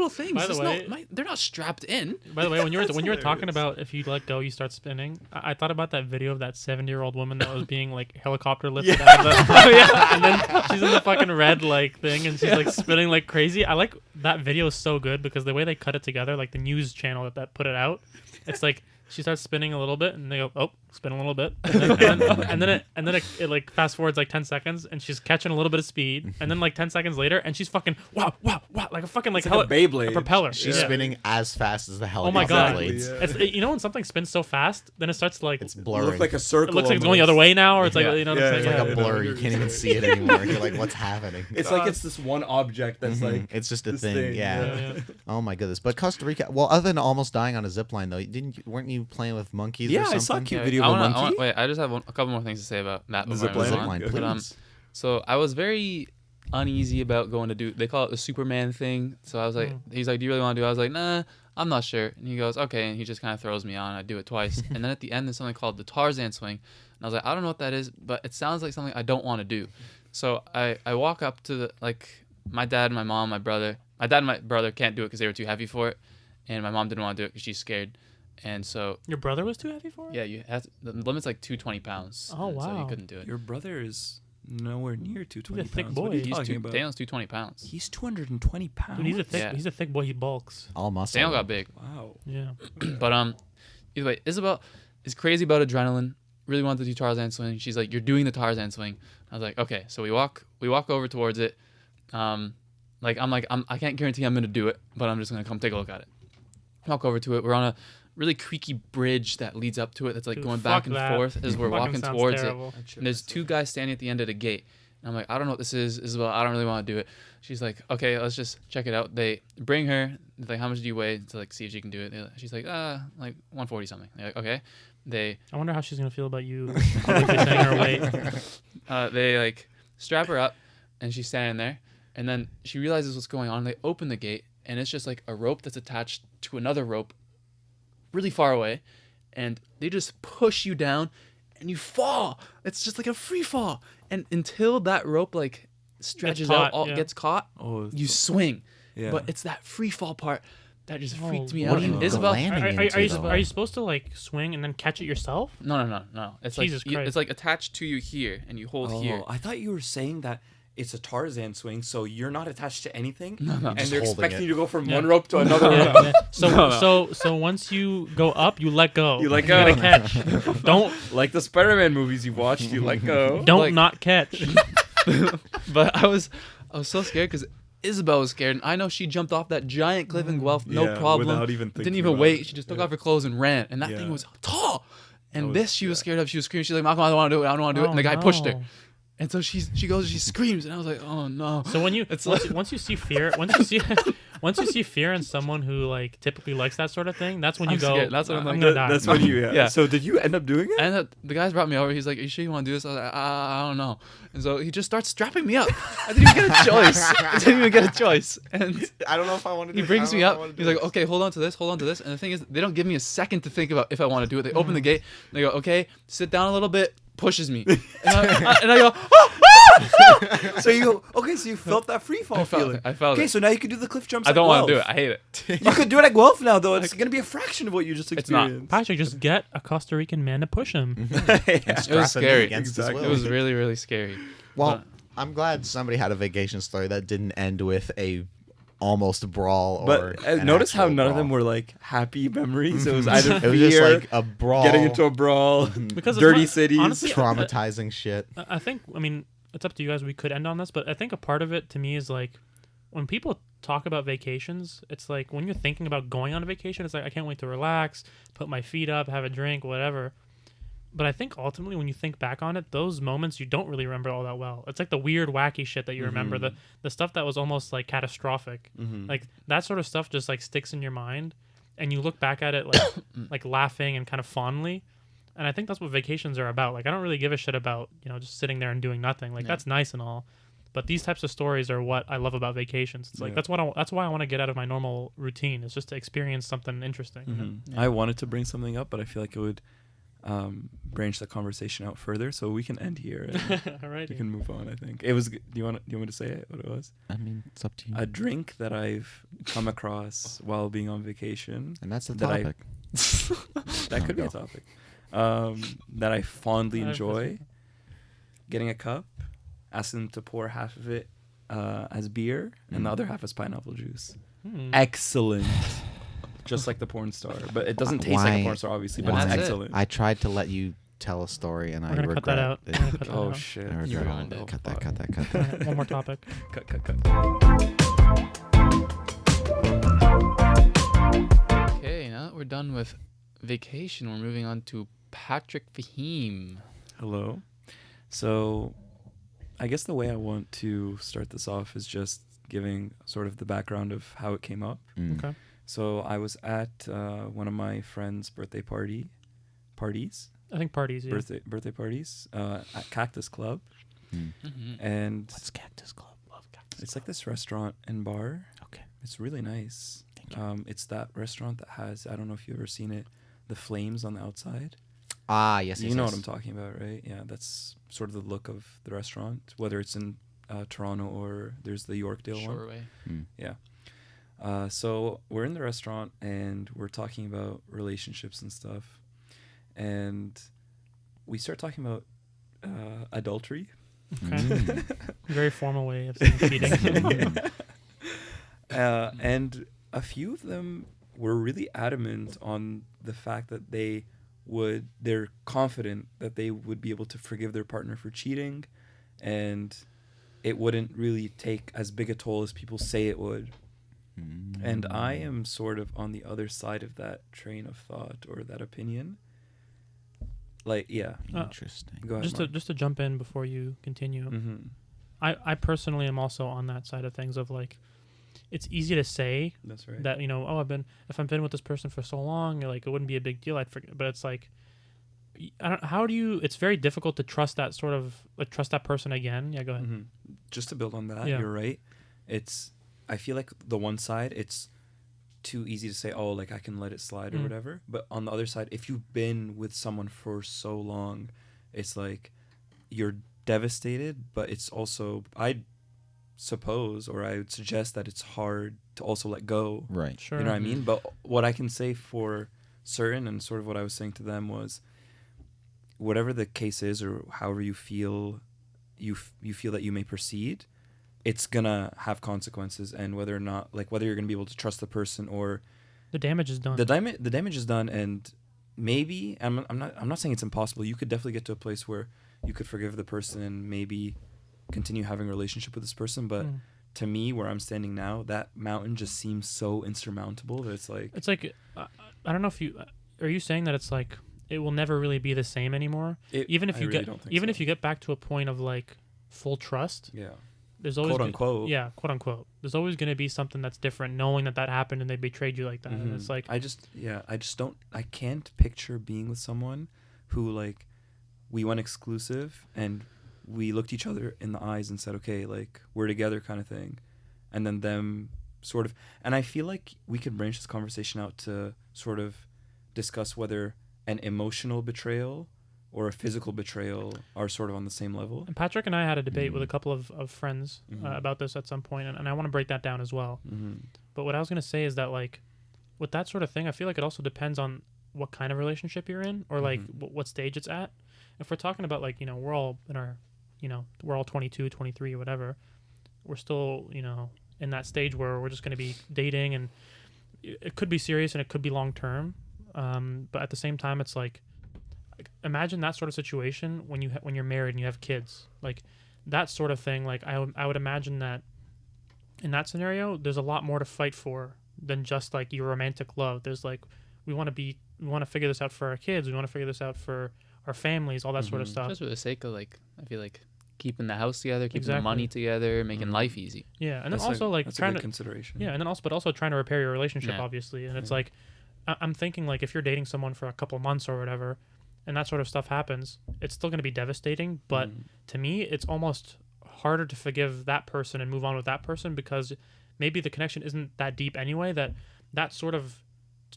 Speaker 3: things.
Speaker 1: by the
Speaker 3: It's
Speaker 1: way-
Speaker 3: they're not strapped in.
Speaker 1: By the way, when you were talking
Speaker 2: hilarious.
Speaker 1: about if you let go, you start spinning. I thought about that video of that 70-year-old woman that was being like helicopter lifted out of the. And then she's in the fucking red like thing, and she's like spinning like crazy. I like that video is so good because the way they cut it together, like the news channel that put it out, it's like she starts spinning a little bit, and they go, "Oh, spin a little bit," and then it like fast forwards like 10 seconds, and she's catching a little bit of speed, and then like 10 seconds later, and she's fucking wow, like a fucking like,
Speaker 2: like a Beyblade.
Speaker 1: a propeller.
Speaker 4: She's
Speaker 1: Yeah.
Speaker 4: spinning as fast as the
Speaker 1: Oh
Speaker 4: helicopter
Speaker 1: my god!
Speaker 4: blades.
Speaker 2: Yeah.
Speaker 1: It's, you know when something spins so fast, then it starts to like
Speaker 4: It's
Speaker 2: It
Speaker 4: blurring.
Speaker 2: looked like a circle.
Speaker 1: it looks like it's going the other way now, or it's like
Speaker 3: Yeah.
Speaker 1: you know what
Speaker 2: Yeah,
Speaker 1: I'm
Speaker 4: It's
Speaker 1: saying?
Speaker 4: like
Speaker 2: yeah,
Speaker 4: a blur.
Speaker 2: yeah.
Speaker 4: You can't even see it anymore. You're like, what's happening?
Speaker 2: It's like it's this one object that's like
Speaker 4: It's just a
Speaker 2: this
Speaker 4: thing. Yeah.
Speaker 1: Yeah, yeah.
Speaker 4: Oh my goodness. But Costa Rica. Well, other than almost dying on a zip line, though, weren't you playing with monkeys?
Speaker 2: Yeah,
Speaker 4: or
Speaker 2: I
Speaker 4: something?
Speaker 2: saw a cute
Speaker 3: Yeah,
Speaker 2: video
Speaker 3: I
Speaker 2: of a
Speaker 3: wanna-
Speaker 2: monkey.
Speaker 3: wait, I just have a couple more things to say about that.
Speaker 2: The
Speaker 3: before I move
Speaker 2: zip
Speaker 3: on.
Speaker 2: line?
Speaker 4: Zipline,
Speaker 2: Good.
Speaker 3: But,
Speaker 4: please.
Speaker 3: so I was very uneasy about going to do. They call it the Superman thing. So I was like, he's like, "Do you really want to do?" I was like, "Nah, I'm not sure. And he goes, okay. And he just kind of throws me on. I do it twice. And then at the end, there's something called the Tarzan swing. And I was like, I don't know what that is, but it sounds like something I don't want to do. So I walk up to the, like, my dad and my mom, my brother. My dad and my brother can't do it because they were too heavy for it. And my mom didn't want to do it because she's scared. And so...
Speaker 1: Your brother was too heavy for it?
Speaker 3: Yeah, the limit's like 220 pounds.
Speaker 1: Oh,
Speaker 3: So
Speaker 1: wow.
Speaker 3: he couldn't do it.
Speaker 2: Your brother is nowhere near 220
Speaker 1: He's a thick
Speaker 2: pounds.
Speaker 1: boy.
Speaker 2: What are you
Speaker 3: He's
Speaker 2: talking about?
Speaker 3: Daniel's 220 pounds.
Speaker 2: He's 220 pounds.
Speaker 1: Dude,
Speaker 3: Yeah.
Speaker 1: he's a thick boy. He bulks.
Speaker 4: All muscle.
Speaker 3: Daniel got big.
Speaker 2: Wow.
Speaker 1: Yeah.
Speaker 3: But either way, Isabel is crazy about adrenaline. Really wanted to do Tarzan swing. She's like, "You're doing the Tarzan swing." I was like, "Okay." So we walk over towards it. I can't guarantee I'm gonna do it, but I'm just gonna come take a look at it. Walk over to it. We're on a really creaky bridge that leads up to it. That's like
Speaker 1: Dude,
Speaker 3: going
Speaker 1: fuck
Speaker 3: back and
Speaker 1: that.
Speaker 3: forth as we're
Speaker 1: Fucking
Speaker 3: walking
Speaker 1: sounds
Speaker 3: towards
Speaker 1: terrible.
Speaker 3: it. And there's two guys standing at the end of the gate. And I'm like, I don't know what this is, Isabel. I don't really want to do it. She's like, okay, let's just check it out. They bring her. They're like, how much do you weigh? To like see if she can do it. She's like, like 140 something. They're like, okay.
Speaker 1: I wonder how she's gonna feel about you publicly saying her weight.
Speaker 3: They like strap her up, and she's standing there. And then she realizes what's going on. They open the gate, and it's just like a rope that's attached to another rope, really far away, and they just push you down, and you fall. It's just like a free fall. And until that rope like stretches gets caught, you swing.
Speaker 2: Yeah.
Speaker 3: But it's that free fall part that just
Speaker 1: Oh,
Speaker 3: freaked me
Speaker 1: what
Speaker 3: out.
Speaker 1: are you
Speaker 3: And Isabel,
Speaker 4: landing
Speaker 1: Are
Speaker 4: into,
Speaker 1: you
Speaker 4: though?
Speaker 1: are you supposed to like swing and then catch it yourself?
Speaker 3: no. It's
Speaker 1: Jesus
Speaker 3: like
Speaker 1: Christ.
Speaker 3: it's like attached to you here, and you hold here.
Speaker 2: I thought you were saying that it's a Tarzan swing, so you're not attached to anything,
Speaker 3: No.
Speaker 2: and
Speaker 4: Just
Speaker 2: they're
Speaker 4: holding
Speaker 2: expecting
Speaker 4: it.
Speaker 2: you to go from
Speaker 1: Yeah.
Speaker 2: one rope to another rope.
Speaker 1: Yeah. So once you go up, you let go.
Speaker 2: You let
Speaker 1: You
Speaker 2: go.
Speaker 1: gotta catch. Don't
Speaker 2: Like the Spider-Man movies you watched, you let go.
Speaker 1: don't not catch.
Speaker 3: But I was so scared because Isabel was scared, and I know she jumped off that giant cliff in Guelph, no
Speaker 2: Yeah,
Speaker 3: problem.
Speaker 2: without even thinking
Speaker 3: Didn't even
Speaker 2: about
Speaker 3: wait.
Speaker 2: it.
Speaker 3: She just took off her clothes and ran, and that
Speaker 2: Yeah.
Speaker 3: thing was tall. And
Speaker 2: was-
Speaker 3: this she was scared of. She was screaming. She's like, "Malcolm, I don't want to do it. I don't want to do it." And the guy pushed her, and so she goes, she screams, and I was like, "Oh no!"
Speaker 1: So when you
Speaker 3: It's
Speaker 1: once you see fear, once you see fear in someone who like typically likes that sort of thing, that's when you
Speaker 3: I'm
Speaker 1: go.
Speaker 3: scared. That's what I'm like,
Speaker 1: gonna die.
Speaker 2: That's when you.
Speaker 3: Yeah.
Speaker 2: So did you end up doing it?
Speaker 3: And the guys brought me over. He's like, "Are you sure you want to do this?" I was like, "I don't know." And so he just starts strapping me up. I didn't even get a choice. And
Speaker 4: I don't know if I want to do
Speaker 3: he brings me up. He's like, "Okay, hold on to this. And the thing is, they don't give me a second to think about if I want to do it. They open the gate. And they go, "Okay, sit down a little bit." Pushes me, and I go, "Oh!"
Speaker 2: So you go, okay, so you felt that free fall feeling.
Speaker 3: I felt
Speaker 2: Okay,
Speaker 3: it.
Speaker 2: so now you can do the cliff jumps.
Speaker 3: I don't
Speaker 2: want
Speaker 3: want to do it. I hate it.
Speaker 2: You could do it at Guelph now, though. It's going to be a fraction of what you just
Speaker 3: It's not.
Speaker 2: experienced.
Speaker 1: Patrick, just get a Costa Rican man to push him.
Speaker 3: It was scary.
Speaker 4: Against his will.
Speaker 3: It was really, really scary.
Speaker 4: Well,
Speaker 3: But-
Speaker 4: I'm glad somebody had a vacation story that didn't end with a almost brawl or
Speaker 2: But
Speaker 4: an
Speaker 2: notice how
Speaker 4: actual
Speaker 2: none of them
Speaker 4: brawl.
Speaker 2: were like happy memories. It was either
Speaker 4: It was just
Speaker 2: fear,
Speaker 4: like a brawl,
Speaker 2: getting into a brawl,
Speaker 1: Because it's
Speaker 2: dirty
Speaker 1: not-
Speaker 2: cities.
Speaker 1: honestly,
Speaker 4: traumatizing shit.
Speaker 1: I think, I mean, it's up to you guys. We could end on this, but I think a part of it to me is like when people talk about vacations, it's like when you're thinking about going on a vacation, it's like I can't wait to relax, put my feet up, have a drink, whatever. But I think ultimately when you think back on it, those moments you don't really remember all that well. It's like the weird, wacky shit that you remember, the stuff that was almost like catastrophic. Like that sort of stuff just like sticks in your mind, and you look back at it like like laughing and kind of fondly. And I think that's what vacations are about. Like I don't really give a shit about, just sitting there and doing nothing. Like that's nice and all, but these types of stories are what I love about vacations. It's like that's why I want to get out of my normal routine. Is just to experience something interesting. you know?
Speaker 2: I wanted to bring something up, but I feel like it would branch the conversation out further, so we can end here. And
Speaker 1: All right.
Speaker 2: we can move on. I think it was. Do you want me to say it? What it was?
Speaker 4: I mean, it's up to you.
Speaker 2: A drink that I've come across while being on vacation.
Speaker 4: And that's the
Speaker 2: that I-
Speaker 4: topic.
Speaker 2: That could be a
Speaker 4: Go.
Speaker 2: topic. That I fondly
Speaker 1: I have
Speaker 2: enjoy. Getting a cup, asking them to pour half of it as beer and the other half as pineapple juice. Excellent. Just like the porn star, but it doesn't taste like a
Speaker 4: Why-
Speaker 2: porn star, obviously.
Speaker 3: Yeah,
Speaker 2: But it's
Speaker 3: that's it.
Speaker 2: excellent.
Speaker 4: I tried to let you tell a story, and I
Speaker 1: We're gonna
Speaker 4: regret
Speaker 1: cut that out.
Speaker 4: it.
Speaker 1: We're gonna cut that
Speaker 2: Oh
Speaker 1: out.
Speaker 2: shit!
Speaker 4: I
Speaker 3: You
Speaker 4: regret
Speaker 3: ruined
Speaker 4: it.
Speaker 3: it.
Speaker 4: Cut that.
Speaker 2: fuck.
Speaker 4: Cut that. Cut
Speaker 1: All
Speaker 4: that.
Speaker 1: right, one more topic.
Speaker 2: Cut.
Speaker 3: Okay, now that we're done with vacation, we're moving on to Patrick Fahim.
Speaker 2: Hello. So, I guess the way I want to start this off is just giving sort of the background of how it came up.
Speaker 4: Mm.
Speaker 1: Okay.
Speaker 2: So I was at one of my friend's birthday parties,
Speaker 1: I think parties. Yeah.
Speaker 2: birthday parties at Cactus Club,
Speaker 3: Mm-hmm.
Speaker 2: and
Speaker 4: What's Cactus Club? Love Cactus.
Speaker 2: it's like this restaurant and bar.
Speaker 4: Okay.
Speaker 2: It's really nice.
Speaker 4: Thank you.
Speaker 2: It's that restaurant that has, I don't know if you've ever seen it, the flames on the outside.
Speaker 4: Ah, yes,
Speaker 2: You
Speaker 4: yes,
Speaker 2: know
Speaker 4: yes.
Speaker 2: what I'm talking about, right? Yeah, that's sort of the look of the restaurant, whether it's in Toronto or there's the Yorkdale one.
Speaker 3: Shoreway.
Speaker 4: Mm.
Speaker 2: Yeah. So we're in the restaurant and we're talking about relationships and stuff. And we start talking about adultery.
Speaker 1: Okay.
Speaker 4: Mm.
Speaker 1: Very formal way of saying cheating.
Speaker 2: And a few of them were really adamant on the fact that they're confident that they would be able to forgive their partner for cheating, and it wouldn't really take as big a toll as people say it would. And I am sort of on the other side of that train of thought or that opinion. Like, yeah.
Speaker 4: Interesting.
Speaker 2: Go ahead,
Speaker 1: just to jump in before you continue.
Speaker 2: Mm-hmm.
Speaker 1: I personally am also on that side of things of like, it's easy to say
Speaker 2: That's right.
Speaker 1: that, you know, oh, if I've been with this person for so long, like it wouldn't be a big deal. I'd forget, but it's like, it's very difficult to trust that sort of, like, trust that person again. Yeah, go ahead.
Speaker 2: Mm-hmm. Just to build on that,
Speaker 1: Yeah.
Speaker 2: you're right. I feel like the one side, it's too easy to say, oh, like I can let it slide or whatever. But on the other side, if you've been with someone for so long, it's like you're devastated, but it's also, I'd suppose, or I would suggest that it's hard to also let go.
Speaker 4: Right.
Speaker 1: Sure.
Speaker 2: You know what I mean? But what I can say for certain, and sort of what I was saying to them was, whatever the case is, or however you feel, you feel that you may proceed, it's gonna have consequences, and whether or not, like, whether you're gonna be able to trust the person or
Speaker 1: The damage is done.
Speaker 2: the damage is done, and maybe I'm not saying it's impossible. You could definitely get to a place where you could forgive the person and maybe continue having a relationship with this person, but to me, where I'm standing now, that mountain just seems so insurmountable that it's like
Speaker 1: I don't know if are you saying that it's like it will never really be the same anymore, even if
Speaker 2: I
Speaker 1: you
Speaker 2: really
Speaker 1: get
Speaker 2: don't think
Speaker 1: even
Speaker 2: so.
Speaker 1: if you get back to a point of like full trust.
Speaker 2: Yeah.
Speaker 1: There's always
Speaker 2: Quote unquote.
Speaker 1: yeah, quote unquote. There's always going to be something that's different, knowing that happened and they betrayed you like that. And it's like,
Speaker 2: I can't picture being with someone who, like, we went exclusive and we looked each other in the eyes and said, okay, like, we're together kind of thing. And then them sort of, and I feel like we could branch this conversation out to sort of discuss whether an emotional betrayal or a physical betrayal are sort of on the same level.
Speaker 1: and Patrick and I had a debate with a couple of friends about this at some point, and I want to break that down as well. But what I was going to say is that, like, with that sort of thing, I feel like it also depends on what kind of relationship you're in, or like what stage it's at. If we're talking about, like, you know, we're all in our, you know, we're all 22, 23 or whatever, we're still, you know, in that stage where we're just going to be dating, and it could be serious and it could be long term. But at the same time, it's like, imagine that sort of situation when you're married and you have kids, like that sort of thing. Like I would imagine that in that scenario, there's a lot more to fight for than just like your romantic love. There's like, we want to figure this out for our kids. We want to figure this out for our families, all that sort of stuff.
Speaker 3: Just for the sake of, like, I feel like keeping the house together, keeping
Speaker 1: Exactly.
Speaker 3: the money together, making life easy.
Speaker 1: Yeah. And then
Speaker 2: That's
Speaker 1: also like
Speaker 2: that's
Speaker 1: trying
Speaker 2: a good
Speaker 1: to,
Speaker 2: consideration.
Speaker 1: yeah. And then also trying to repair your relationship,
Speaker 3: Yeah.
Speaker 1: obviously. And it's like, I'm thinking, like, if you're dating someone for a couple months or whatever, and that sort of stuff happens, it's still going to be devastating. But to me, it's almost harder to forgive that person and move on with that person, because maybe the connection isn't that deep anyway. That sort of,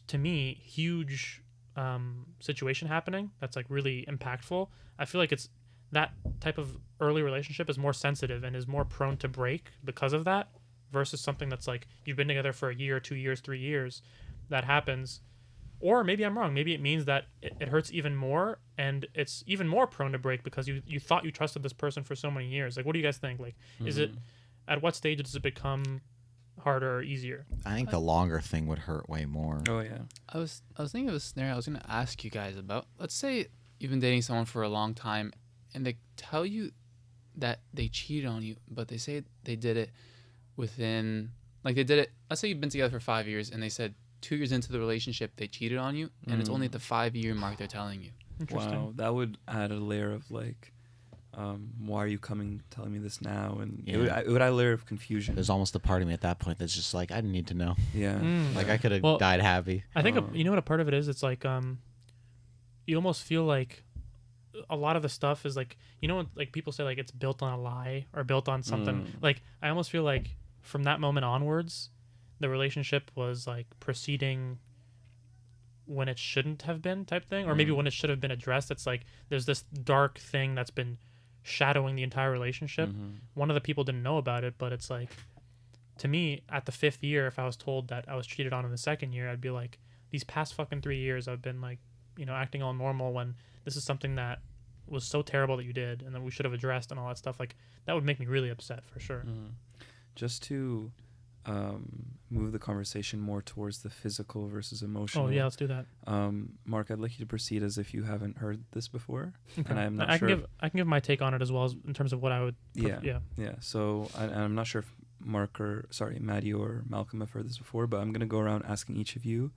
Speaker 1: to me, huge situation happening that's like really impactful. I feel like it's that type of early relationship is more sensitive and is more prone to break because of that, versus something that's like you've been together for a year, 2 years, 3 years, that happens. Or maybe I'm wrong. Maybe it means that it hurts even more, and it's even more prone to break because you thought you trusted this person for so many years. Like, what do you guys think? Like, is it, at what stage does it become harder or easier?
Speaker 4: I think the longer thing would hurt way more.
Speaker 2: Oh yeah.
Speaker 3: I was thinking of a scenario I was going to ask you guys about. Let's say you've been dating someone for a long time and they tell you that they cheated on you, but they say they did it within, like, they did it, let's say you've been together for 5 years and they said 2 years into the relationship they cheated on you, and it's only at the 5-year mark they're telling you.
Speaker 1: Interesting.
Speaker 2: Wow, that would add a layer of, like, why are you telling me this now? And it would add a layer of confusion.
Speaker 4: There's almost a part of me at that point that's just like, I didn't need to know.
Speaker 2: Yeah.
Speaker 4: Like, I could have
Speaker 1: Well,
Speaker 4: died happy.
Speaker 1: I think you know what a part of it is. It's like you almost feel like a lot of the stuff is like, you know, when, like, people say like it's built on a lie or built on something. Like, I almost feel like from that moment onwards, the relationship was like proceeding when it shouldn't have been type thing, or maybe when it should have been addressed. It's like there's this dark thing that's been shadowing the entire relationship. One of the people didn't know about it, but it's like, to me, at the 5th year, if I was told that I was cheated on in the 2nd year, I'd be like, these past fucking 3 years I've been like, acting all normal when this is something that was so terrible that you did and that we should have addressed and all that stuff. Like, that would make me really upset for sure.
Speaker 2: Just to move the conversation more towards the physical versus emotional.
Speaker 1: Oh yeah, let's do that.
Speaker 2: Mark, I'd like you to proceed as if you haven't heard this before.
Speaker 1: Okay.
Speaker 2: And I'm not
Speaker 1: I
Speaker 2: sure.
Speaker 1: can give my take on it as well, as in terms of what I would.
Speaker 2: Yeah. So I'm not sure if Maddie or Malcolm have heard this before, but I'm gonna go around asking each of you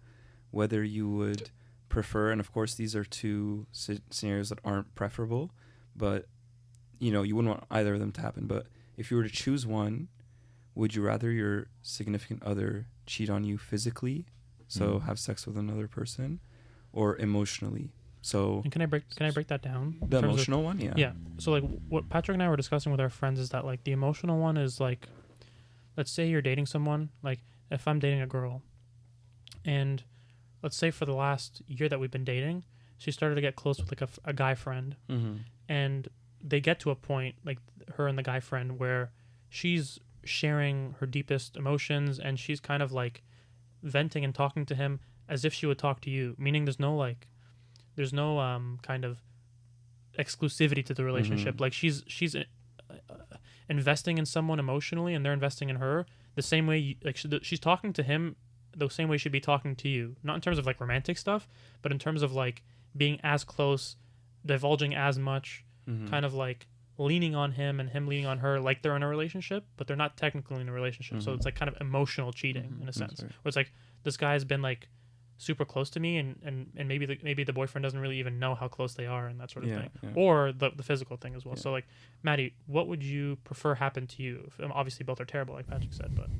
Speaker 2: whether you would prefer, and of course these are two scenarios that aren't preferable, but you wouldn't want either of them to happen. But if you were to choose one, would you rather your significant other cheat on you physically, so have sex with another person, or emotionally? So
Speaker 1: And can I break that down?
Speaker 2: the emotional one, yeah.
Speaker 1: Yeah. So like what Patrick and I were discussing with our friends is that like the emotional one is like, let's say you're dating someone, like if I'm dating a girl, and let's say for the last year that we've been dating, she started to get close with like a guy friend, and they get to a point, like her and the guy friend, where she's sharing her deepest emotions and she's kind of like venting and talking to him as if she would talk to you, meaning there's no kind of exclusivity to the relationship. Like she's investing in someone emotionally and they're investing in her the same way she's talking to him the same way she'd be talking to you, not in terms of like romantic stuff, but in terms of like being as close, divulging as much, kind of like leaning on him and him leaning on her, like they're in a relationship, but they're not technically in a relationship. So it's like kind of emotional cheating in a sense, where it's like this guy's been like super close to me, and maybe the boyfriend doesn't really even know how close they are and that sort of thing, or the physical thing as well. So like, Maddie, what would you prefer happen to you? Obviously both are terrible, like Patrick said, but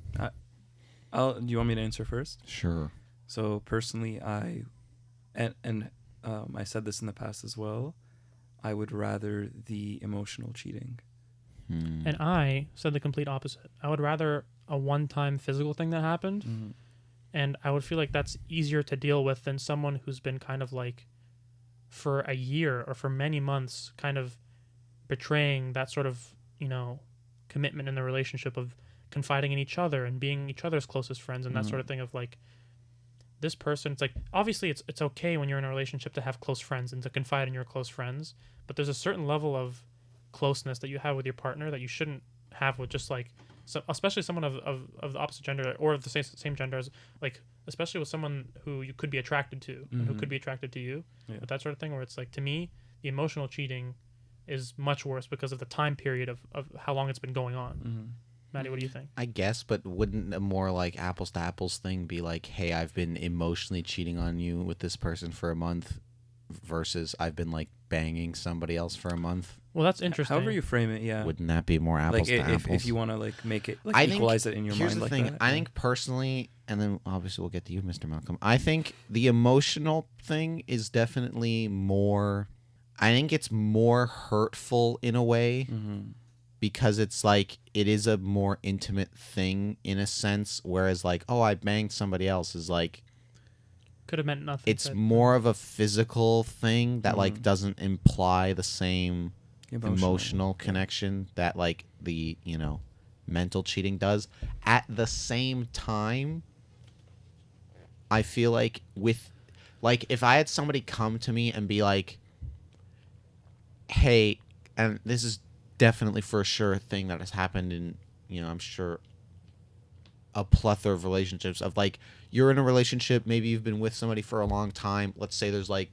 Speaker 2: do you want me to answer first?
Speaker 4: Sure.
Speaker 2: So personally, I said this in the past as well, I would rather the emotional cheating.
Speaker 1: And I said the complete opposite. I would rather a one-time physical thing that happened, and I would feel like that's easier to deal with than someone who's been kind of like for a year or for many months kind of betraying that sort of, commitment in the relationship of confiding in each other and being each other's closest friends and that sort of thing of like, this person, it's like, obviously it's okay when you're in a relationship to have close friends and to confide in your close friends, but there's a certain level of closeness that you have with your partner that you shouldn't have with just like, especially someone of the opposite gender or of the same gender, as like, especially with someone who you could be attracted to and who could be attracted to you, but that sort of thing, where it's like, to me, the emotional cheating is much worse because of the time period of how long it's been going on. Maddie, what do you think?
Speaker 4: I guess, but wouldn't a more like apples to apples thing be like, hey, I've been emotionally cheating on you with this person for a month versus I've been like banging somebody else for a month?
Speaker 1: Well, that's interesting.
Speaker 2: However you frame it, yeah.
Speaker 4: Wouldn't that be more apples to apples?
Speaker 2: If you want to like make it, like
Speaker 4: I
Speaker 2: equalize
Speaker 4: think,
Speaker 2: it in your
Speaker 4: here's
Speaker 2: mind
Speaker 4: the
Speaker 2: like
Speaker 4: thing.
Speaker 2: that.
Speaker 4: I think personally, and then obviously we'll get to you, Mr. Malcolm. I think the emotional thing is definitely more, I think it's more hurtful in a way. Because it's like, it is a more intimate thing in a sense, whereas like, oh, I banged somebody else is like,
Speaker 1: could have meant nothing.
Speaker 4: it's more of a physical thing that like doesn't imply the same emotional connection that like the mental cheating does. At the same time, I feel like with like, if I had somebody come to me and be like, hey, and this is definitely for sure a thing that has happened in, I'm sure a plethora of relationships of like, you're in a relationship, maybe you've been with somebody for a long time. Let's say there's like,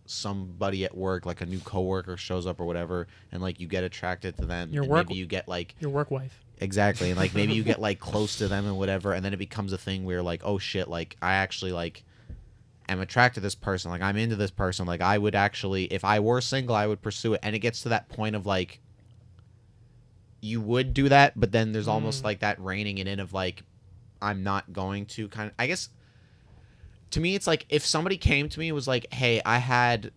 Speaker 4: somebody at work, like a new coworker shows up or whatever, and like you get attracted to them. Maybe you get like
Speaker 1: your work wife.
Speaker 4: Exactly. And like maybe you get like close to them and whatever, and then it becomes a thing where like, oh shit, like I actually like am attracted to this person, like I'm into this person, like I would actually, if I were single, I would pursue it. And it gets to that point of like, you would do that, but then there's almost like that reining it in of like, I'm not going to kind of, I guess to me it's like, if somebody came to me and was like, hey, I had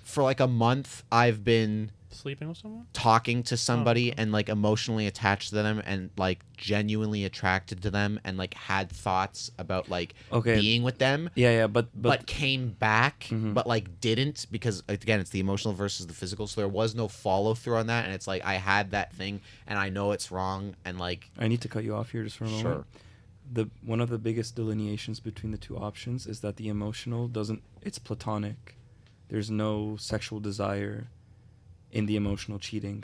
Speaker 4: for like a month I've been
Speaker 1: Sleeping with someone?
Speaker 4: talking to somebody
Speaker 1: okay.
Speaker 4: and like emotionally attached to them and like genuinely attracted to them and like had thoughts about like
Speaker 2: Okay.
Speaker 4: being with them,
Speaker 2: Yeah,
Speaker 4: but came back,
Speaker 2: Mhm.
Speaker 4: but like didn't, because again it's the emotional versus the physical, so there was no follow through on that, and it's like I had that thing and I know it's wrong, and like
Speaker 2: I need to cut you off here just for a moment.
Speaker 4: Sure.
Speaker 2: One of the biggest delineations between the two options is that the emotional it's platonic. There's no sexual desire in the emotional cheating.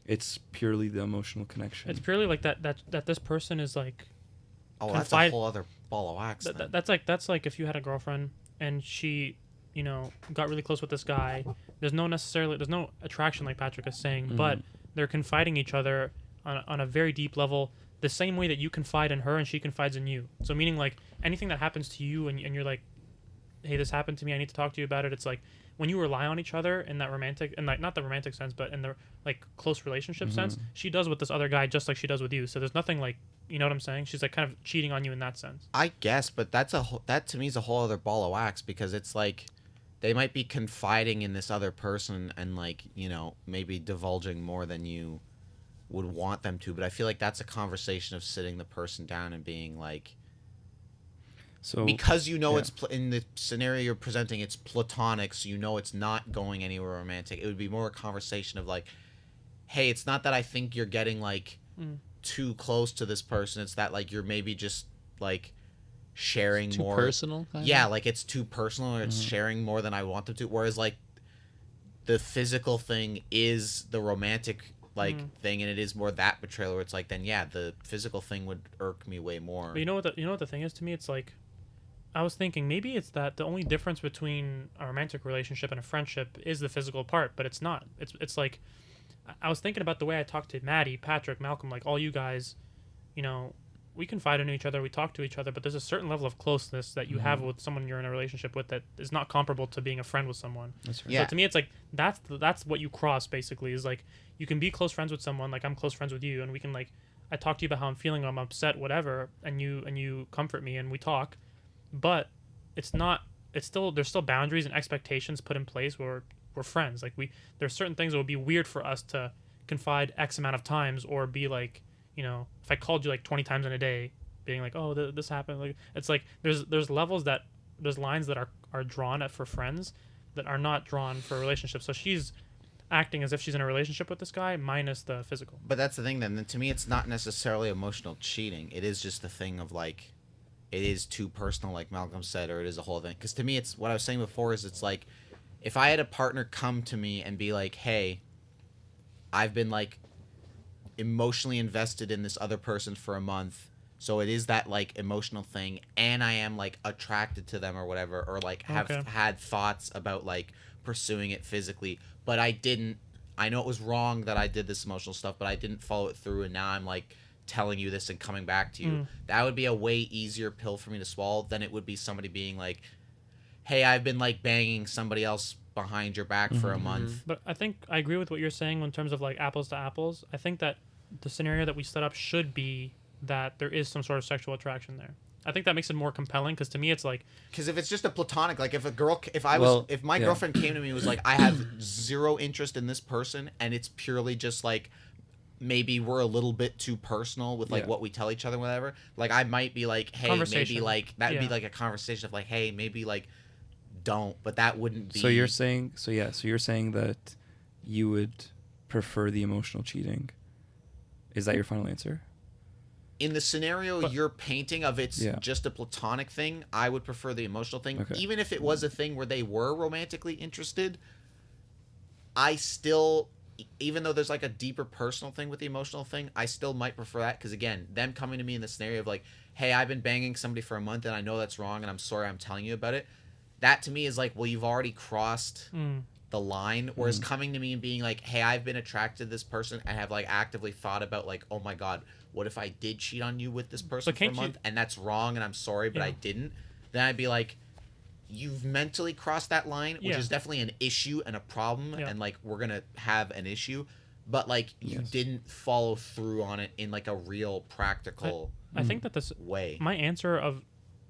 Speaker 2: It's purely the emotional connection.
Speaker 1: It's purely like that this person is like
Speaker 4: oh that's a
Speaker 1: confide-
Speaker 4: whole other ball of wax then.
Speaker 1: that's like if you had a girlfriend and she, you know, got really close with this guy. There's no attraction like Patrick is saying, but they're confiding each other on a very deep level, the same way that you confide in her and she confides in you. So meaning like anything that happens to you and you're like, hey, this happened to me, I need to talk to you about it. It's like when you rely on each other in that romantic, and like not the romantic sense, but in the like close relationship sense, she does with this other guy just like she does with you. So there's nothing like, you know what I'm saying? She's like kind of cheating on you in that sense.
Speaker 4: I guess, but that to me is a whole other ball of wax, because it's like they might be confiding in this other person and like, you know, maybe divulging more than you would want them to, but I feel like that's a conversation of sitting the person down and being like,
Speaker 2: So
Speaker 4: because you know
Speaker 2: yeah.
Speaker 4: it's in the scenario you're presenting, it's platonic, so you know it's not going anywhere romantic. It would be more a conversation of like, hey, it's not that I think you're getting like too close to this person, it's that like you're maybe just like sharing
Speaker 3: Too
Speaker 4: more
Speaker 3: personal.
Speaker 4: yeah, like it's too personal, or it's sharing more than I want them to, whereas like the physical thing is the romantic like thing, and it is more that betrayal where it's like, then yeah, the physical thing would irk me way more.
Speaker 1: But you know what the thing is to me? It's like, I was thinking maybe it's that the only difference between a romantic relationship and a friendship is the physical part, but it's not. It's like, I was thinking about the way I talk to Maddie, Patrick, Malcolm, like all you guys, you know, we confide in each other, we talk to each other, but there's a certain level of closeness that you have with someone you're in a relationship with that is not comparable to being a friend with someone.
Speaker 2: That's right.
Speaker 4: Yeah.
Speaker 1: So to me, it's like that's what you cross basically, is like you can be close friends with someone, like I'm close friends with you, and we can like, I talk to you about how I'm feeling, I'm upset, whatever, and you comfort me and we talk, but there's still boundaries and expectations put in place where we're friends. Like there's certain things that would be weird for us to confide X amount of times, or be like, you know, if I called you like 20 times in a day, being like, oh, this happened. Like, it's like there's levels there's lines that are drawn for friends that are not drawn for relationships. So she's acting as if she's in a relationship with this guy minus the physical.
Speaker 4: But that's the thing then. To me, it's not necessarily emotional cheating. It is just the thing of like, it is too personal, like Malcolm said, or it is a whole thing. Because to me, it's what I was saying before, is it's like, if I had a partner come to me and be like, hey, I've been like emotionally invested in this other person for a month, so it is that like emotional thing, and I am like attracted to them or whatever, or like have had thoughts about like pursuing it physically, but I know it was wrong that I did this emotional stuff, but I didn't follow it through, and now I'm like telling you this and coming back to you. That would be a way easier pill for me to swallow than it would be somebody being like, hey, I've been like banging somebody else behind your back for a month.
Speaker 1: But I think I agree with what you're saying in terms of like apples to apples. I think that the scenario that we set up should be that there is some sort of sexual attraction there. I think that makes it more compelling, because to me it's like,
Speaker 4: because if it's just a platonic, like if my girlfriend came to me and was like, I have zero interest in this person, and it's purely just like, maybe we're a little bit too personal with like what we tell each other, whatever, like I might be like, hey, maybe like that would be like a conversation of like, hey, maybe like don't, but that wouldn't be.
Speaker 2: So you're saying that you would prefer the emotional cheating. Is that your final answer?
Speaker 4: In the scenario you're painting of it's just a platonic thing, I would prefer the emotional thing. Okay. Even if it was a thing where they were romantically interested, I still, even though there's like a deeper personal thing with the emotional thing, I still might prefer that, because again, them coming to me in the scenario of like, hey, I've been banging somebody for a month and I know that's wrong and I'm sorry I'm telling you about it, that to me is like, well, you've already crossed the line. Whereas coming to me and being like, hey, I've been attracted to this person and have like actively thought about like, oh my god, what if I did cheat on you with this person for a month and that's wrong and I'm sorry but I didn't, then I'd be like, you've mentally crossed that line, which is definitely an issue and a problem, and like we're gonna have an issue, but like you didn't follow through on it in like a real practical
Speaker 1: I think that this
Speaker 4: way.
Speaker 1: My answer of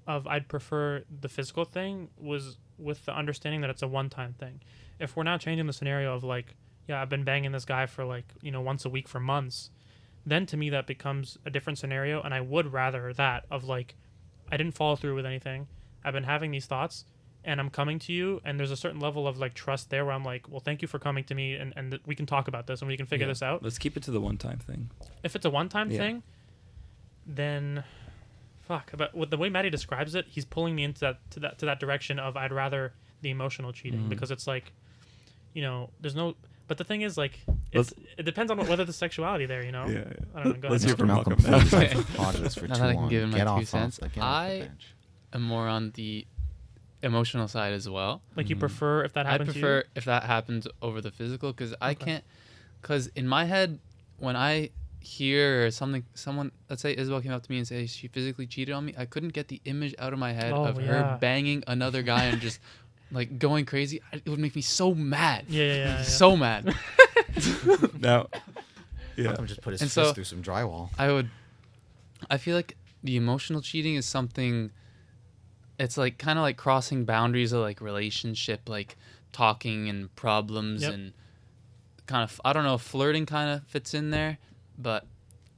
Speaker 1: I'd prefer the physical thing was with the understanding that it's a one-time thing. If we're now changing the scenario of like, yeah, I've been banging this guy for like, once a week for months, then to me that becomes a different scenario, and I would rather that of like, I didn't follow through with anything. I've been having these thoughts, and I'm coming to you, and there's a certain level of like trust there where I'm like, well, thank you for coming to me, and we can talk about this and we can figure this out.
Speaker 2: Let's keep it to the one-time thing.
Speaker 1: If it's a one-time thing, then fuck. But with the way Maddie describes it, he's pulling me into that direction of I'd rather the emotional cheating, because it's like, there's no. But the thing is, like, it depends on whether the sexuality there,
Speaker 2: Yeah.
Speaker 1: I don't know. Go
Speaker 2: Let's
Speaker 1: ahead.
Speaker 2: hear from
Speaker 4: Malcolm.
Speaker 2: Malcolm.
Speaker 4: I've paused this for
Speaker 3: Now
Speaker 4: too
Speaker 3: that I can
Speaker 4: long.
Speaker 3: give in my
Speaker 4: Get
Speaker 3: 2
Speaker 4: off
Speaker 3: cents,
Speaker 4: off, get off the
Speaker 3: I
Speaker 4: bench.
Speaker 3: am more on the emotional side as well.
Speaker 1: Like, you prefer if that
Speaker 3: I
Speaker 1: happens to you?
Speaker 3: prefer if that happens over the physical, because I can't. Because in my head, when I hear someone, let's say Isabel came up to me and say she physically cheated on me, I couldn't get the image out of my head of her banging another guy and just like going crazy. It would make me so mad.
Speaker 1: Yeah.
Speaker 3: So mad.
Speaker 2: Now, yeah.
Speaker 4: Malcolm just put his
Speaker 3: And
Speaker 4: fist
Speaker 3: so-
Speaker 4: through some drywall.
Speaker 3: I feel like the emotional cheating is something. It's like kind of like crossing boundaries of like relationship, like talking and problems and kind of, I don't know, flirting kind of fits in there, but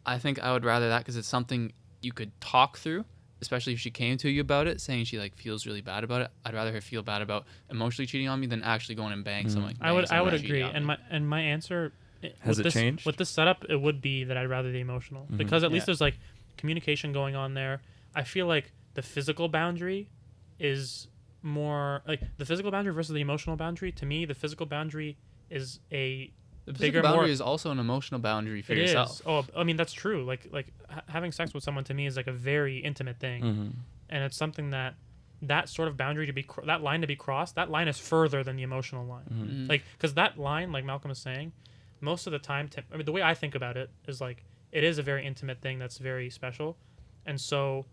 Speaker 3: I think I would rather that because it's something you could talk through, especially if she came to you about it, saying she like feels really bad about it. I'd rather her feel bad about emotionally cheating on me than actually going and bang someone.
Speaker 1: I would agree, and my answer
Speaker 2: Has
Speaker 1: with
Speaker 2: it changed?
Speaker 1: with this setup. It would be that I'd rather the emotional, because at least there's like communication going on there. I feel like the physical boundary is more like the physical boundary versus the emotional boundary. To me, the physical boundary is a
Speaker 3: the
Speaker 1: bigger,
Speaker 3: physical boundary
Speaker 1: more,
Speaker 3: is also an emotional boundary for
Speaker 1: it
Speaker 3: yourself.
Speaker 1: is. Oh, I mean that's true. Like having sex with someone to me is like a very intimate thing, and it's something that sort of boundary to be that line to be crossed. That line is further than the emotional line. Like, because that line, like Malcolm was saying, most of the time, I mean, the way I think about it is like it is a very intimate thing that's very special, and so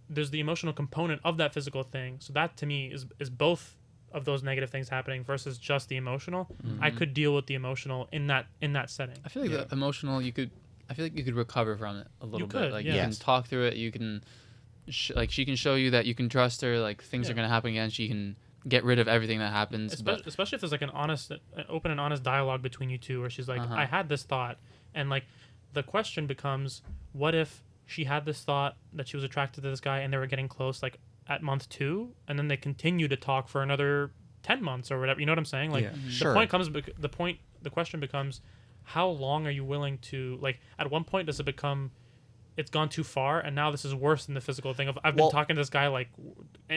Speaker 1: there's the emotional component of that physical thing. So that to me is both of those negative things happening versus just the emotional. I could deal with the emotional in that setting.
Speaker 3: I feel like the emotional, I feel like you could recover from it a little bit. Like you can talk through it. You can, like she can show you that you can trust her. Like things are gonna happen again. She can get rid of everything that happens.
Speaker 1: Especially if there's like an open and honest dialogue between you two, where she's like, I had this thought, and like the question becomes, what if she had this thought that she was attracted to this guy and they were getting close like at month 2, and then they continue to talk for another 10 months or whatever. You know what I'm saying? Like the question becomes, how long are you willing to, like, at one point does it become it's gone too far, and now this is worse than the physical thing of I've been talking to this guy, like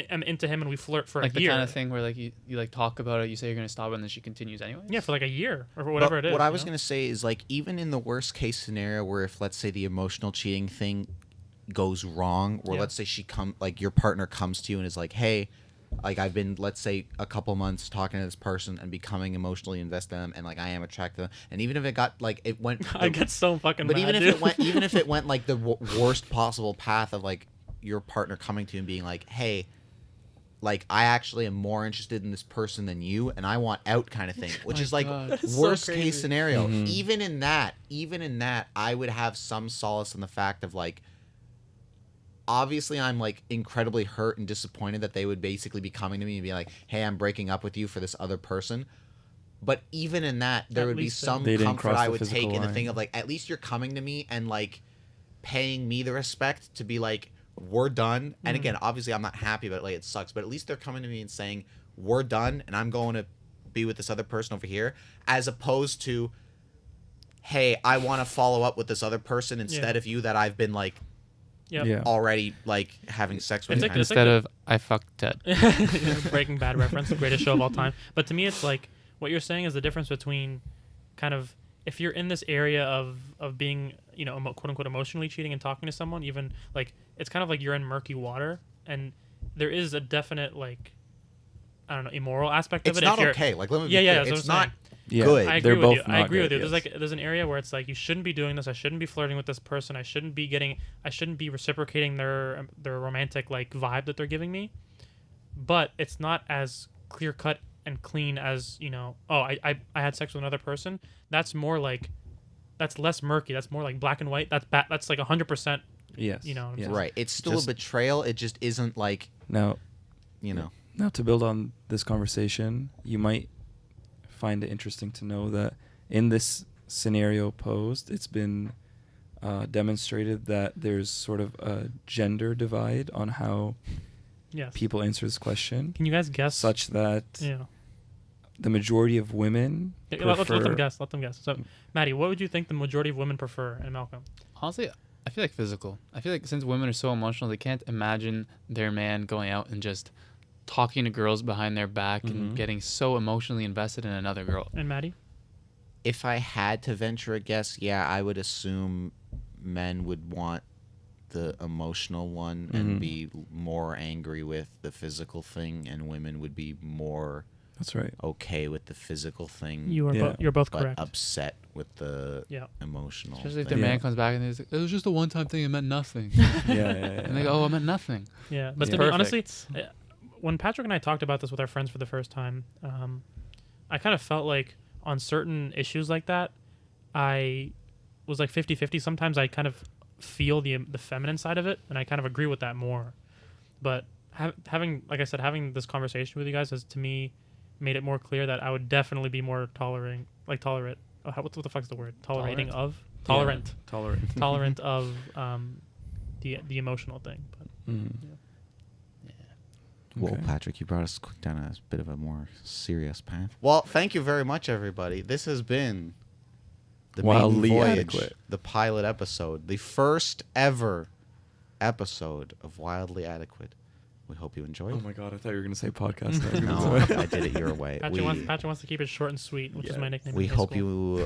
Speaker 1: I'm into him and we flirt for
Speaker 3: like
Speaker 1: a year.
Speaker 3: The kind of thing where like you like talk about it, you say you're gonna stop it, and then she continues anyway.
Speaker 1: Yeah, for like a year or whatever it is.
Speaker 4: What I was gonna say is, like, even in the worst case scenario where if, let's say, the emotional cheating thing goes wrong, or let's say your partner comes to you and is like, hey, like, I've been, let's say, a couple months talking to this person and becoming emotionally invested in them, and like I am attracted to them, and even if it got like it went
Speaker 1: I get so fucking
Speaker 4: but
Speaker 1: mad,
Speaker 4: even if it went like the worst possible path of like your partner coming to you and being like, hey, like, I actually am more interested in this person than you, and I want out, kind of thing, which is like worst case scenario. Even in that, I would have some solace in the fact of like, obviously I'm like incredibly hurt and disappointed that they would basically be coming to me and be like, hey, I'm breaking up with you for this other person. But even in that, there would be some comfort I would take in the thing of like, at least you're coming to me and like paying me the respect to be like, we're done. And again, obviously I'm not happy about it, like, it sucks, but at least they're coming to me and saying, we're done and I'm going to be with this other person over here, as opposed to, hey, I want to follow up with this other person instead of you that I've been like already like having sex with.
Speaker 3: Instead of I fucked Ted.
Speaker 1: Breaking Bad reference, the greatest show of all time. But to me, it's like what you're saying is the difference between kind of, if you're in this area of being, you know, quote unquote emotionally cheating and talking to someone, even like it's kind of like you're in murky water, and there is a definite, like, I don't know, immoral aspect of it.
Speaker 4: It's not okay. Like, let me be clear. It's not
Speaker 2: Yeah,
Speaker 4: good.
Speaker 1: I agree with you. I agree with you.
Speaker 2: Yes.
Speaker 1: There's an area where it's like, you shouldn't be doing this. I shouldn't be flirting with this person. I shouldn't be reciprocating their romantic like vibe that they're giving me. But it's not as clear cut and clean as, you know, oh, I had sex with another person. That's more like, that's less murky. That's more like black and white. That's bad. That's like 100%.
Speaker 2: Yes.
Speaker 1: You know.
Speaker 2: Yes.
Speaker 4: Right. It's still a betrayal. It just isn't like,
Speaker 2: Now,
Speaker 4: you know.
Speaker 2: Now, to build on this conversation, you might find it interesting to know that in this scenario posed, it's been demonstrated that there's sort of a gender divide on how
Speaker 1: Yes.
Speaker 2: people answer this question,
Speaker 1: Can you guys guess?
Speaker 2: such that
Speaker 1: Yeah.
Speaker 2: the majority of women
Speaker 1: Let them
Speaker 2: prefer.
Speaker 1: guess. Let them guess. So, Maddie, what would you think the majority of women prefer? And Malcolm.
Speaker 3: Honestly, I feel like physical. I feel like since women are so emotional, they can't imagine their man going out and just talking to girls behind their back and getting so emotionally invested in another girl.
Speaker 1: And Maddie.
Speaker 4: If I had to venture a guess, yeah, I would assume men would want the emotional one and be more angry with the physical thing, and women would be more
Speaker 2: That's right.
Speaker 4: okay with the physical thing.
Speaker 1: You're both
Speaker 4: but
Speaker 1: correct.
Speaker 4: upset with the
Speaker 1: Yeah.
Speaker 4: emotional.
Speaker 3: Especially if
Speaker 4: thing.
Speaker 3: their man comes back and he's like, it was just a one-time thing. It meant nothing.
Speaker 2: Yeah.
Speaker 3: And they go, oh, it meant nothing.
Speaker 1: Yeah, but
Speaker 2: Yeah.
Speaker 1: to me, honestly,
Speaker 3: Perfect.
Speaker 1: when Patrick and I talked about this with our friends for the first time, I kind of felt like on certain issues like that, I was like 50-50. Sometimes I kind of feel the feminine side of it, and I kind of agree with that more. But having, like I said, having this conversation with you guys has, to me, made it more clear that I would definitely be more tolerant. What the fuck's the word? Tolerant of the emotional thing. But
Speaker 4: Well,
Speaker 2: Okay.
Speaker 4: Patrick, you brought us down a bit of a more serious path. Well, thank you very much, everybody. This has been the
Speaker 2: Wildly
Speaker 4: maiden voyage,
Speaker 2: Adequate.
Speaker 4: the pilot episode, the first ever episode of Wildly Adequate. We hope you enjoyed.
Speaker 2: Oh my god, I thought you were gonna say podcast.
Speaker 4: No, I did it your way.
Speaker 1: Patrick wants to keep it short and sweet, which is my nickname.
Speaker 4: We
Speaker 1: in high
Speaker 4: hope
Speaker 1: school.
Speaker 4: you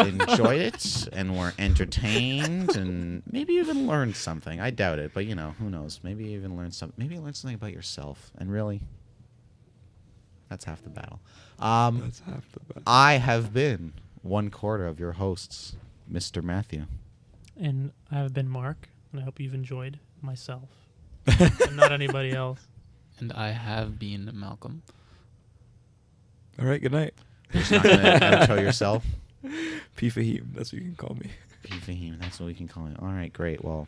Speaker 4: enjoyed it and were entertained and maybe even learned something. I doubt it, but who knows? Maybe you even learned something. Maybe you learned something about yourself. And really, that's half the battle.
Speaker 2: That's half the battle.
Speaker 4: I have been 1/4 of your hosts, Mr. Matthew.
Speaker 1: And I have been Mark, and I hope you've enjoyed myself, and not anybody else.
Speaker 3: And I have been Malcolm.
Speaker 2: All right, good night.
Speaker 4: You're just not going to intro yourself?
Speaker 2: P. Fahim, that's what you can call me.
Speaker 4: P. Fahim, that's what we can call it. All right, great. Well,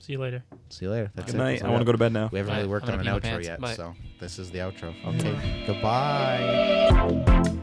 Speaker 1: See you later.
Speaker 4: see you later. That's
Speaker 2: Good
Speaker 4: it.
Speaker 2: night.
Speaker 4: That's
Speaker 2: I
Speaker 4: all
Speaker 2: want to
Speaker 4: we
Speaker 2: go to bed now.
Speaker 4: We haven't
Speaker 3: Bye.
Speaker 4: really worked
Speaker 3: I'm
Speaker 4: on an
Speaker 3: gonna pee my
Speaker 4: outro
Speaker 3: pants.
Speaker 4: yet,
Speaker 3: Bye.
Speaker 4: so this is the outro. Okay, goodbye.